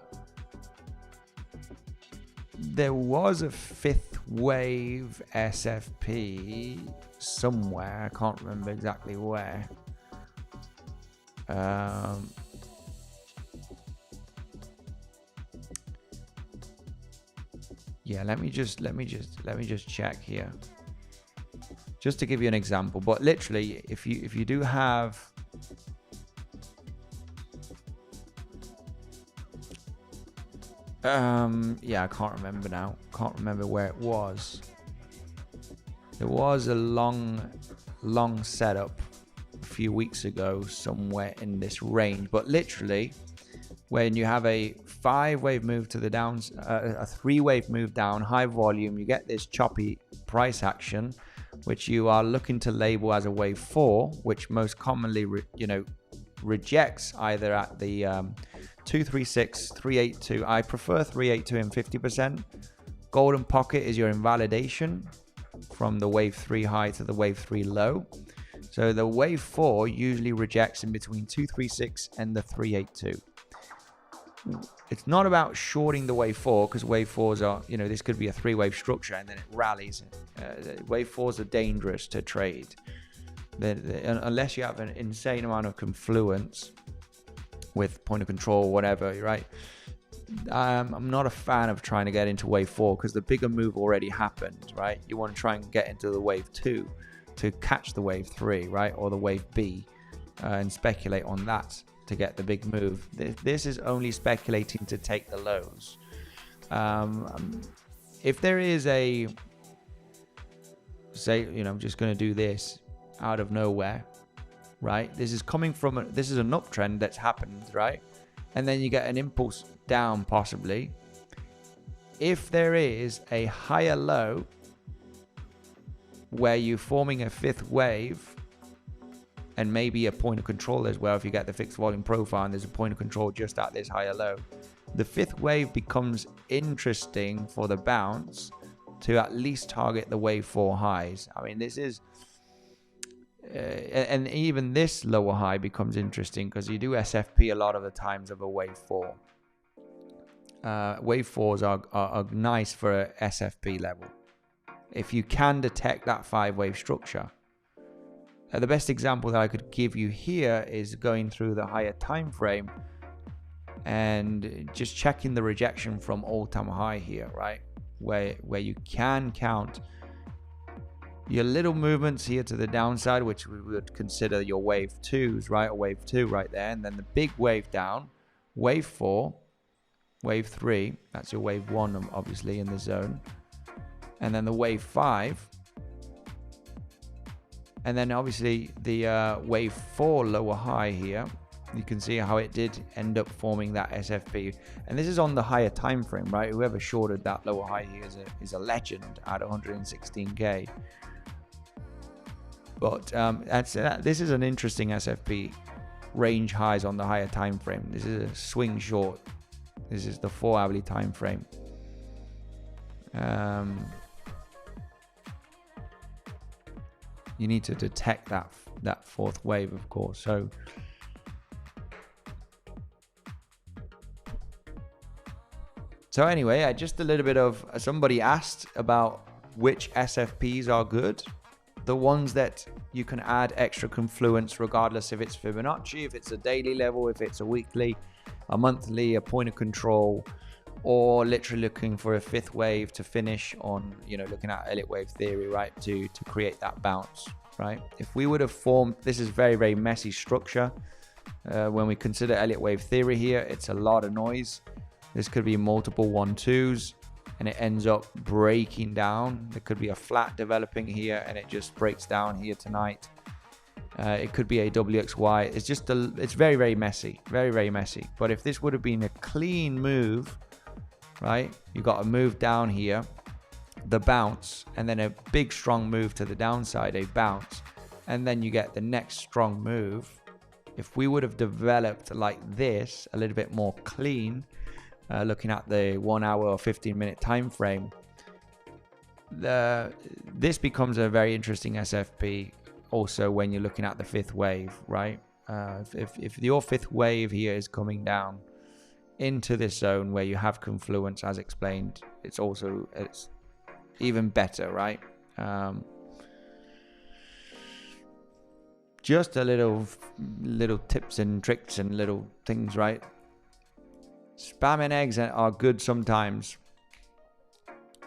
There was a fifth wave SFP somewhere. I can't remember exactly where. Yeah, let me just check here, just to give you an example. But literally, if you do have yeah, I can't remember now. Can't remember where it was. There was a long setup a few weeks ago somewhere in this range, but literally when you have a 5-wave move to the downs, a 3-wave move down, high volume, you get this choppy price action, which you are looking to label as a wave 4, which most commonly rejects either at the 236, 382. I prefer 382 and 50%. Golden pocket is your invalidation from the wave 3 high to the wave 3 low. So the wave 4 usually rejects in between 236 and the 382. It's not about shorting the wave 4, because wave 4s are, this could be a 3-wave structure and then it rallies. Wave 4s are dangerous to trade. Unless you have an insane amount of confluence with point of control or whatever, right? I'm not a fan of trying to get into wave 4 because the bigger move already happened, right? You want to try and get into the wave 2 to catch the wave 3, right? Or the wave B and speculate on that to get the big move. This is only speculating to take the lows. If there is a, say, I'm just going to do this out of nowhere, right? This is coming from this is an uptrend that's happened, right? And then you get an impulse down possibly. If there is a higher low where you're forming a 5th wave and maybe a point of control as well, if you get the fixed volume profile and there's a point of control just at this higher low, the 5th wave becomes interesting for the bounce to at least target the wave 4 highs. I mean, this is and even this lower high becomes interesting because you do SFP a lot of the times of a wave 4. Wave 4s are nice for a SFP level if you can detect that 5-wave structure. The best example that I could give you here is going through the higher time frame and just checking the rejection from all-time high here, right? Where you can count your little movements here to the downside, which we would consider your wave 2s, right? Or wave 2 right there. And then the big wave down, wave 4, wave 3, that's your wave 1 obviously in the zone, and then the wave 5, and then obviously the wave 4 lower high here. You can see how it did end up forming that SFP, and this is on the higher time frame, right? Whoever shorted that lower high here is a legend at 116k. But this is an interesting SFP. Range highs on the higher time frame. This is a swing short. This is the 4-hourly time frame. You need to detect that fourth wave, of course. So anyway, just a little bit of, somebody asked about which SFPs are good. The ones that you can add extra confluence regardless if it's Fibonacci, if it's a daily level, if it's a weekly, a monthly, a point of control, or literally looking for a fifth wave to finish on, looking at Elliott wave theory, right, to create that bounce, right? If we would have formed, this is very, very messy structure. When we consider Elliott wave theory here, it's a lot of noise. This could be multiple 1-2s, and it ends up breaking down. There could be a flat developing here, and it just breaks down here tonight. It could be a WXY. It's very, very messy, very, very messy. But if this would have been a clean move, right? You got a move down here, the bounce, and then a big strong move to the downside, a bounce, and then you get the next strong move. If we would have developed like this, a little bit more clean, looking at the 1 hour or 15-minute time frame, this becomes a very interesting SFP also when you're looking at the fifth wave, right? If your fifth wave here is coming down into this zone where you have confluence as explained, it's even better, right? Just a little tips and tricks and little things, right? Spamming eggs are good sometimes.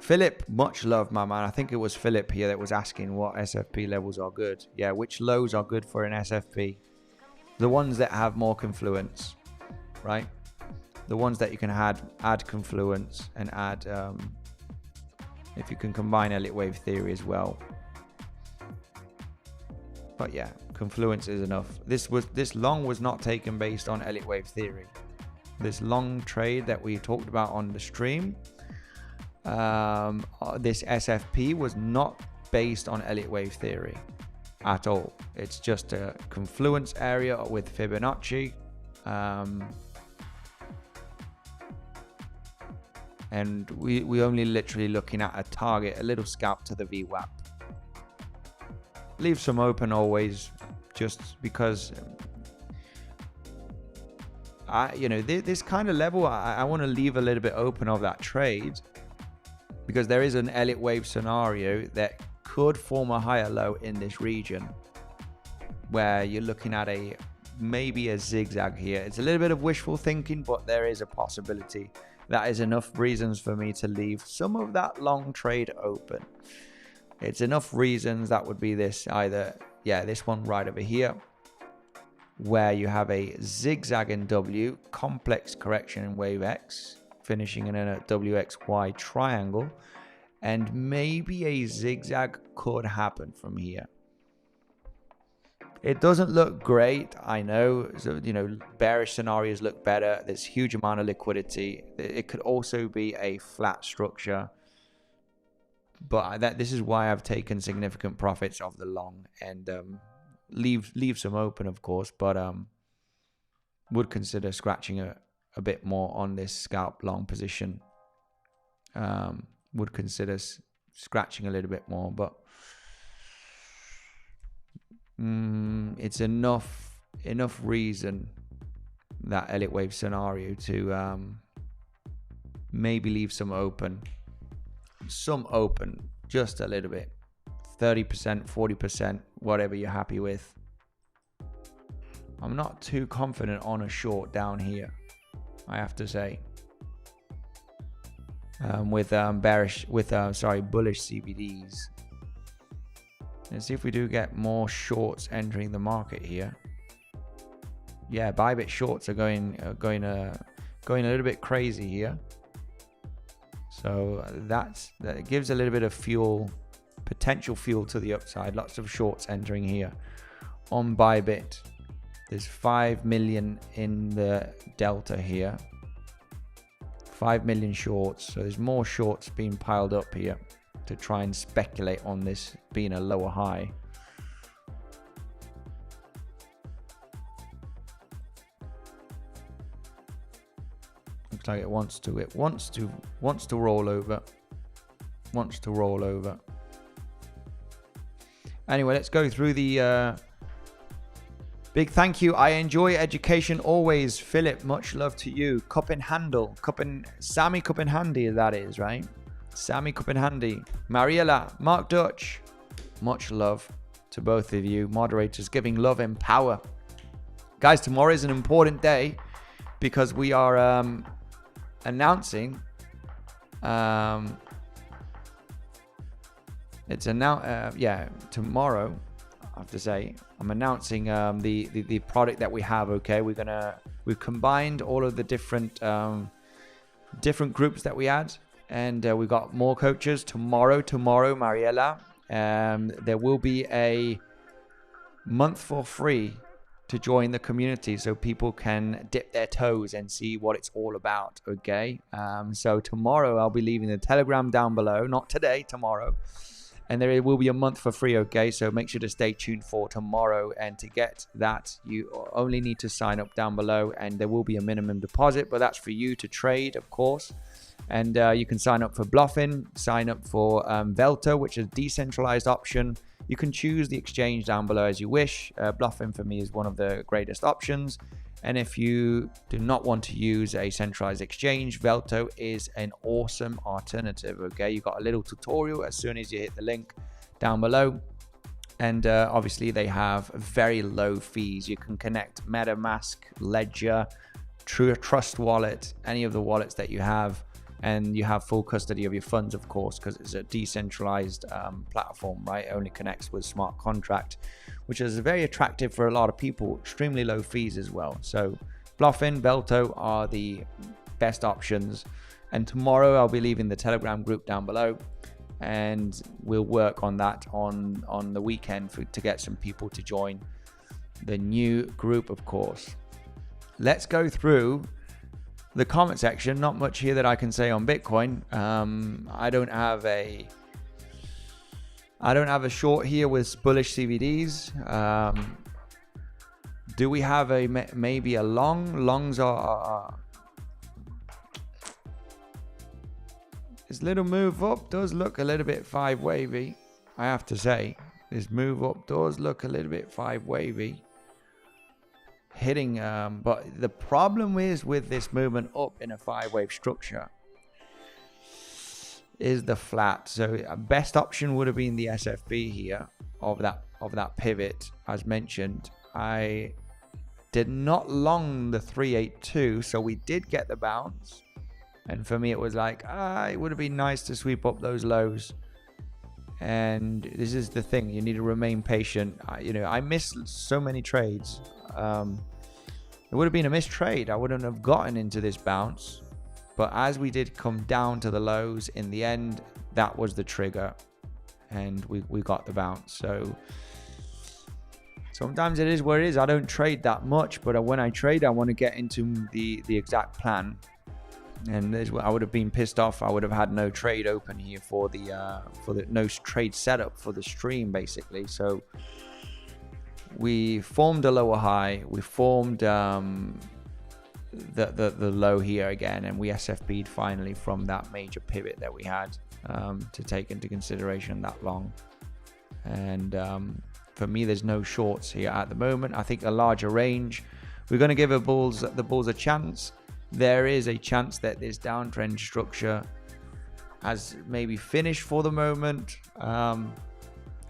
Philip, much love, my man. I think it was Philip here that was asking what SFP levels are good. Yeah, which lows are good for an SFP? The ones that have more confluence, right? The ones that you can add confluence and add, if you can combine Elliott wave theory as well. But yeah, confluence is enough. This long was not taken based on Elliott wave theory. This long trade that we talked about on the stream, this SFP was not based on Elliott wave theory at all. It's just a confluence area with Fibonacci, and we only literally looking at a target, a little scalp to the VWAP. Leave some open always, just because this kind of level, I want to leave a little bit open of that trade, because there is an Elliott wave scenario that could form a higher low in this region where you're looking at maybe a zigzag here. It's a little bit of wishful thinking, but there is a possibility. That is enough reasons for me to leave some of that long trade open. It's enough reasons. That would be this this one right over here, where you have a zigzag in W, complex correction in wave X, finishing in a WXY triangle, and maybe a zigzag could happen from here. It doesn't look great, I know. So, bearish scenarios look better. There's huge amount of liquidity. It could also be a flat structure, but this is why I've taken significant profits of the long and leave some open, of course, but would consider scratching a bit more on this scalp long position. Would consider scratching a little bit more, but it's enough reason, that Elliott wave scenario, to maybe leave some open, just a little bit, 30%, 40%, whatever you're happy with. I'm not too confident on a short down here, I have to say. With bullish CBDs. Let's see if we do get more shorts entering the market here. Yeah, Bybit shorts are going going a little bit crazy here. So that gives a little bit of fuel, potential fuel to the upside. Lots of shorts entering here on Bybit. There's 5 million in the delta here. 5 million shorts. So there's more shorts being piled up here to try and speculate on this being a lower high. Looks like it wants to roll over. Wants to roll over. Anyway, let's go through the big thank you. I enjoy education always. Philip, much love to you. Cup in handle. Sammy Cup in handy, that is, right? Sammy Cup in handy. Mariella, Mark Dutch. Much love to both of you. Moderators giving love and power. Guys, tomorrow is an important day because we are announcing tomorrow I have to say I'm announcing the product that we have. Okay, we've combined all of the different groups that we had, and we got more coaches tomorrow, Mariella. There will be a month for free to join the community so people can dip their toes and see what it's all about. Okay, so tomorrow I'll be leaving the Telegram down below, not today, tomorrow, and there will be a month for free. Okay, so make sure to stay tuned for tomorrow, and to get that you only need to sign up down below, and there will be a minimum deposit, but that's for you to trade, of course. And you can sign up for Bluffin, sign up for Velto, which is a decentralized option. You can choose the exchange down below as you wish. Bluffin for me is one of the greatest options. And if you do not want to use a centralized exchange, Velto is an awesome alternative. Okay, you got a little tutorial as soon as you hit the link down below. And obviously they have very low fees. You can connect MetaMask, Ledger, Trust Wallet, any of the wallets that you have. And you have full custody of your funds, of course, because it's a decentralized platform, right? It only connects with smart contract, which is very attractive for a lot of people. Extremely low fees as well. So Bluffin, Velto are the best options. And tomorrow I'll be leaving the Telegram group down below, and we'll work on that on the weekend to get some people to join the new group, of course. Let's go through the comment section. Not much here that I can say on Bitcoin. I don't have a short here with bullish CVDs. Do we have maybe a long? Longs are this little move up does look a little bit 5 wavy. I have to say, this move up does look a little bit 5 wavy. Hitting, but the problem is with this movement up in a 5-wave structure is the flat. So best option would have been the SFB here of that pivot. As mentioned, I did not long the 382, so we did get the bounce, and for me it was like it would have been nice to sweep up those lows. And this is the thing, you need to remain patient. I missed so many trades. It would have been a missed trade. I wouldn't have gotten into this bounce. But as we did come down to the lows in the end, that was the trigger. And we got the bounce. So sometimes it is where it is. I don't trade that much, but when I trade, I want to get into the exact plan. And I would have been pissed off. I would have had no trade open here for the no trade setup for the stream, basically. So we formed a lower high. We formed the low here again, and we SFB'd finally from that major pivot that we had to take into consideration that long. And for me, there's no shorts here at the moment. I think a larger range. We're going to give the bulls a chance. There is a chance that this downtrend structure has maybe finished for the moment.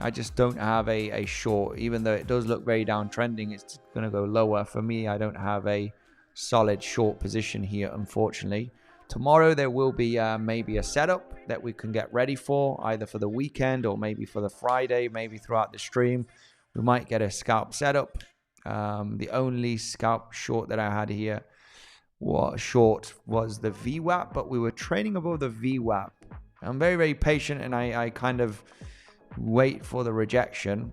I just don't have a short, even though it does look very downtrending. It's going to go lower. For me, I don't have a solid short position here, unfortunately. Tomorrow there will be maybe a setup that we can get ready for, either for the weekend or maybe for the Friday, maybe throughout the stream. We might get a scalp setup. The only scalp short that I had here what short was the VWAP, but we were trading above the VWAP. I'm very, very patient, and I kind of wait for the rejection.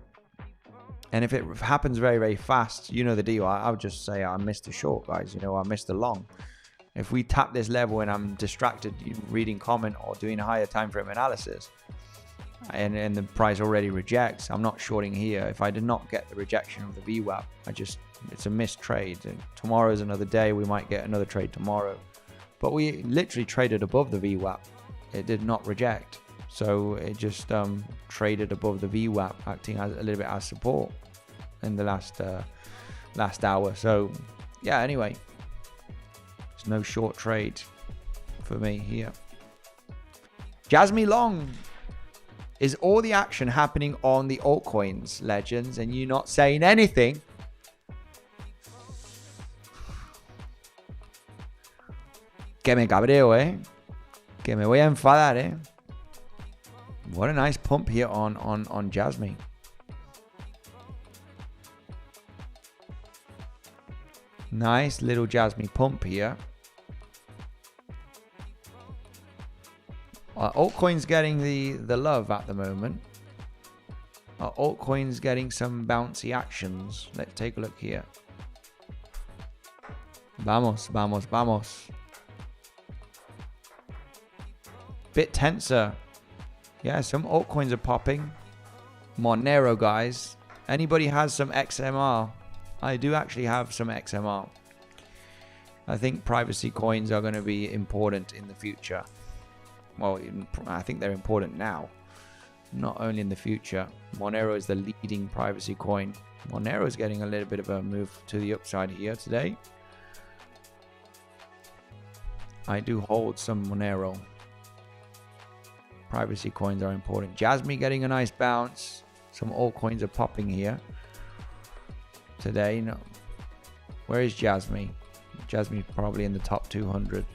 And if it happens very, very fast, you know the deal. I'll just say I missed a short, guys. You know, I missed a long. If we tap this level and I'm distracted reading comment or doing a higher time frame analysis, and the price already rejects, I'm not shorting here. If I did not get the rejection of the VWAP, it's a missed trade. And tomorrow's another day. We might get another trade tomorrow. But we literally traded above the VWAP. It did not reject. So it just traded above the VWAP, acting as a little bit as support in the last hour. So yeah, anyway, there's no short trade for me here. Jasmine long. Is all the action happening on the altcoins, legends, and you not saying anything? Que me cabreo, eh? Que me voy a enfadar, eh? What a nice pump here on Jasmine. Nice little Jasmine pump here. Are altcoins getting the love at the moment? Are altcoins getting some bouncy actions? Let's take a look here. Vamos, vamos, vamos. Bit tenser. Yeah, some altcoins are popping. Monero, guys. Anybody has some XMR? I do actually have some XMR. I think privacy coins are going to be important in the future. Well, I think they're important now, not only in the future. Monero is the leading privacy coin. Monero is getting a little bit of a move to the upside here today. I do hold some Monero. Privacy coins are important. Jasmine getting a nice bounce. Some altcoins are popping here today. No. Where is Jasmine? Jasmine probably in the top 200.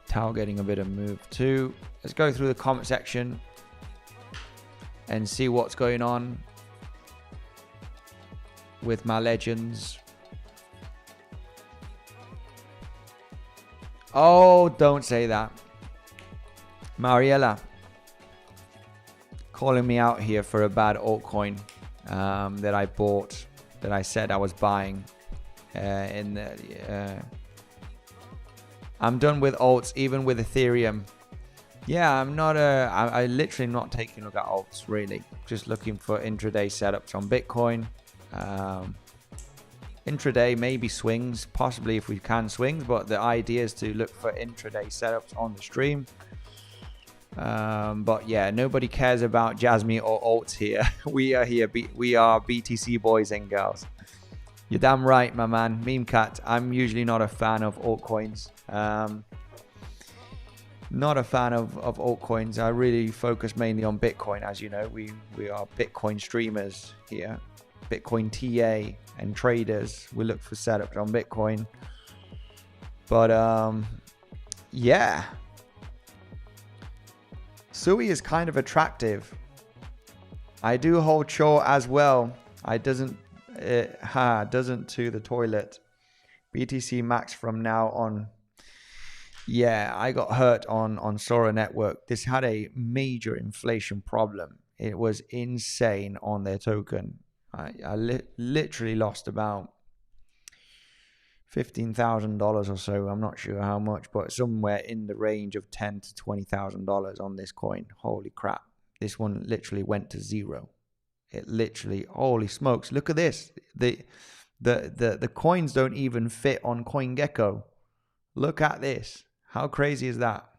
Tau getting a bit of move too. Let's go through the comment section and see what's going on with my legends. Oh, don't say that. Mariella calling me out here for a bad altcoin that I bought, that I said I was buying I'm done with alts, even with Ethereum. Yeah, I literally not taking a look at alts, really. Just looking for intraday setups on Bitcoin. Intraday, maybe swings, possibly if we can swings, but the idea is to look for intraday setups on the stream. But yeah, nobody cares about Jasmine or alts here. We are here. We are BTC boys and girls. You're damn right, my man. Meme cat. I'm usually not a fan of altcoins. Not a fan of altcoins. I really focus mainly on Bitcoin. As you know, we are Bitcoin streamers here. Bitcoin TA and traders. We look for setups on Bitcoin. But yeah. Sui is kind of attractive. I do hold short as well. Doesn't to the toilet. BTC max from now on. Yeah, I got hurt on Sora Network. This had a major inflation problem. It was insane on their token. I literally lost about $15,000 or so. I'm not sure how much, but somewhere in the range of $10,000 to $20,000 on this coin. Holy crap. This one literally went to zero. It literally, holy smokes, look at this. The coins don't even fit on CoinGecko. Look at this. How crazy is that?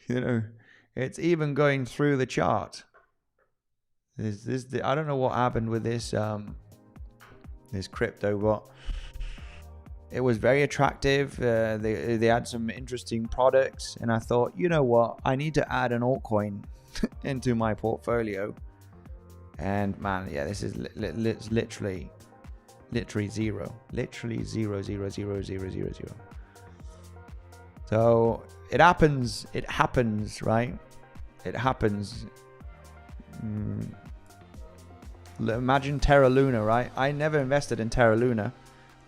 You know, it's even going through the chart. I don't know what happened with this this crypto, but it was very attractive. They had some interesting products, and I thought, you know what, I need to add an altcoin into my portfolio. And man, yeah, this is literally zero. Literally zero. So it happens, right? It happens. Imagine Terra Luna, right? I never invested in Terra Luna.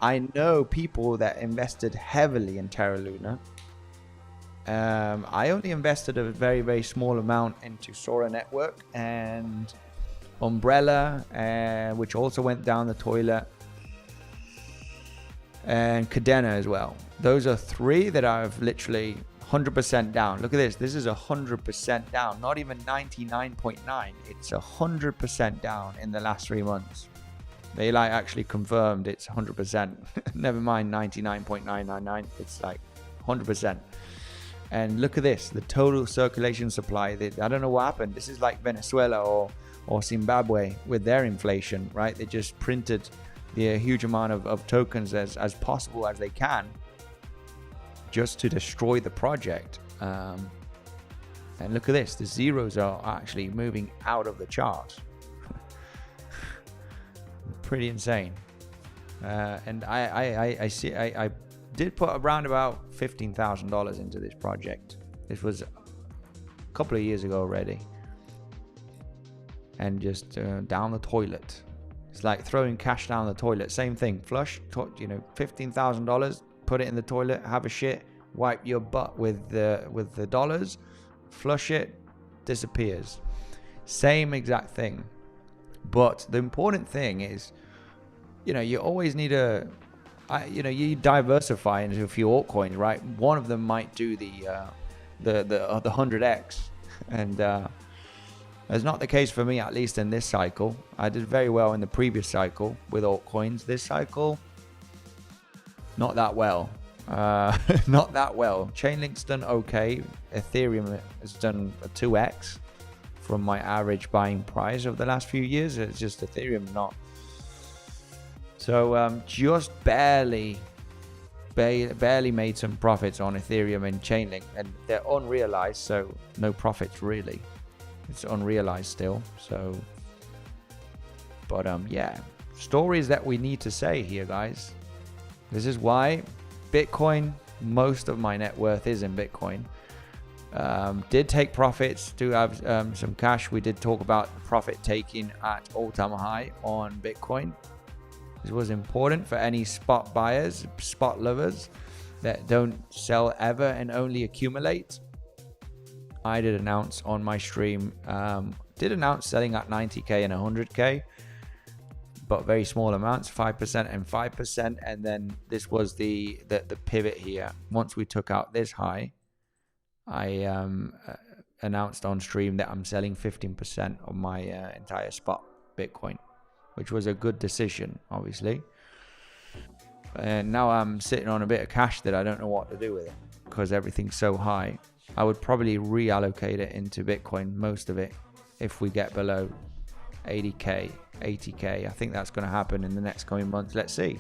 I know people that invested heavily in Terra Luna. I only invested a very, very small amount into Sora Network and Umbrella, which also went down the toilet, and Cadena as well. Those are three that I've literally 100% down. Look at this. This is 100% down. Not even 99.9. It's 100% down in the last 3 months. They like actually confirmed it's 100%. Never mind 99.999. It's like 100%. And look at this. The total circulation supply. I don't know what happened. This is like Venezuela or Zimbabwe with their inflation, right? They just printed the huge amount of tokens as possible as they can, just to destroy the project. And look at this, the zeros are actually moving out of the chart. Pretty insane. And I see I did put around about $15,000 into this project. This was a couple of years ago already, and just down the toilet. It's like throwing cash down the toilet. Same thing. Flush, $15,000. Put it in the toilet. Have a shit. Wipe your butt with the dollars. Flush it. Disappears. Same exact thing. But the important thing is, you always need you diversify into a few altcoins, right? One of them might do the 100x, and that's not the case for me, at least in this cycle. I did very well in the previous cycle with altcoins. This cycle, not that well. Not that well. Chainlink's done okay. Ethereum has done a 2x from my average buying price of the last few years. It's just Ethereum not. So just barely made some profits on Ethereum and Chainlink, and they're unrealized, so no profits really. It's unrealized still. So, but yeah, stories that we need to say here, guys. This is why Bitcoin, most of my net worth is in Bitcoin. Did take profits, do have some cash. We did talk about profit taking at all-time high on Bitcoin. This was important for any spot buyers, spot lovers that don't sell ever and only accumulate. I did announce on my stream, selling at 90k and 100k, but very small amounts, 5% and 5%. And then this was the pivot here. Once we took out this high, I announced on stream that I'm selling 15% of my entire spot Bitcoin, which was a good decision, obviously. And now I'm sitting on a bit of cash that I don't know what to do with it because everything's so high. I would probably reallocate it into Bitcoin, most of it, if we get below 80k, 80k. I think that's going to happen in the next coming months. Let's see.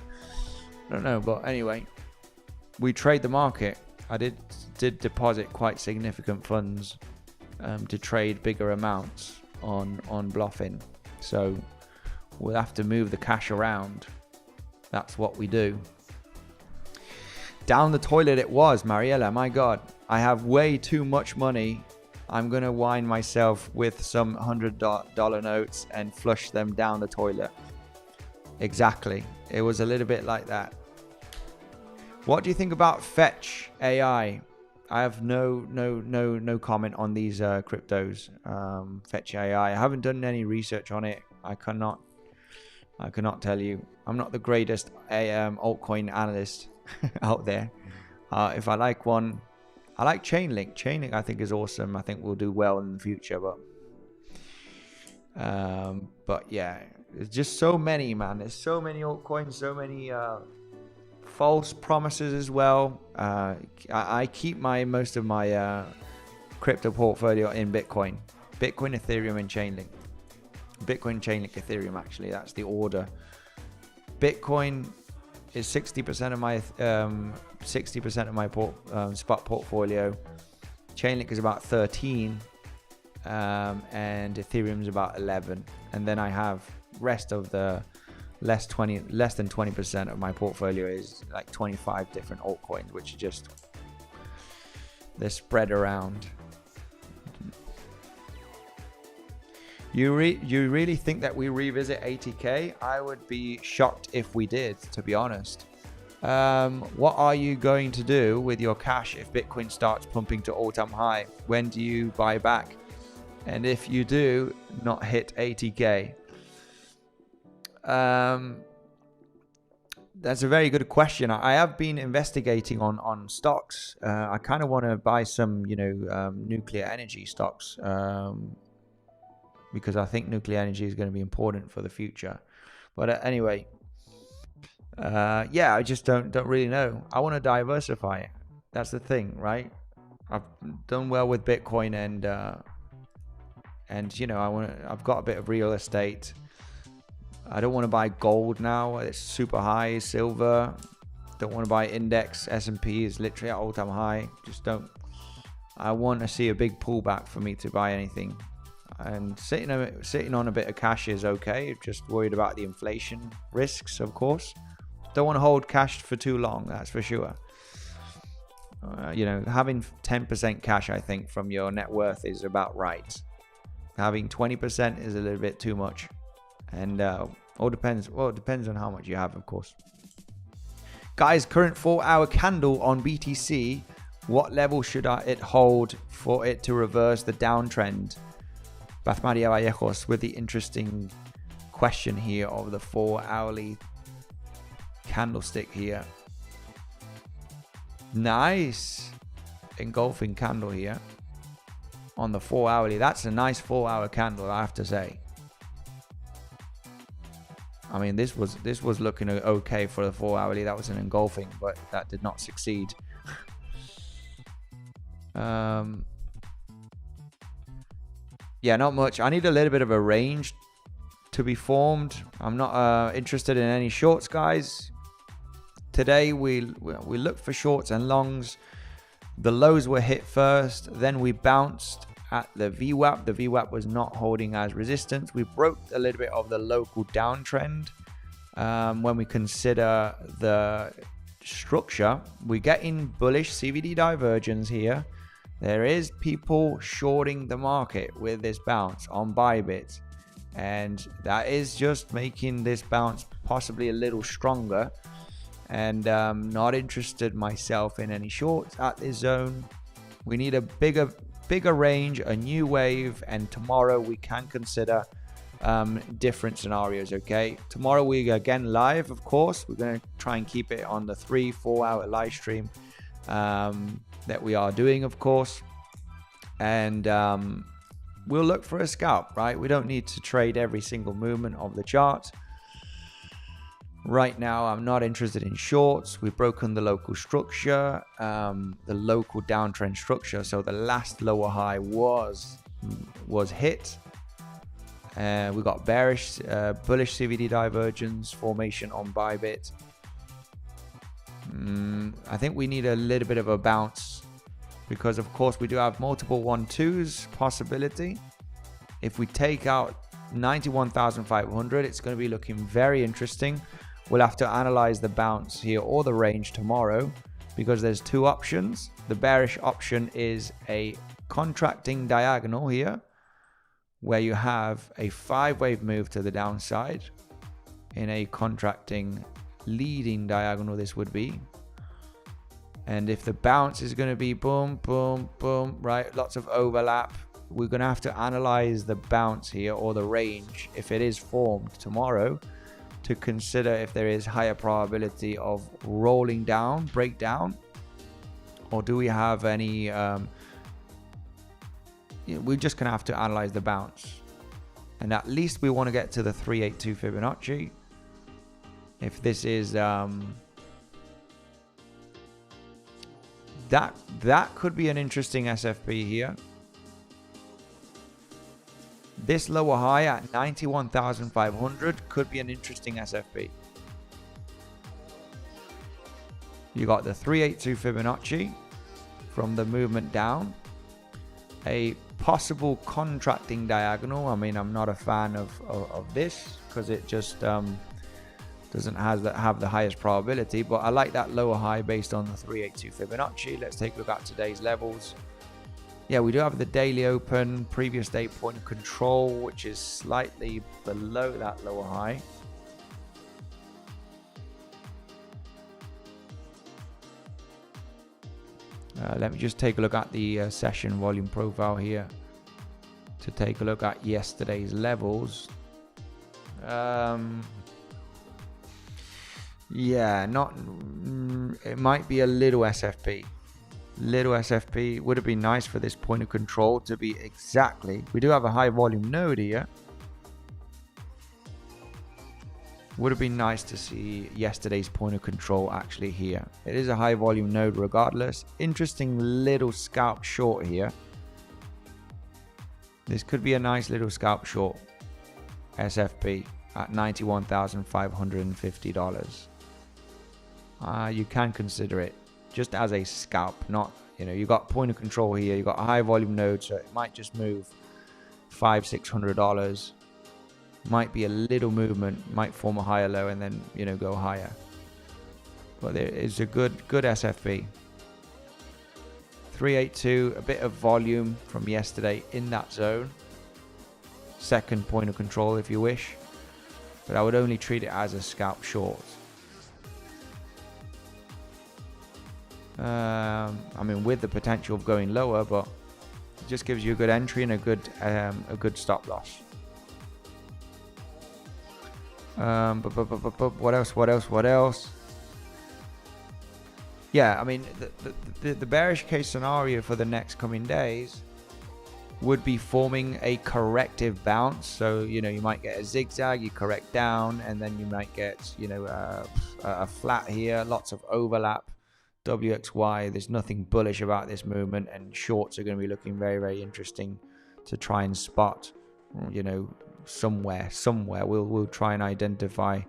I don't know, but anyway, we trade the market. I did deposit quite significant funds to trade bigger amounts on Bluffin. So we'll have to move the cash around. That's what we do. Down the toilet it was, Mariella. My God, I have way too much money. I'm going to wine myself with some $100 notes and flush them down the toilet. Exactly. It was a little bit like that. What do you think about Fetch AI? I have no comment on these cryptos. Fetch AI. I haven't done any research on it. I cannot tell you. I'm not the greatest altcoin analyst out there. If I like one, I like Chainlink. Chainlink I think is awesome. I think we'll do well in the future, but yeah, there's just so many, man. There's so many altcoins, so many false promises as well. I keep most of my crypto portfolio in Bitcoin, Ethereum, and Chainlink. Bitcoin, Chainlink, Ethereum. Actually, that's the order. Bitcoin is 60% of my spot portfolio. Chainlink is about 13, and Ethereum is about 11. And then I have rest of the less than 20% of my portfolio is like 25 different altcoins, which are just they're spread around. You really think that we revisit 80K? I would be shocked if we did, to be honest. What are you going to do with your cash if Bitcoin starts pumping to all-time high? When do you buy back? And if you do not hit 80K? That's a very good question. I have been investigating on stocks. I kind of want to buy some, nuclear energy stocks. Because I think nuclear energy is going to be important for the future. But anyway, I just don't really know. I want to diversify. That's the thing, right? I've done well with Bitcoin, and I've got a bit of real estate. I don't want to buy gold now. It's super high. Silver. Don't want to buy index. S&P is literally at all-time high. Just don't. I want to see a big pullback for me to buy anything. And sitting on a bit of cash is okay. Just worried about the inflation risks, of course. Don't want to hold cash for too long, that's for sure. Having 10% cash, I think, from your net worth is about right. Having 20% is a little bit too much. And it depends on how much you have, of course. Guys, current 4-hour candle on BTC. What level should it hold for it to reverse the downtrend? Beth Maria Vallejos with the interesting question here of the 4-hourly candlestick here. Nice engulfing candle here on the 4-hourly. That's a nice 4-hour candle, I have to say. I mean, this was looking okay for the 4-hourly. That was an engulfing, but that did not succeed. Yeah, not much. I need a little bit of a range to be formed. I'm not interested in any shorts, guys. Today we looked for shorts and longs. The lows were hit first, then we bounced at the VWAP. The VWAP was not holding as resistance. We broke a little bit of the local downtrend. When we consider the structure, we get in bullish CVD divergence here. There is people shorting the market with this bounce on Bybit, and that is just making this bounce possibly a little stronger. And not interested myself in any shorts at this zone. We need a bigger range, a new wave, and tomorrow we can consider different scenarios. Okay, tomorrow we again live, of course. We're going to try and keep it on the 3-4 hour live stream that we are doing, of course, and we'll look for a scalp, right? We don't need to trade every single movement of the chart. Right now, I'm not interested in shorts. We've broken the local structure, the local downtrend structure. So the last lower high was hit. We got bullish CVD divergence formation on Bybit. I think we need a little bit of a bounce because, of course, we do have multiple 1-2s possibility. If we take out 91,500, it's going to be looking very interesting. We'll have to analyze the bounce here or the range tomorrow because there's two options. The bearish option is a contracting diagonal here where you have a 5-wave move to the downside. In a contracting leading diagonal, this would be. And if the bounce is going to be boom, boom, boom, right? Lots of overlap. We're going to have to analyze the bounce here or the range if it is formed tomorrow to consider if there is higher probability of rolling down, breakdown, or do we have any, we're just gonna have to analyze the bounce. And at least we wanna get to the 382 Fibonacci. If this is, that could be an interesting SFP here. This lower high at 91,500 could be an interesting SFP. You got the 382 Fibonacci from the movement down. A possible contracting diagonal. I mean, I'm not a fan of this because it just doesn't have the highest probability, but I like that lower high based on the 382 Fibonacci. Let's take a look at today's levels. Yeah, we do have the daily open, previous day point of control, which is slightly below that lower high. Let me just take a look at the session volume profile here to take a look at yesterday's levels. Yeah, it might be a little SFP. Little SFP would have been nice for this point of control to be exactly. We do have a high volume node here. Would have been nice to see yesterday's point of control actually here. It is a high volume node regardless. Interesting little scalp short here. This could be a nice little scalp short. SFP at $91,550. You can consider it just as a scalp, not, you got point of control here, you got a high volume node, so it might just move $500-600. Might be a little movement, might form a higher low and then go higher. But there is a good SFP. 382, a bit of volume from yesterday in that zone. Second point of control if you wish, but I would only treat it as a scalp short. I mean, with the potential of going lower, but it just gives you a good entry and a good stop loss. What else? Yeah, I mean, the bearish case scenario for the next coming days would be forming a corrective bounce. So you might get a zigzag, you correct down, and then you might get a flat here, lots of overlap. WXY, there's nothing bullish about this movement, and shorts are going to be looking very, very interesting to try and spot. Somewhere we'll try and identify,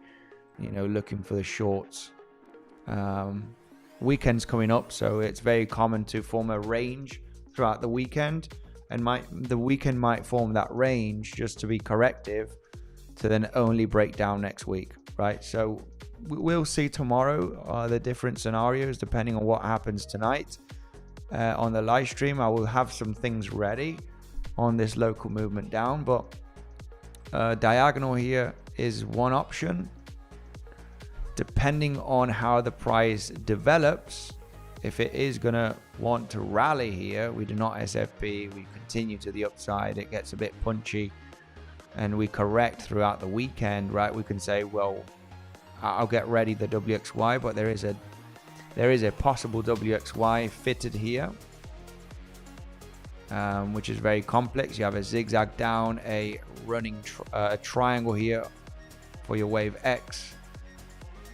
looking for the shorts. Weekend's coming up, so it's very common to form a range throughout the weekend, and the weekend might form that range just to be corrective to then only break down next week, right? So we'll see tomorrow the different scenarios depending on what happens tonight. On the live stream, I will have some things ready on this local movement down, but diagonal here is one option. Depending on how the price develops, if it is going to want to rally here, we do not SFP, we continue to the upside, it gets a bit punchy, and we correct throughout the weekend, right? We can say, well, I'll get ready the WXY, but there is a possible WXY fitted here, which is very complex. You have a zigzag down, a running triangle here for your wave X,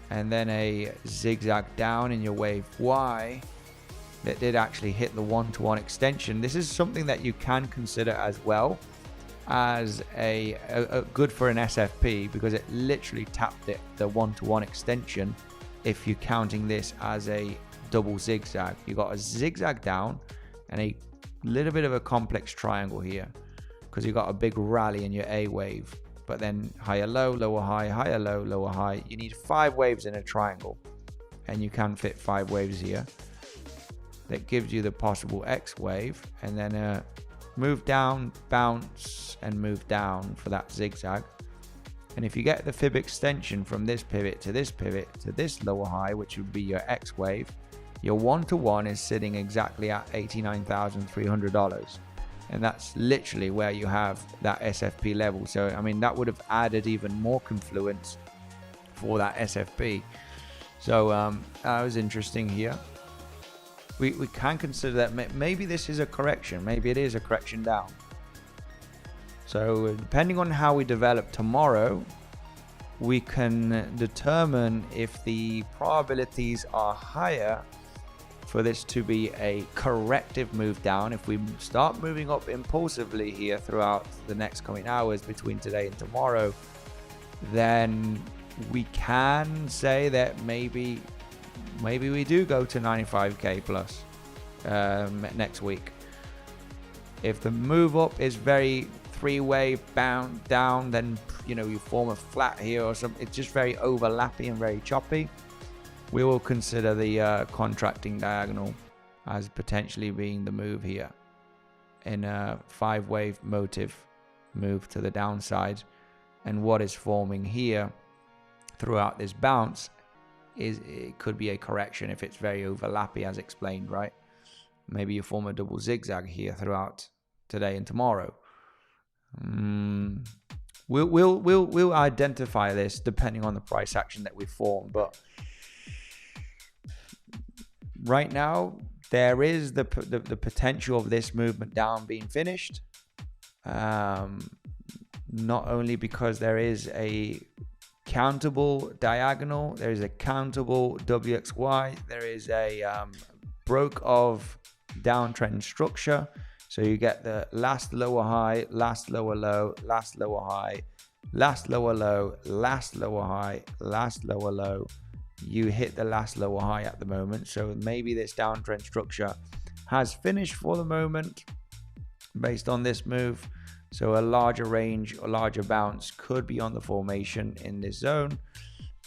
and then a zigzag down in your wave Y that did actually hit the one-to-one extension. This is something that you can consider as well as a good for an SFP, because it literally tapped the one-to-one extension. If you're counting this as a double zigzag, you got a zigzag down and a little bit of a complex triangle here, because you got a big rally in your A wave, but then higher low, lower high, higher low, lower high. You need 5 waves in a triangle, and you can fit 5 waves here. That gives you the possible X wave, and then move down, bounce, and move down for that zigzag. And if you get the fib extension from this pivot to this lower high, which would be your X wave, your one-to-one is sitting exactly at $89,300. And that's literally where you have that SFP level. So, I mean, that would have added even more confluence for that SFP. So, that was interesting here. We can consider that maybe this is a correction. Maybe it is a correction down. So depending on how we develop tomorrow, we can determine if the probabilities are higher for this to be a corrective move down. If we start moving up impulsively here throughout the next coming hours between today and tomorrow, then we can say that maybe we do go to 95k plus next week. If the move up is very 3-wave bound down, then you form a flat here or something. It's just very overlappy and very choppy. We will consider the contracting diagonal as potentially being the move here. in a 5-wave motive move to the downside. And what is forming here throughout this bounce is, it could be a correction if it's very overlappy as explained, right? Maybe you form a double zigzag here throughout today and tomorrow. We'll identify this depending on the price action that we form, but right now there is the potential of this movement down being finished. Not only because there is a countable diagonal, there is a countable WXY, there is a broke of downtrend structure. So you get the last lower high, last lower low, last lower high, last lower low, last lower high, last lower low. You hit the last lower high at the moment. So maybe this downtrend structure has finished for the moment based on this move. So a larger range, a larger bounce could be on the formation in this zone.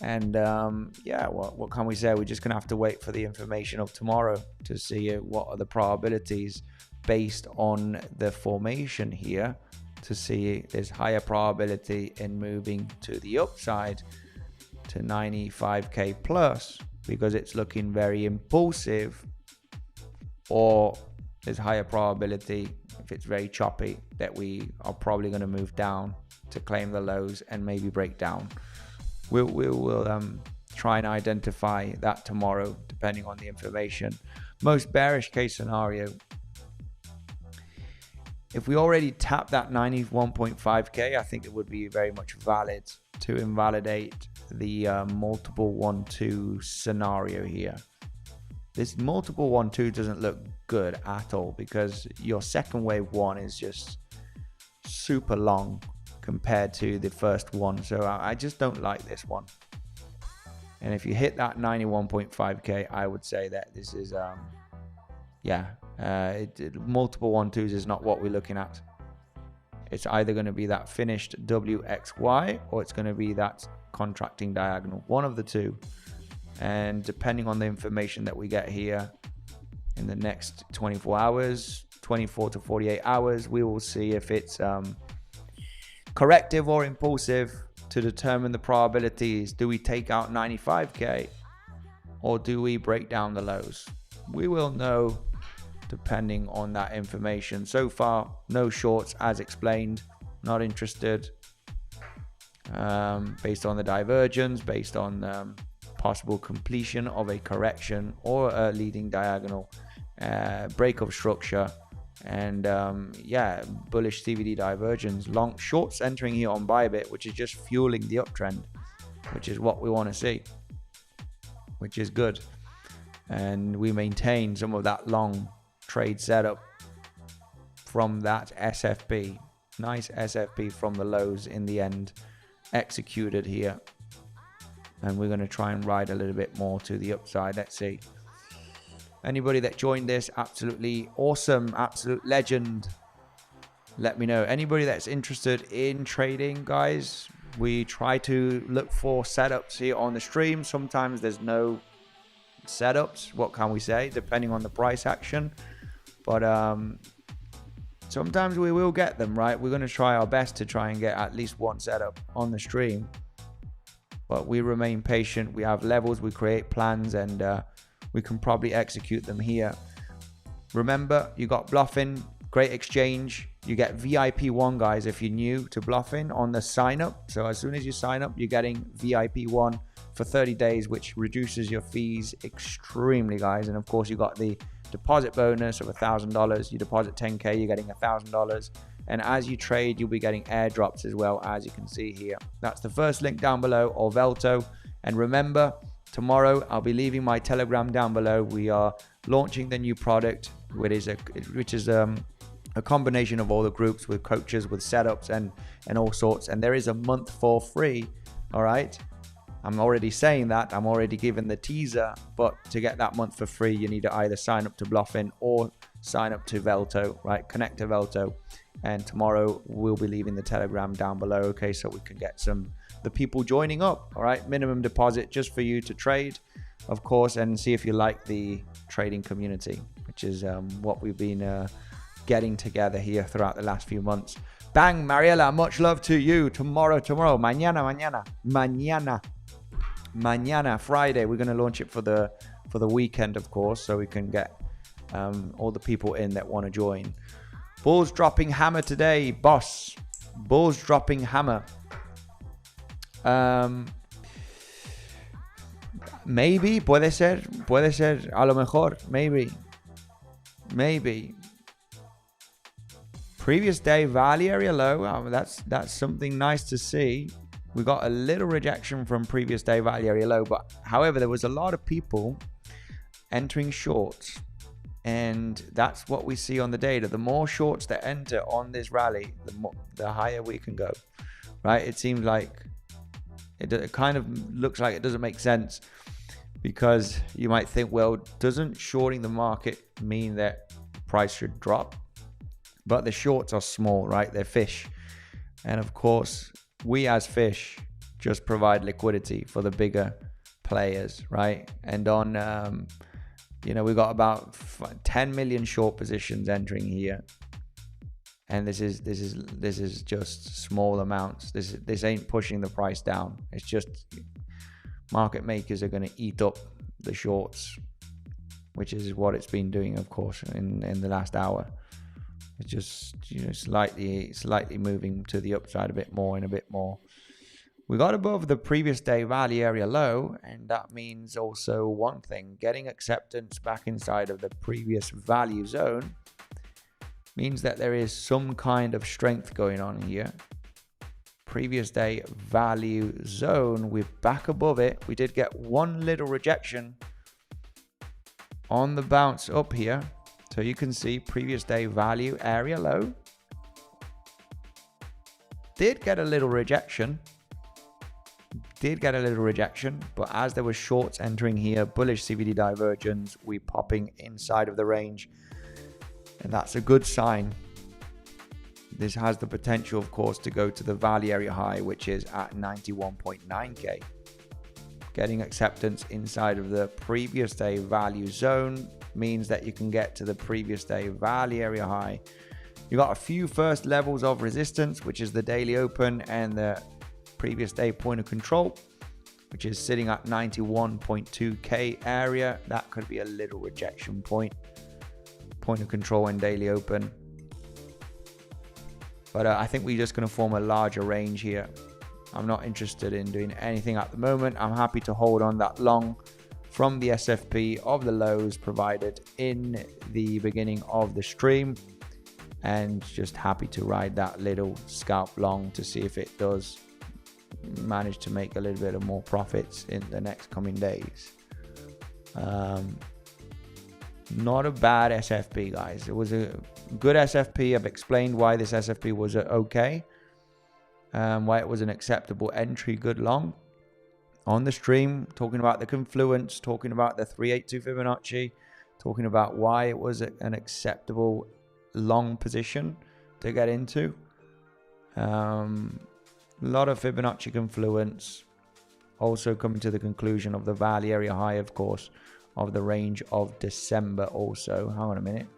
And yeah, what can we say? We're just gonna have to wait for the information of tomorrow to see what are the probabilities based on the formation here, to see there's higher probability in moving to the upside to 95k plus because it's looking very impulsive, or there's higher probability if it's very choppy that we are probably going to move down to claim the lows and maybe break down. We'll try and identify that tomorrow depending on the information. Most bearish case scenario, if we already tapped that 91.5k, I think it would be very much valid to invalidate the multiple 1-2 scenario here. This multiple 1-2 doesn't look good at all because your second wave one is just super long compared to the first one. So I just don't like this one. And if you hit that 91.5k, I would say that this is multiple 1-2s is not what we're looking at. It's either going to be that finished WXY or it's going to be that contracting diagonal, one of the two. And depending on the information that we get here in the next 24 hours, 24 to 48 hours, we will see if it's corrective or impulsive to determine the probabilities. Do we take out 95k or do we break down the lows? We will know depending on that information. So far, no shorts as explained, not interested. Based on the divergence, based on possible completion of a correction or a leading diagonal, break of structure, and bullish CVD divergence, long shorts entering here on Bybit, which is just fueling the uptrend, which is what we want to see, which is good. And we maintain some of that long trade setup from that SFP, nice SFP from the lows in the end executed here. And we're going to try and ride a little bit more to the upside. Let's see. Anybody that joined this, absolutely awesome, absolute legend. Let me know. Anybody that's interested in trading, guys, we try to look for setups here on the stream. Sometimes there's no setups. What can we say? Depending on the price action. But sometimes we will get them, right? We're going to try our best to try and get at least one setup on the stream. But we remain patient. We have levels, we create plans, and we can probably execute them here. Remember, you got bluffing, great exchange. You get VIP1, guys, if you're new to bluffing on the sign up. So as soon as you sign up, you're getting VIP1 for 30 days, which reduces your fees extremely, guys. And of course, you got the deposit bonus of $1,000. You deposit 10k, you're getting $1,000. And as you trade, you'll be getting airdrops as well, as you can see here. That's the first link down below, or Velto. And remember, tomorrow I'll be leaving my Telegram down below. We are launching the new product, which is a combination of all the groups with coaches, with setups and all sorts. And there is a month for free. All right. I'm already saying that. I'm already giving the teaser. But to get that month for free, you need to either sign up to Bluffin or sign up to Velto, right? Connect to Velto. And tomorrow we'll be leaving the Telegram down below, okay, so we can get the people joining up. All right, minimum deposit just for you to trade, of course, and see if you like the trading community, which is what we've been getting together here throughout the last few months. Bang, Mariela, much love to you. Tomorrow, mañana, Friday. We're going to launch it for the weekend, of course, so we can get all the people in that want to join. Bulls dropping hammer today, boss. Bulls dropping hammer. Maybe, puede ser, a lo mejor, maybe. Previous day value area low, that's something nice to see. We got a little rejection from previous day value area low, but however, there was a lot of people entering shorts, and that's what we see on the data. The more shorts that enter on this rally, the higher we can go, right? It seems like it kind of looks like it doesn't make sense, because you might think, well, doesn't shorting the market mean that price should drop? But the shorts are small, right? They're fish. And of course, we as fish just provide liquidity for the bigger players, right? And on, we got about 10 million short positions entering here. And this is just small amounts. This ain't pushing the price down. It's just market makers are going to eat up the shorts, which is what it's been doing, of course, in the last hour. It's just slightly moving to the upside a bit more. We got above the previous day value area low, and that means also one thing: getting acceptance back inside of the previous value zone means that there is some kind of strength going on here. Previous day value zone, we're back above it. We did get one little rejection on the bounce up here. So you can see previous day value area low. Did get a little rejection. But as there were shorts entering here, bullish CVD divergence, we popping inside of the range. And that's a good sign. This has the potential, of course, to go to the value area high, which is at 91.9K. Getting acceptance inside of the previous day value zone means that you can get to the previous day value area high. You got a few first levels of resistance, which is the daily open and the previous day point of control, which is sitting at 91.2K area. That could be a little rejection point of control and daily open. But I think we're just going to form a larger range here. I'm not interested in doing anything at the moment. I'm happy to hold on that long from the SFP of the lows provided in the beginning of the stream, and just happy to ride that little scalp long to see if it does manage to make a little bit of more profits in the next coming days. Not a bad SFP, guys. It was a good SFP. I've explained why this SFP was okay, why it was an acceptable entry, good long on the stream, talking about the confluence, talking about the 382 Fibonacci, talking about why it was an acceptable long position to get into. A lot of Fibonacci confluence, also coming to the conclusion of the value area high, of course, of the range of December also. Hang on a minute.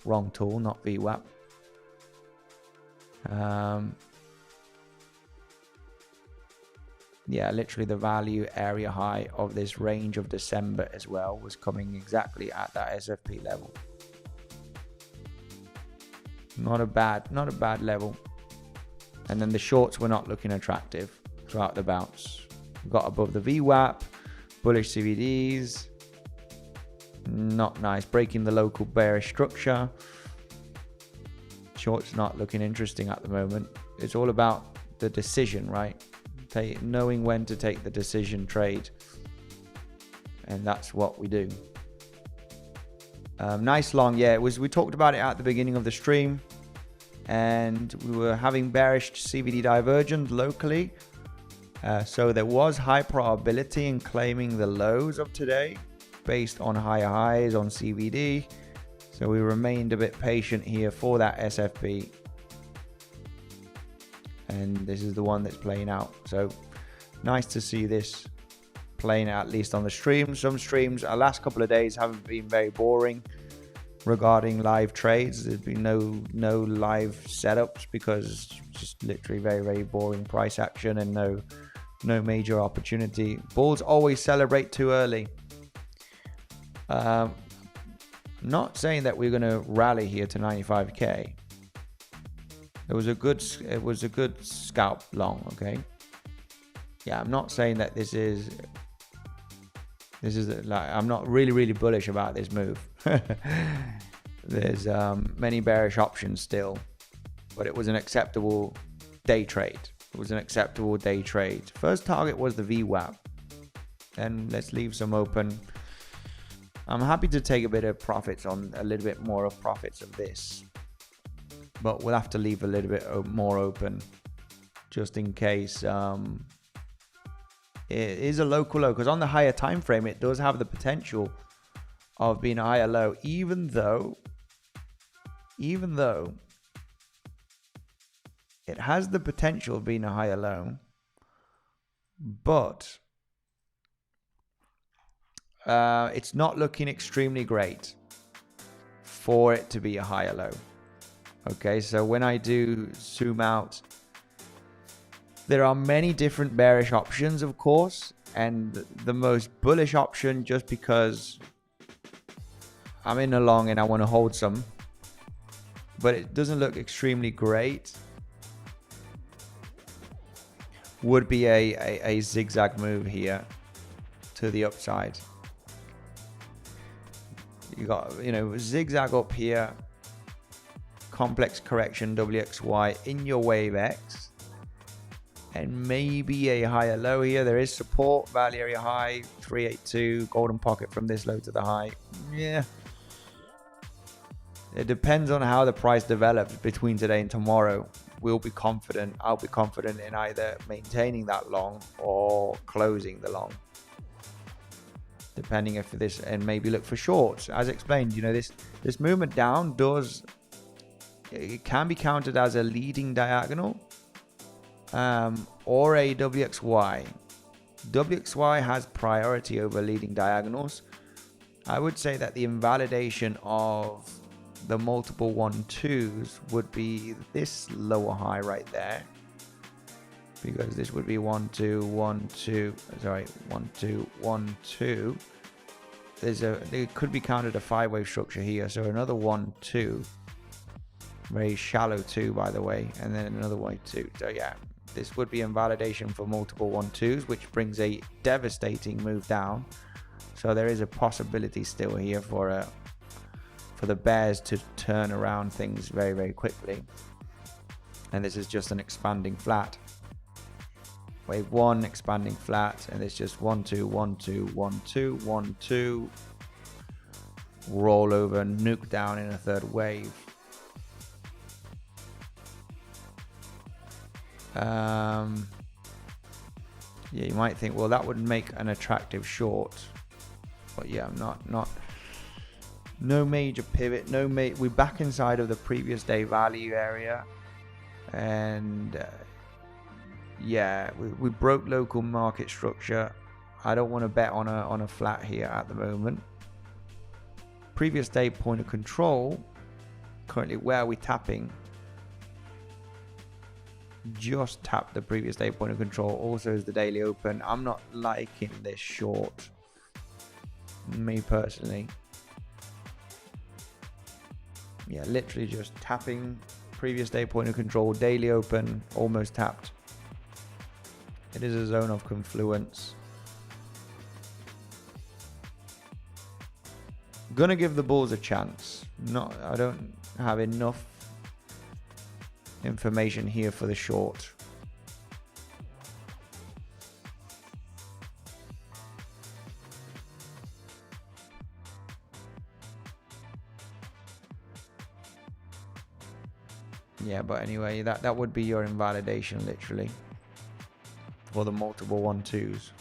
Wrong tool, not VWAP. Yeah, literally the value area high of this range of December as well was coming exactly at that SFP level. Not a bad level. And then the shorts were not looking attractive throughout the bounce. We got above the VWAP, bullish CVDs. Not nice. Breaking the local bearish structure. Shorts not looking interesting at the moment. It's all about the decision, right? Knowing when to take the decision trade. And that's what we do. Nice long. Yeah, we talked about it at the beginning of the stream. And we were having bearish CVD divergence locally. So there was high probability in claiming the lows of today based on higher highs on CVD. So we remained a bit patient here for that SFP. And this is the one that's playing out. So nice to see this playing out, at least on the stream. Some streams, our last couple of days haven't been very boring. regarding live trades. There's been no live setups because it's just literally very boring price action and no major opportunity. Bulls always celebrate too early. Not saying that we're going to rally here to 95k. It was a good scalp long, okay? Yeah, I'm not saying that this is like, I'm not really bullish about this move. There's many bearish options still, but it was an acceptable day trade. It was an acceptable day trade. First target was the VWAP. Then let's leave some open. I'm happy to take a bit of profits on a little bit more of profits of this, but we'll have to leave a little bit more open just in case it is a local low, because on the higher time frame it does have the potential of being a higher low, even though it has the potential of being a higher low, but it's not looking extremely great for it to be a higher low. Okay, so when I do zoom out, there are many different bearish options, of course, and the most bullish option, just because I'm in a long and I want to hold some, but it doesn't look extremely great, would be a zigzag move here to the upside. You got, zigzag up here, complex correction WXY in your wave X, and maybe a higher low here. There is support, value area high 382, golden pocket from this low to the high. Yeah, it depends on how the price develops between today and tomorrow. I'll be confident in either maintaining that long or closing the long, depending if this, and maybe look for shorts. As explained, this movement down it can be counted as a leading diagonal or a WXY. WXY has priority over leading diagonals. I would say that the invalidation of the multiple 1-2s would be this lower high right there, because this would be 1-2, 1-2, sorry, 1-2, 1-2. It could be counted a 5-wave structure here, so another 1-2, very shallow 2 by the way, and then another 1-2. So yeah, this would be invalidation for multiple 1-2s, which brings a devastating move down. So there is a possibility still here for the bears to turn around things very quickly, and this is just an expanding flat. Wave 1 expanding flat, and it's just 1-2, 1-2, 1-2, 1-2, roll over, nuke down in a third wave. Yeah, you might think, well, that would make an attractive short, but yeah, no major pivot, we're back inside of the previous day value area, and yeah, we broke local market structure. I don't want to bet on a flat here at the moment. Previous day point of control, currently where are we tapping? Just tapped the previous day point of control, also is the daily open. I'm not liking this short, me personally. Yeah, literally just tapping previous day point of control, daily open, almost tapped. It is a zone of confluence. Gonna give the bulls a chance. I don't have enough information here for the short. Yeah, but anyway, that would be your invalidation literally for the multiple 1-2s.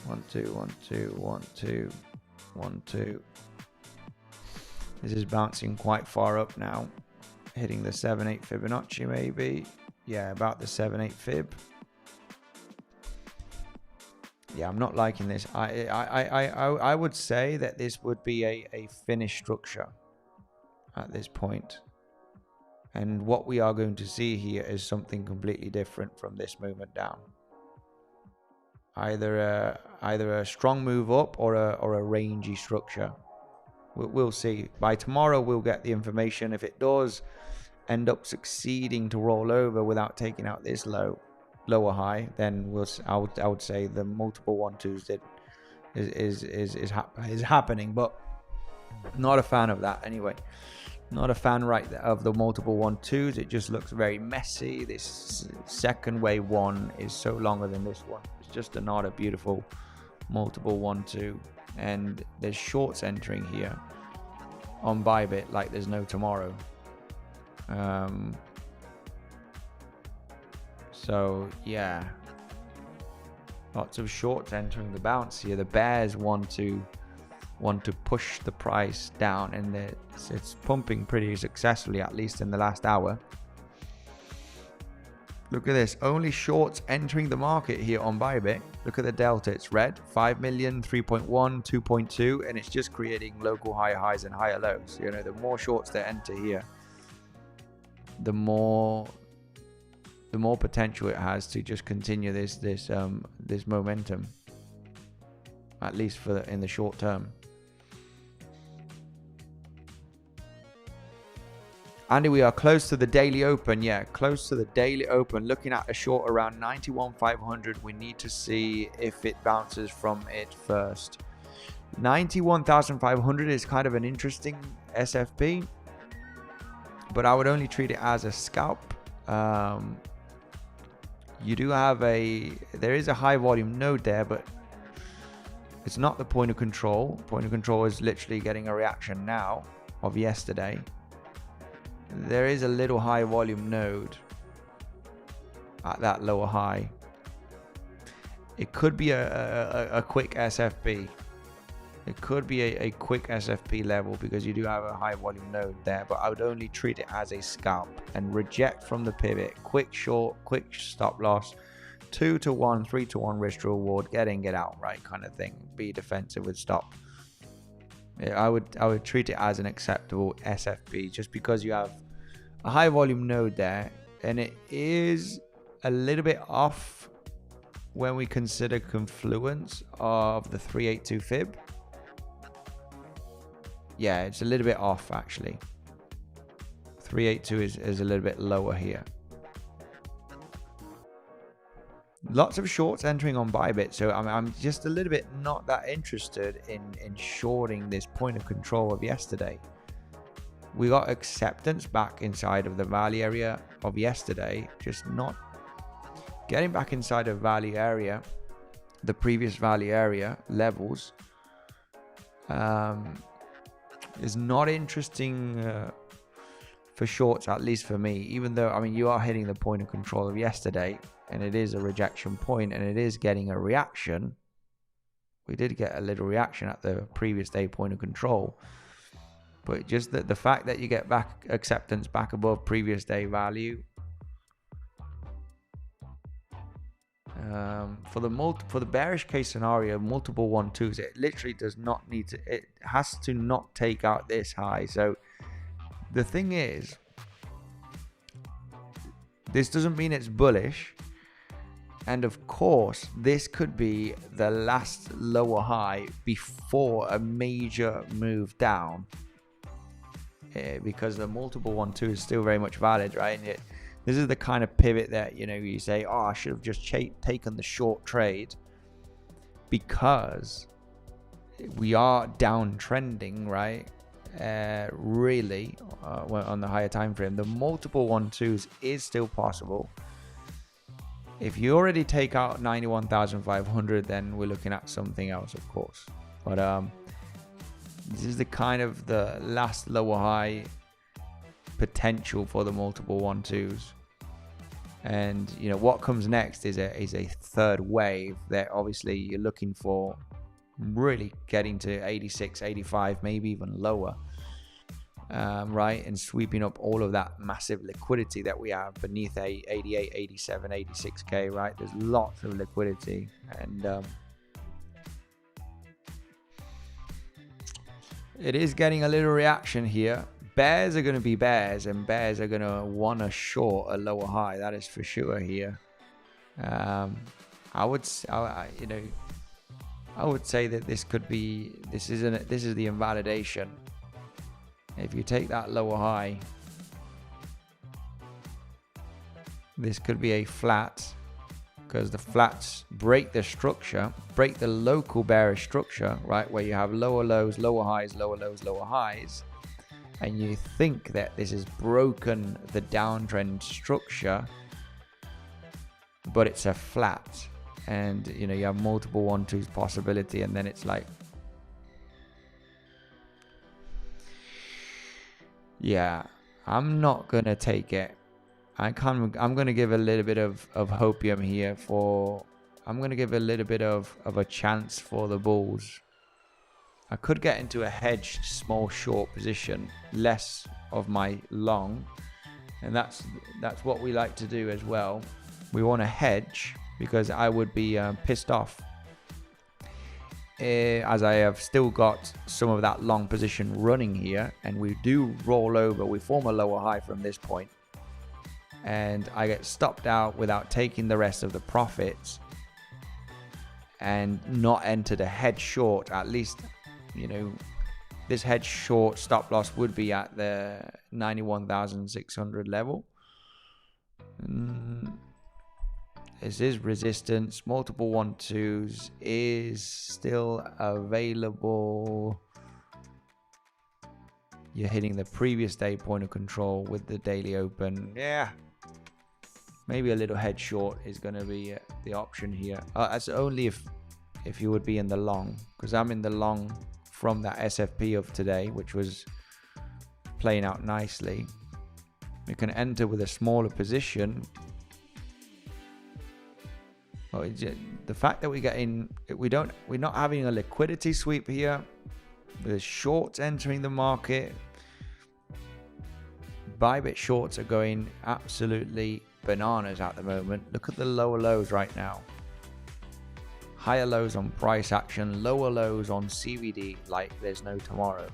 1-2, 1-2, 1-2, 1-2. This is bouncing quite far up now, hitting the 7-8 Fibonacci maybe. Yeah, about the 7-8 Fib. Yeah, I'm not liking this. I would say that this would be a finished structure at this point. And what we are going to see here is something completely different from this movement down. Either a strong move up or a rangy structure. We'll see. By tomorrow, we'll get the information. If it does end up succeeding to roll over without taking out this lower high, then I would say the multiple 1-2s is happening. But not a fan of that anyway. Not a fan of the multiple 1-2s. It just looks very messy. This second wave one is so longer than this one. It's just not a beautiful multiple 1-2. And there's shorts entering here on Bybit like there's no tomorrow. So yeah, lots of shorts entering the bounce here. The bears want to push the price down, and it's pumping pretty successfully, at least in the last hour. Look at this, only shorts entering the market here on Bybit. Look at the delta, it's red, 5 million, 3.1, 2.2, and it's just creating local higher highs and higher lows. You know, the more shorts that enter here, the more potential it has to just continue this momentum, at least in the short term. Andy, we are close to the daily open. Yeah, close to the daily open. Looking at a short around 91,500. We need to see if it bounces from it first. 91,500 is kind of an interesting SFP, but I would only treat it as a scalp. You do have there is a high volume node there, but it's not the point of control. Point of control is literally getting a reaction now of yesterday. There is a little high volume node at that lower high. It could be a quick SFP. It could be a quick SFP level because you do have a high volume node there, but I would only treat it as a scalp and reject from the pivot. Quick short, quick stop loss, 2-to-1, 3-to-1 risk to reward, get in, get out, right, kind of thing. Be defensive with stop. I would treat it as an acceptable SFP just because you have a high volume node there, and it is a little bit off when we consider confluence of the 382 fib. Yeah, it's a little bit off actually. 382 is a little bit lower here. Lots of shorts entering on Bybit, so I'm just a little bit not that interested in shorting this point of control of yesterday. We got acceptance back inside of the value area of yesterday, just not getting back inside of value area, the previous value area levels. Is not interesting for shorts, at least for me, even though, I mean, you are hitting the point of control of yesterday and it is a rejection point and it is getting a reaction. We did get a little reaction at the previous day point of control, but just the fact that you get back acceptance back above previous day value, for the bearish case scenario, multiple 1-2s, it literally does not need to, it has to not take out this high. So the thing is, this doesn't mean it's bullish, and of course this could be the last lower high before a major move down, because the multiple 1-2 is still very much valid, right? And this is the kind of pivot that, you know, you say, oh, I should have just taken the short trade, because we are downtrending, right? Really, on the higher time frame, the multiple 1-2s is still possible. If you already take out 91,500, then we're looking at something else, of course. But this is the kind of the last lower high potential for the multiple 1-2s. And you know what comes next is a third wave that obviously you're looking for, really getting to 86, 85, maybe even lower, right, and sweeping up all of that massive liquidity that we have beneath 88, 87, 86k, right? There's lots of liquidity, and It is getting a little reaction here. Bears are going to be bears, and bears are going to want to short a lower high. That is for sure here. I would say that this could be, this is the invalidation. If you take that lower high, this could be a flat, because the flats break the structure, break the local bearish structure, right? Where you have lower lows, lower highs, lower lows, lower highs. And you think that this has broken the downtrend structure, but it's a flat. And, you know, you have multiple 1-2s possibility. And then it's like, yeah, I'm not going to take it. I'm going to give a little bit of hopium here I'm going to give a little bit of a chance for the bulls. I could get into a hedged small short position, less of my long. And that's what we like to do as well. We want to hedge, because I would be pissed off as I have still got some of that long position running here, and we do roll over. We form a lower high from this point, and I get stopped out without taking the rest of the profits and not entered a hedge short. At least, you know, this hedge short stop loss would be at the 91,600 level. This is resistance. Multiple 1-2s is still available. You're hitting the previous day point of control with the daily open. Yeah, maybe a little hedge short is going to be the option here. That's only if you would be in the long, because I'm in the long from that SFP of today, which was playing out nicely. You can enter with a smaller position. Well, the fact that we're not having a liquidity sweep here. There's shorts entering the market. Bybit shorts are going absolutely bananas at the moment. Look at the lower lows right now. Higher lows on price action, lower lows on CVD like there's no tomorrow.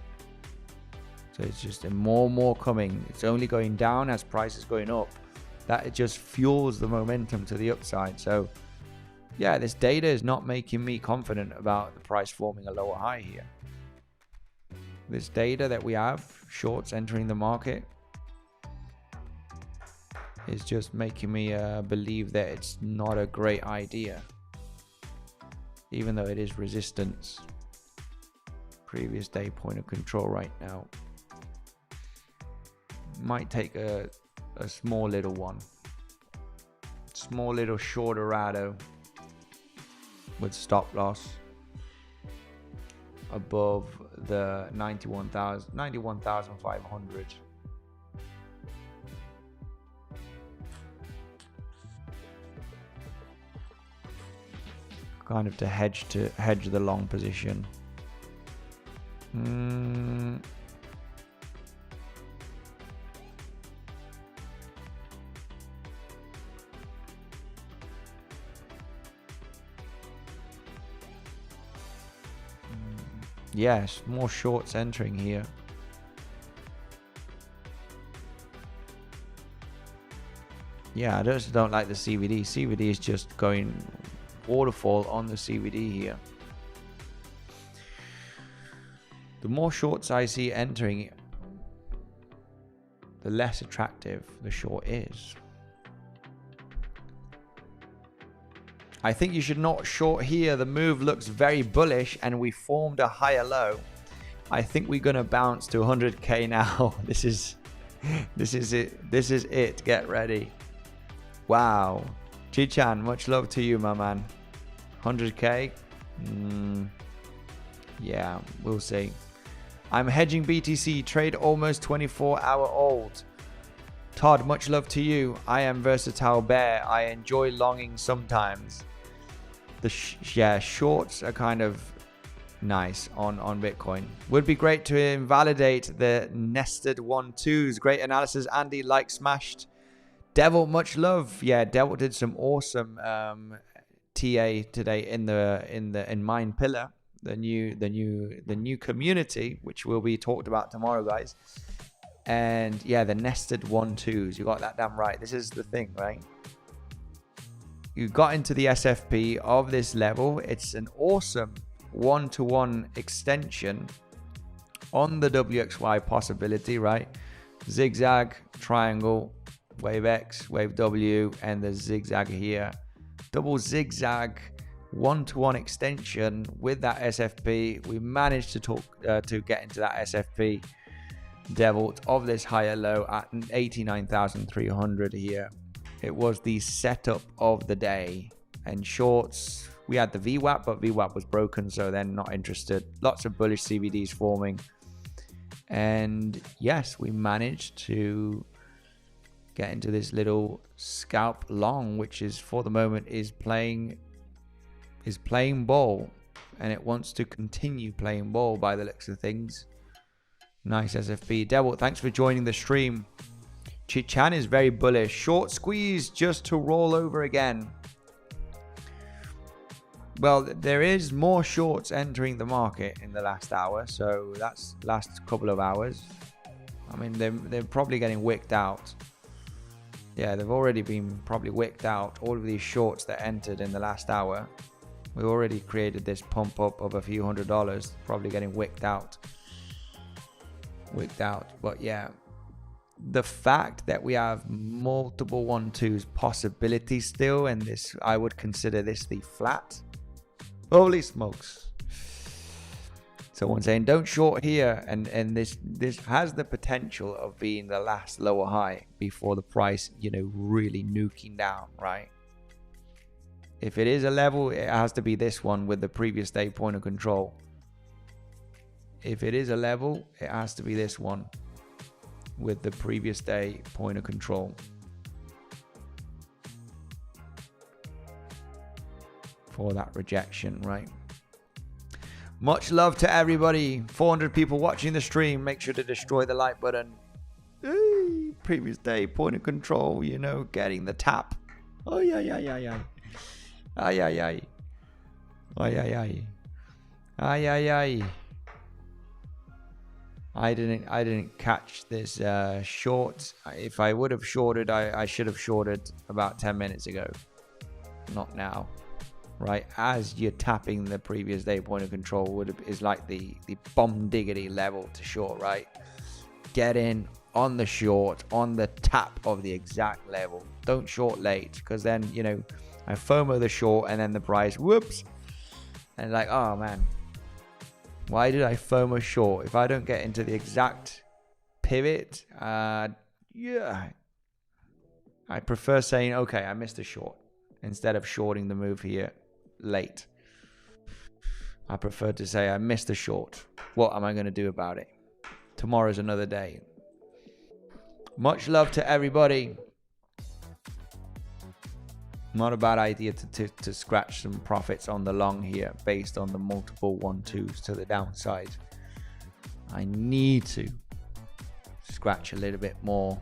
So it's just more and more coming. It's only going down as price is going up. That it just fuels the momentum to the upside. So yeah, this data is not making me confident about the price forming a lower high here. This data that we have, shorts entering the market, is just making me believe that it's not a great idea. Even though it is resistance. Previous day point of control right now. Might take a small little one. Small little shorter rado with stop loss above the 91,500. Kind of to hedge the long position. Yes, more shorts entering here. Yeah, I just don't like the CVD. CVD is just going waterfall on the CVD here. The more shorts I see entering, the less attractive the short is. I think you should not short here. The move looks very bullish and we formed a higher low. I think we're going to bounce to 100k now. This is it. This is it. Get ready. Wow. Chichan, much love to you, my man. 100k. Yeah, we'll see. I'm hedging BTC. Trade almost 24-hour old. Todd, much love to you. I am versatile bear. I enjoy longing sometimes. Yeah, shorts are kind of nice on Bitcoin. Would be great to invalidate the nested 1-2s. Great analysis, Andy. Like smashed. Devil, much love. Yeah, Devil did some awesome TA today in Mine Pillar. the new community, which will be talked about tomorrow, guys. And yeah, the nested 1-2s, you got that damn right. This is the thing, right? You got into the SFP of this level. It's an awesome 1-to-1 extension on the WXY possibility, right? Zigzag, triangle, wave X, wave W, and the zigzag here. Double zigzag, 1-to-1 extension with that SFP. We managed to get into that SFP deviled of this higher low at 89,300 here. It was the setup of the day. And shorts, we had the VWAP, but VWAP was broken, so they're not interested. Lots of bullish CVDs forming. And yes, we managed to get into this little scalp long, which is for the moment is playing ball, and it wants to continue playing ball by the looks of things. Nice SFP. Devil, thanks for joining the stream. Chichan is very bullish. Short squeeze just to roll over again. Well, there is more shorts entering the market in the last hour, so that's last couple of hours. I mean, they're probably getting wicked out. Yeah, they've already been probably wicked out. All of these shorts that entered in the last hour. We already created this pump up of a few $100s, probably getting wicked out. But yeah, the fact that we have multiple 1-2s possibilities still, and this, I would consider this the flat. Holy smokes. Someone saying don't short here, and this has the potential of being the last lower high before the price, you know, really nuking down, right? If it is a level, it has to be this one with the previous day point of control. If it is a level, it has to be this one with the previous day point of control. For that rejection, right? Much love to everybody. 400 people watching the stream. Make sure to destroy the like button. Hey, previous day point of control, you know, getting the tap. Oh yeah. Ay. I didn't catch this short. If I would have shorted, I should have shorted about 10 minutes ago. Not now. Right, as you're tapping the previous day point of control is like the bomb diggity level to short, right? Get in on the short, on the tap of the exact level. Don't short late, because then, you know, I FOMO the short and then the price, whoops. And like, oh man, why did I FOMO short? If I don't get into the exact pivot, yeah, I prefer saying, okay, I missed a short, instead of shorting the move here late. I prefer to say I missed a short. What am I going to do about it? Tomorrow's another day. Much love to everybody. Not a bad idea to scratch some profits on the long here based on the multiple 1-2s to the downside. I need to scratch a little bit more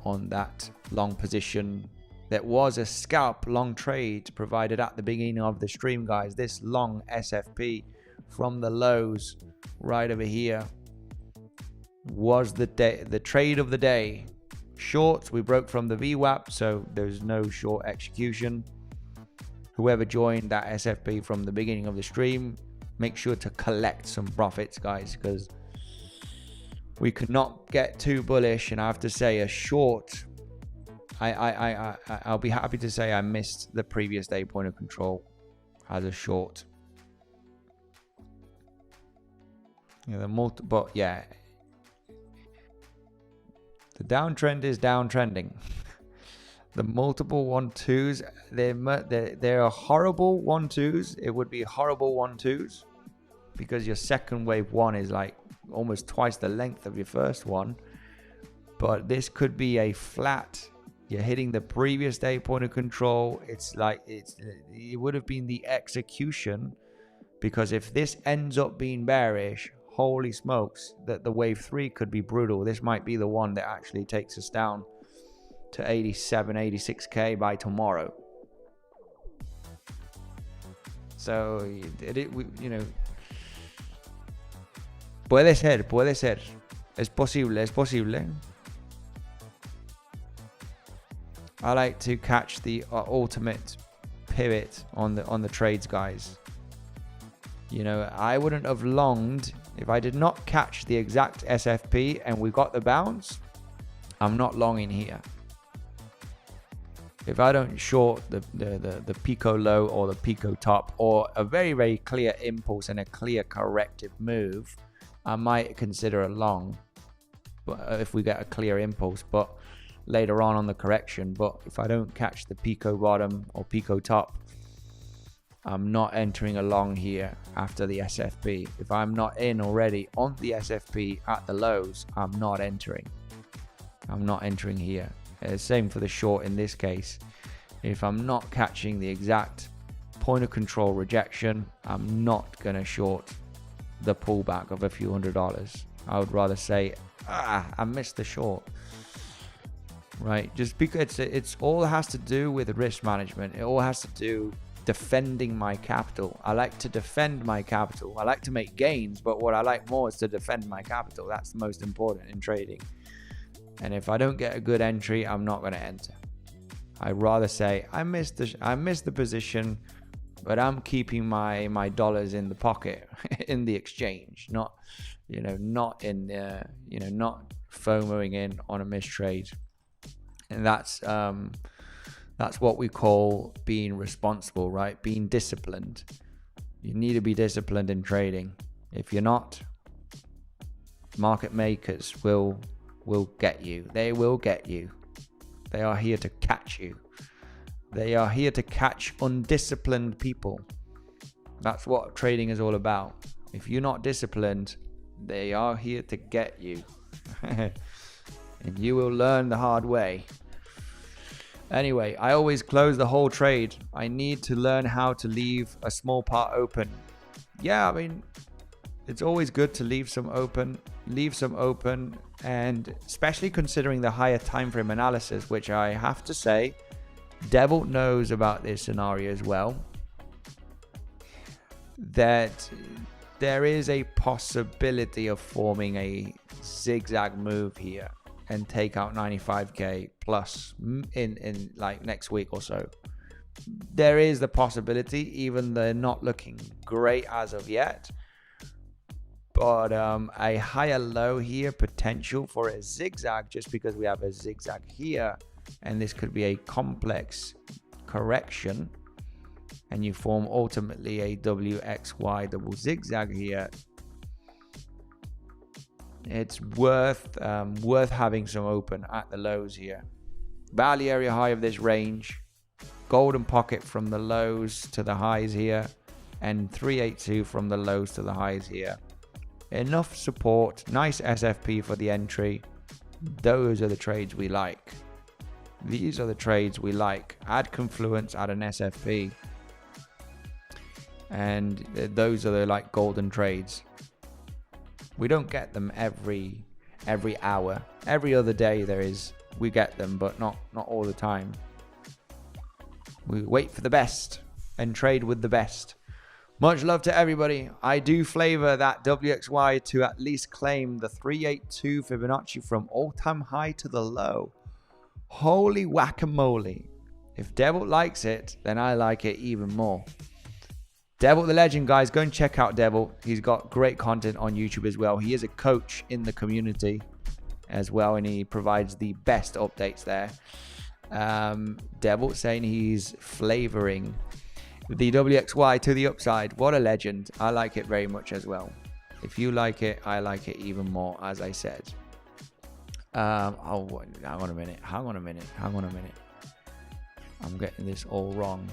on that long position. That was a scalp long trade provided at the beginning of the stream, guys. This long SFP from the lows right over here was the trade of the day. Shorts, we broke from the VWAP, so there's no short execution. Whoever joined that SFP from the beginning of the stream, make sure to collect some profits, guys, because we could not get too bullish. And I have to say, a short, I'll be happy to say I missed the previous day point of control as a short. Yeah, but yeah, the downtrend is downtrending. The multiple 1-2s, they're horrible 1-2s. It would be horrible 1-2s because your second wave one is like almost twice the length of your first one. But this could be a flat. You're hitting the previous day point of control. It's like it would have been the execution, because if this ends up being bearish, holy smokes, that the wave 3 could be brutal. This might be the one that actually takes us down to 87, 86k by tomorrow. So, you know, puede ser. Es posible. I like to catch the ultimate pivot on the trades, guys. You know, I wouldn't have longed if I did not catch the exact SFP and we got the bounce. I'm not longing here. If I don't short the Pico low or the Pico top or a very, very clear impulse and a clear corrective move, I might consider a long, but if we get a clear impulse, but later on the correction. But if I don't catch the Pico bottom or Pico top, I'm not entering a long here after the SFP. If I'm not in already on the SFP at the lows, I'm not entering. I'm not entering here. Same for the short in this case. If I'm not catching the exact point of control rejection, I'm not going to short the pullback of a few $100s. I would rather say, I missed the short. Right? Just because it's all has to do with risk management. It all has to do defending my capital. I like to defend my capital. I like to make gains, but what I like more is to defend my capital. That's the most important in trading. And if I don't get a good entry, I'm not going to enter. I'd rather say I missed the position, but I'm keeping my dollars in the pocket in the exchange, not not FOMOing in on a missed trade. And that's what we call being responsible, right? Being disciplined. You need to be disciplined in trading. If you're not, market makers will get you. They will get you. They are here to catch you. They are here to catch undisciplined people. That's what trading is all about. If you're not disciplined, they are here to get you. And you will learn the hard way. Anyway, I always close the whole trade. I need to learn how to leave a small part open. Yeah, I mean, it's always good to leave some open, and especially considering the higher time frame analysis, which I have to say, Devil knows about this scenario as well, that there is a possibility of forming a zigzag move here and take out 95k plus in like next week or so. There is the possibility, even though they're not looking great as of yet. But a higher low here, potential for a zigzag, just because we have a zigzag here, and this could be a complex correction, and you form ultimately a WXY double zigzag here. It's worth having some open at the lows here. Value area high of this range, golden pocket from the lows to the highs here, and 382 from the lows to the highs here. Enough support, nice SFP for the entry. Those are the trades we like. These are the trades we like. Add confluence, add an SFP, and those are the like golden trades. We don't get them every hour. Every other day we get them, but not all the time. We wait for the best and trade with the best. Much love to everybody. I do flavor that WXY to at least claim the 382 Fibonacci from all-time high to the low. Holy whack-a-mole. If Devil likes it, then I like it even more. Devil the Legend, guys, go and check out Devil. He's got great content on YouTube as well. He is a coach in the community as well, and he provides the best updates there. Devil saying he's flavoring the WXY to the upside. What a legend. I like it very much as well. If you like it, I like it even more, as I said. Hang on a minute. I'm getting this all wrong.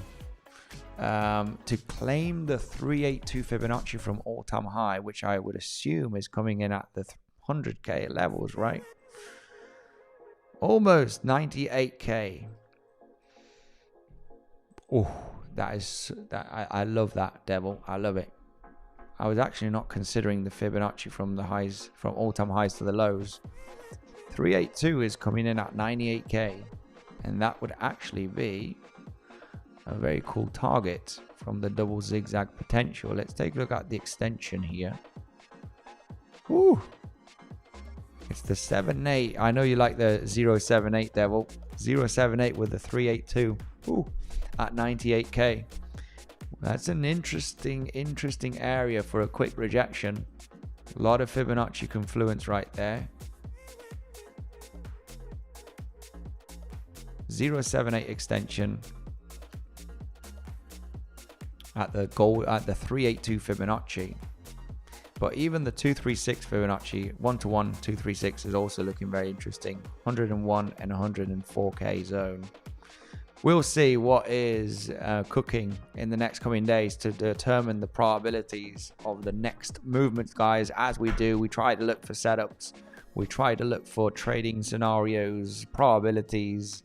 To claim the 382 Fibonacci from all-time high, which I would assume is coming in at the 100k levels, right? Almost 98k. Oh, I love that, Devil. I love it. I was actually not considering the Fibonacci from the highs, from all-time highs to the lows. 382 is coming in at 98k, and that would actually be a very cool target from the double zigzag potential. Let's take a look at the extension here. Woo! It's the 7-8. I know you like the 078 devil. 078 with the 382. Ooh, at 98k. That's an interesting area for a quick rejection. A lot of Fibonacci confluence right there. 078 extension at the 382 Fibonacci. But even the 236 Fibonacci, 1-to-1 236 is also looking very interesting. 101 and 104k zone. We'll see what is cooking in the next coming days to determine the probabilities of the next movements, guys. As we do, we try to look for setups. We try to look for trading scenarios, probabilities.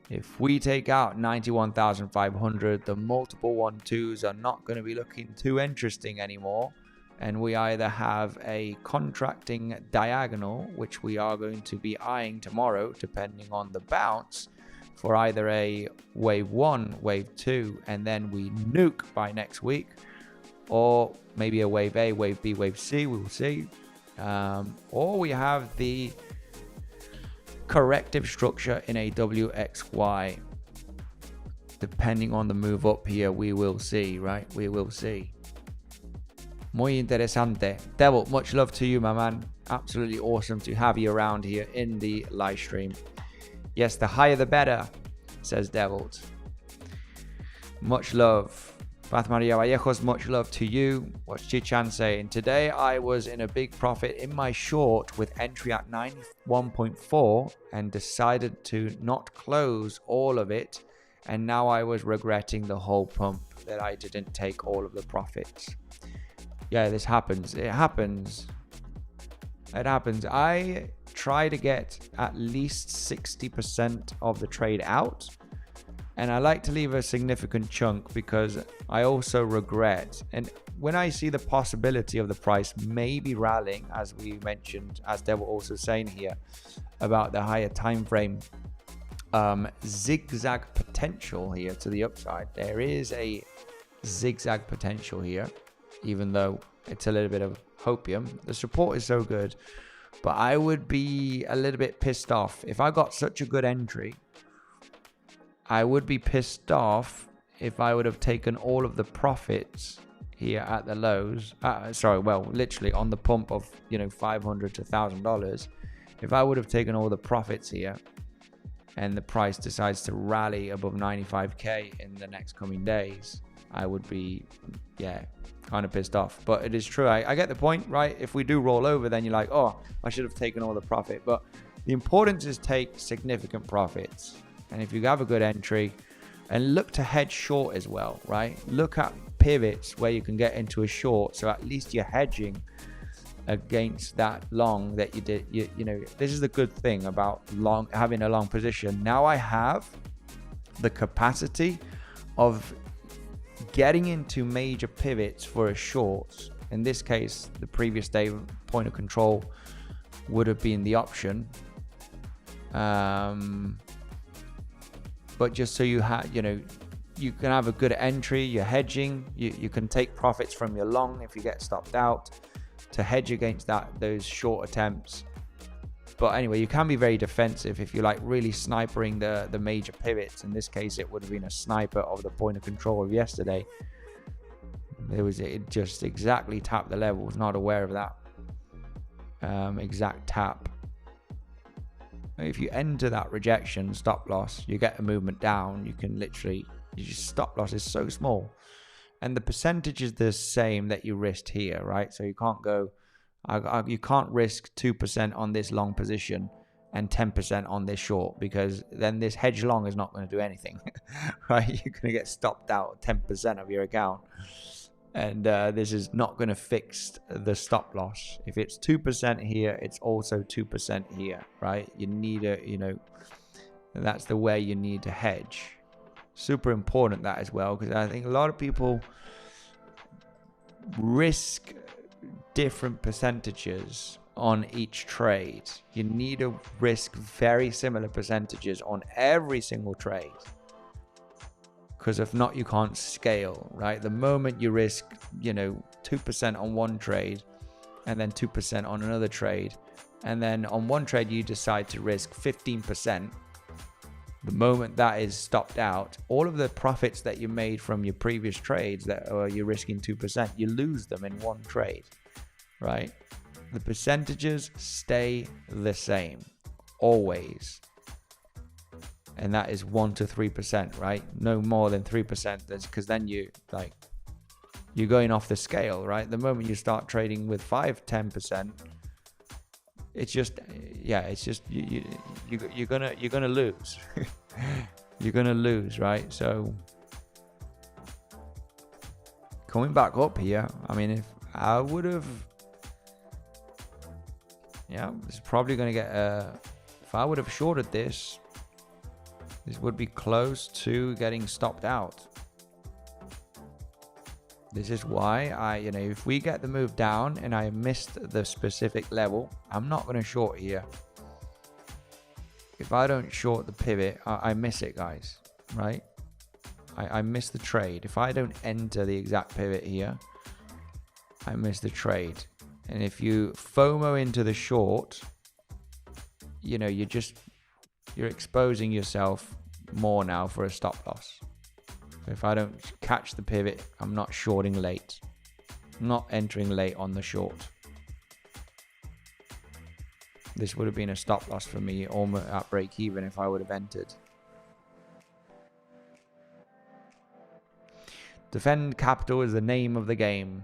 If we take out 91,500, the multiple 1-2s are not going to be looking too interesting anymore. And we either have a contracting diagonal, which we are going to be eyeing tomorrow, depending on the bounce, for either a wave 1, wave 2, and then we nuke by next week, or maybe a wave A, wave B, wave C, we will see. Or we have the corrective structure in a WXY. Depending on the move up here, we will see, right? We will see. Muy interesante. Devil, much love to you, my man. Absolutely awesome to have you around here in the live stream. Yes, the higher the better, says Devil. Much love. Beth Maria Vallejos, much love to you. What's Chichan saying? Today I was in a big profit in my short with entry at 91.4 and decided to not close all of it. And now I was regretting the whole pump that I didn't take all of the profits. Yeah, this happens. It happens. It happens. I try to get at least 60% of the trade out. And I like to leave a significant chunk because I also regret. And when I see the possibility of the price maybe rallying, as we mentioned, as they were also saying here, about the higher time frame zigzag potential here to the upside. There is a zigzag potential here. Even though it's a little bit of hopium, the support is so good. But I would be a little bit pissed off if I got such a good entry. I would be pissed off if I would have taken all of the profits here at the lows. Literally on the pump of $500 to $1,000. If I would have taken all the profits here, and the price decides to rally above 95k in the next coming days, I would be, kind of pissed off. But it is true. I get the point, right? If we do roll over, then you're like, oh, I should have taken all the profit. But the importance is take significant profits. And if you have a good entry, and look to hedge short as well, right? Look at pivots where you can get into a short. So at least you're hedging against that long that you did. This is the good thing about having a long position. Now I have the capacity of getting into major pivots for a short. In this case, the previous day point of control would have been the option. But just so you have, you can have a good entry, you're hedging, you can take profits from your long if you get stopped out to hedge against those short attempts. But anyway, you can be very defensive if you like really snipering the major pivots. In this case, it would have been a sniper of the point of control of yesterday. It just exactly tapped the level. Was not aware of that exact tap. If you enter that rejection stop loss, you get a movement down. You can literally, your stop loss is so small, and the percentage is the same that you risked here, right? So you can't go. You can't risk 2% on this long position and 10% on this short, because then this hedge long is not going to do anything, right? You're going to get stopped out 10% of your account, and this is not going to fix the stop loss. If it's 2% here, it's also 2% here, right? You need that's the way you need to hedge. Super important that as well, because I think a lot of people risk different percentages on each trade. You need to risk very similar percentages on every single trade, because if not, you can't scale, right? The moment you risk, 2% on one trade and then 2% on another trade, and then on one trade you decide to risk 15%, the moment that is stopped out, all of the profits that you made from your previous trades that you're risking 2%, you lose them in one trade, right? The percentages stay the same, always. And that is 1 to 3%, right? No more than 3%. That's because then you're going off the scale, right? The moment you start trading with 5-10%, it's just you're gonna lose. You're gonna lose, right? So coming back up here, I mean, if I would have, it's probably gonna get if I would have shorted this would be close to getting stopped out. This is why if we get the move down and I missed the specific level, I'm not going to short here. If I don't short the pivot, I miss it, guys, right? I miss the trade. If I don't enter the exact pivot here, I miss the trade. And if you FOMO into the short, you're exposing yourself more now for a stop loss. So if I don't catch the pivot, I'm not shorting late. I'm not entering late on the short. This would have been a stop loss for me almost at break even if I would have entered. Defend capital is the name of the game.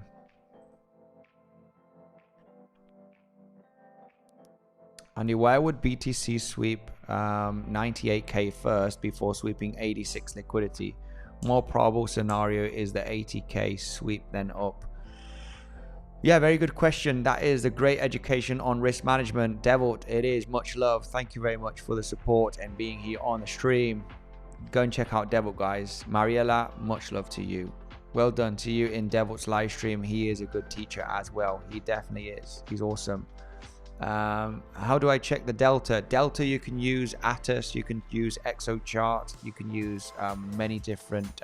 Andy, why would BTC sweep 98k first before sweeping 86 liquidity? More probable scenario is the 80k sweep then up. Yeah, very good question. That is a great education on risk management. Devil, it is. Much love. Thank you very much for the support and being here on the stream. Go and check out Devil, guys. Mariella, much love to you. Well done to you in Devil's live stream. He is a good teacher as well. He definitely is. He's awesome. How do I check the delta? Delta, you can use Atos, you can use ExoChart, you can use many different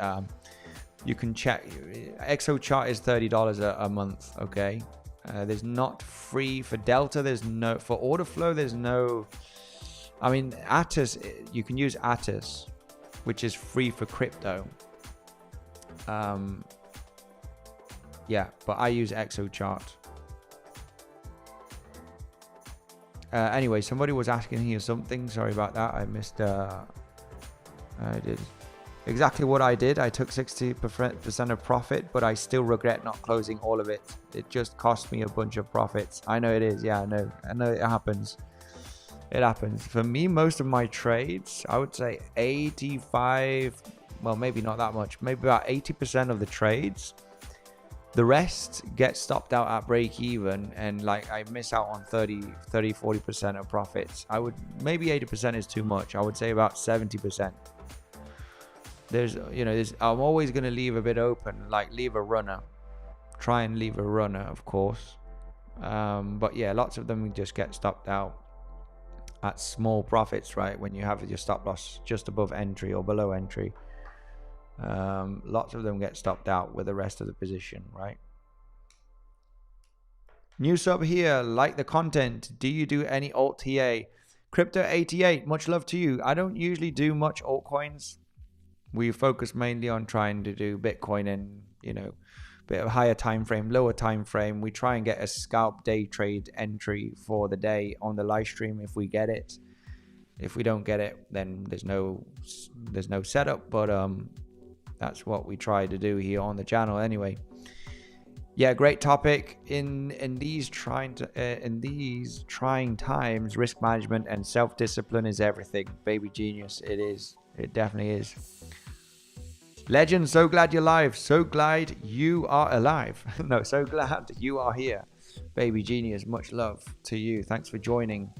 you can check. ExoChart is $30 a month. Okay, there's not free for delta. There's no for order flow. There's no, I mean, Atos, you can use Atos, which is free for crypto. Yeah, but I use ExoChart. Anyway, somebody was asking here something. Sorry about that. I missed. I did exactly what I did. I took 60% of profit, but I still regret not closing all of it. It just cost me a bunch of profits. I know it is. Yeah, I know it happens. It happens. For me, most of my trades, I would say 85, well, maybe not that much, maybe about 80% of the trades. The rest get stopped out at break even, and like I miss out on 40% of profits. I would, maybe 80% is too much. I would say about 70%. I'm always going to leave a bit open, like leave a runner. Try and leave a runner, of course. But yeah, lots of them just get stopped out at small profits, right? When you have your stop loss just above entry or below entry. Lots of them get stopped out with the rest of the position, right? New sub here, like the content. Do you do any alt TA? Crypto 88, much love to you. I don't usually do much altcoins. We focus mainly on trying to do Bitcoin and, bit of higher time frame, lower time frame. We try and get a scalp day trade entry for the day on the live stream if we get it. If we don't get it, then there's no setup, but that's what we try to do here on the channel anyway. Yeah, great topic. In these trying times, risk management and self-discipline is everything. Baby genius, it is. It definitely is. Legend, so glad you're live. So glad you are alive. No, so glad you are here. Baby genius, much love to you. Thanks for joining.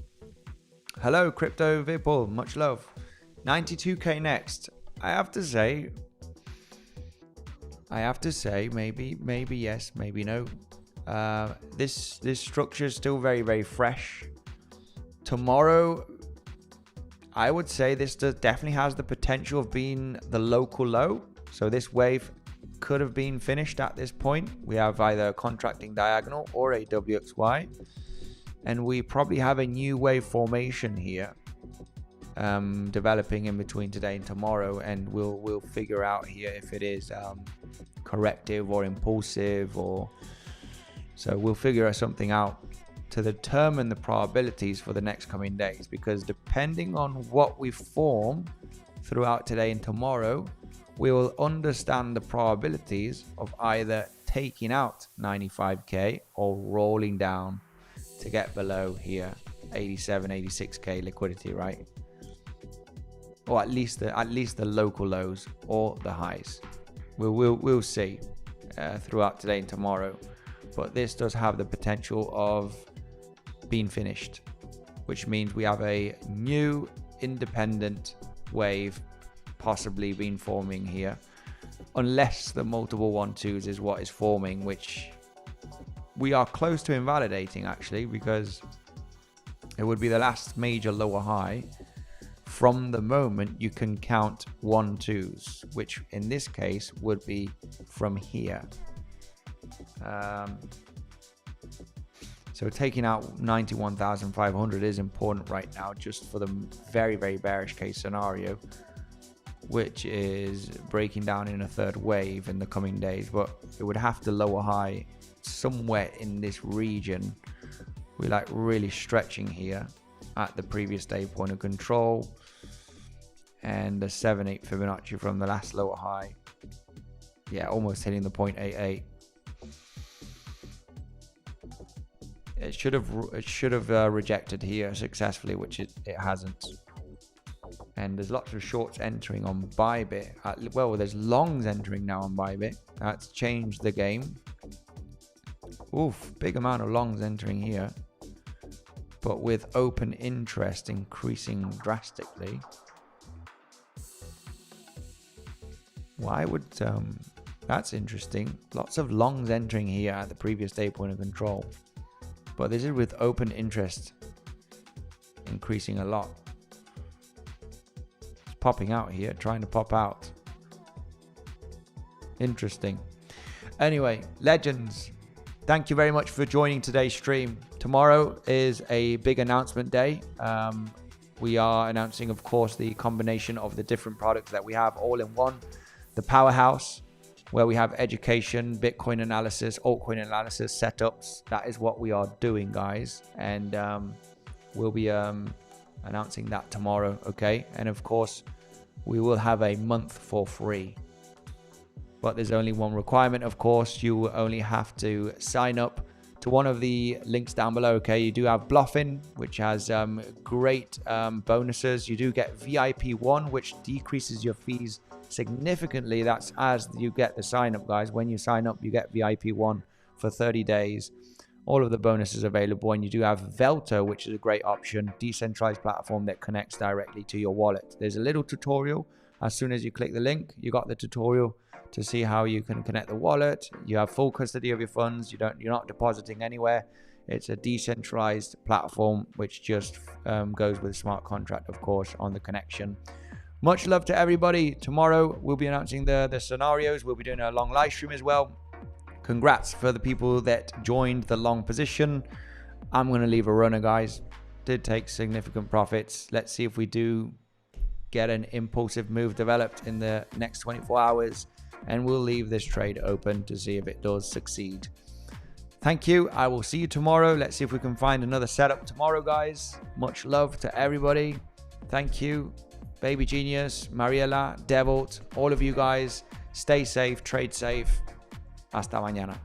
Hello, Crypto Vipul, much love. 92k next. I have to say, maybe yes, maybe no. This structure is still very, very fresh. Tomorrow, I would say this definitely has the potential of being the local low. So this wave could have been finished at this point. We have either a contracting diagonal or a WXY, and we probably have a new wave formation here developing in between today and tomorrow, and we'll figure out here if it is corrective or impulsive, or so we'll figure something out to determine the probabilities for the next coming days, because depending on what we form throughout today and tomorrow, we will understand the probabilities of either taking out 95k or rolling down to get below here 87, 86k liquidity, right? Or at least the local lows or the highs. We'll see throughout today and tomorrow, but this does have the potential of being finished, which means we have a new independent wave possibly been forming here, unless the multiple 1-2s is what is forming, which we are close to invalidating actually, because it would be the last major lower high from the moment you can count 1-2s, which in this case would be from here. So taking out 91,500 is important right now, just for the very, very bearish case scenario, which is breaking down in a third wave in the coming days. But it would have to lower high somewhere in this region. We're like really stretching here at the previous day point of control, and the 7-8 Fibonacci from the last lower high. Yeah, almost hitting the 0.88. It should have rejected here successfully, which it hasn't. And there's lots of shorts entering on Bybit. Well, there's longs entering now on Bybit. That's changed the game. Oof, big amount of longs entering here, but with open interest increasing drastically. Why would that's interesting. Lots of longs entering here at the previous day point of control, but this is with open interest increasing a lot. It's popping out here, trying to pop out. Interesting. Anyway, legends, thank you very much for joining today's stream. Tomorrow is a big announcement day. We are announcing, of course, the combination of the different products that we have all in one. The powerhouse, where we have education, Bitcoin analysis, altcoin analysis, setups. That is what we are doing, guys. And we'll be announcing that tomorrow, okay? And of course, we will have a month for free. But there's only one requirement, of course. You only have to sign up to one of the links down below, okay? You do have Bluffin, which has great bonuses. You do get VIP 1, which decreases your fees significantly. That's as you get the sign up, guys. When you sign up, you get VIP 1 for 30 days. All of the bonuses available. And you do have Velto, which is a great option, decentralized platform that connects directly to your wallet. There's a little tutorial. As soon as you click the link, you got the tutorial to see how you can connect the wallet. You have full custody of your funds. You're not depositing anywhere. It's a decentralized platform which just goes with a smart contract, of course, on the connection. Much love to everybody. Tomorrow we'll be announcing the scenarios. We'll be doing a long live stream as well. Congrats for the people that joined the long position. I'm going to leave a runner, guys. Did take significant profits. Let's see if we do get an impulsive move developed in the next 24 hours. And we'll leave this trade open to see if it does succeed. Thank you. I will see you tomorrow. Let's see if we can find another setup tomorrow, guys. Much love to everybody. Thank you. Baby Genius, Mariela, Devolt, all of you guys. Stay safe, trade safe. Hasta mañana.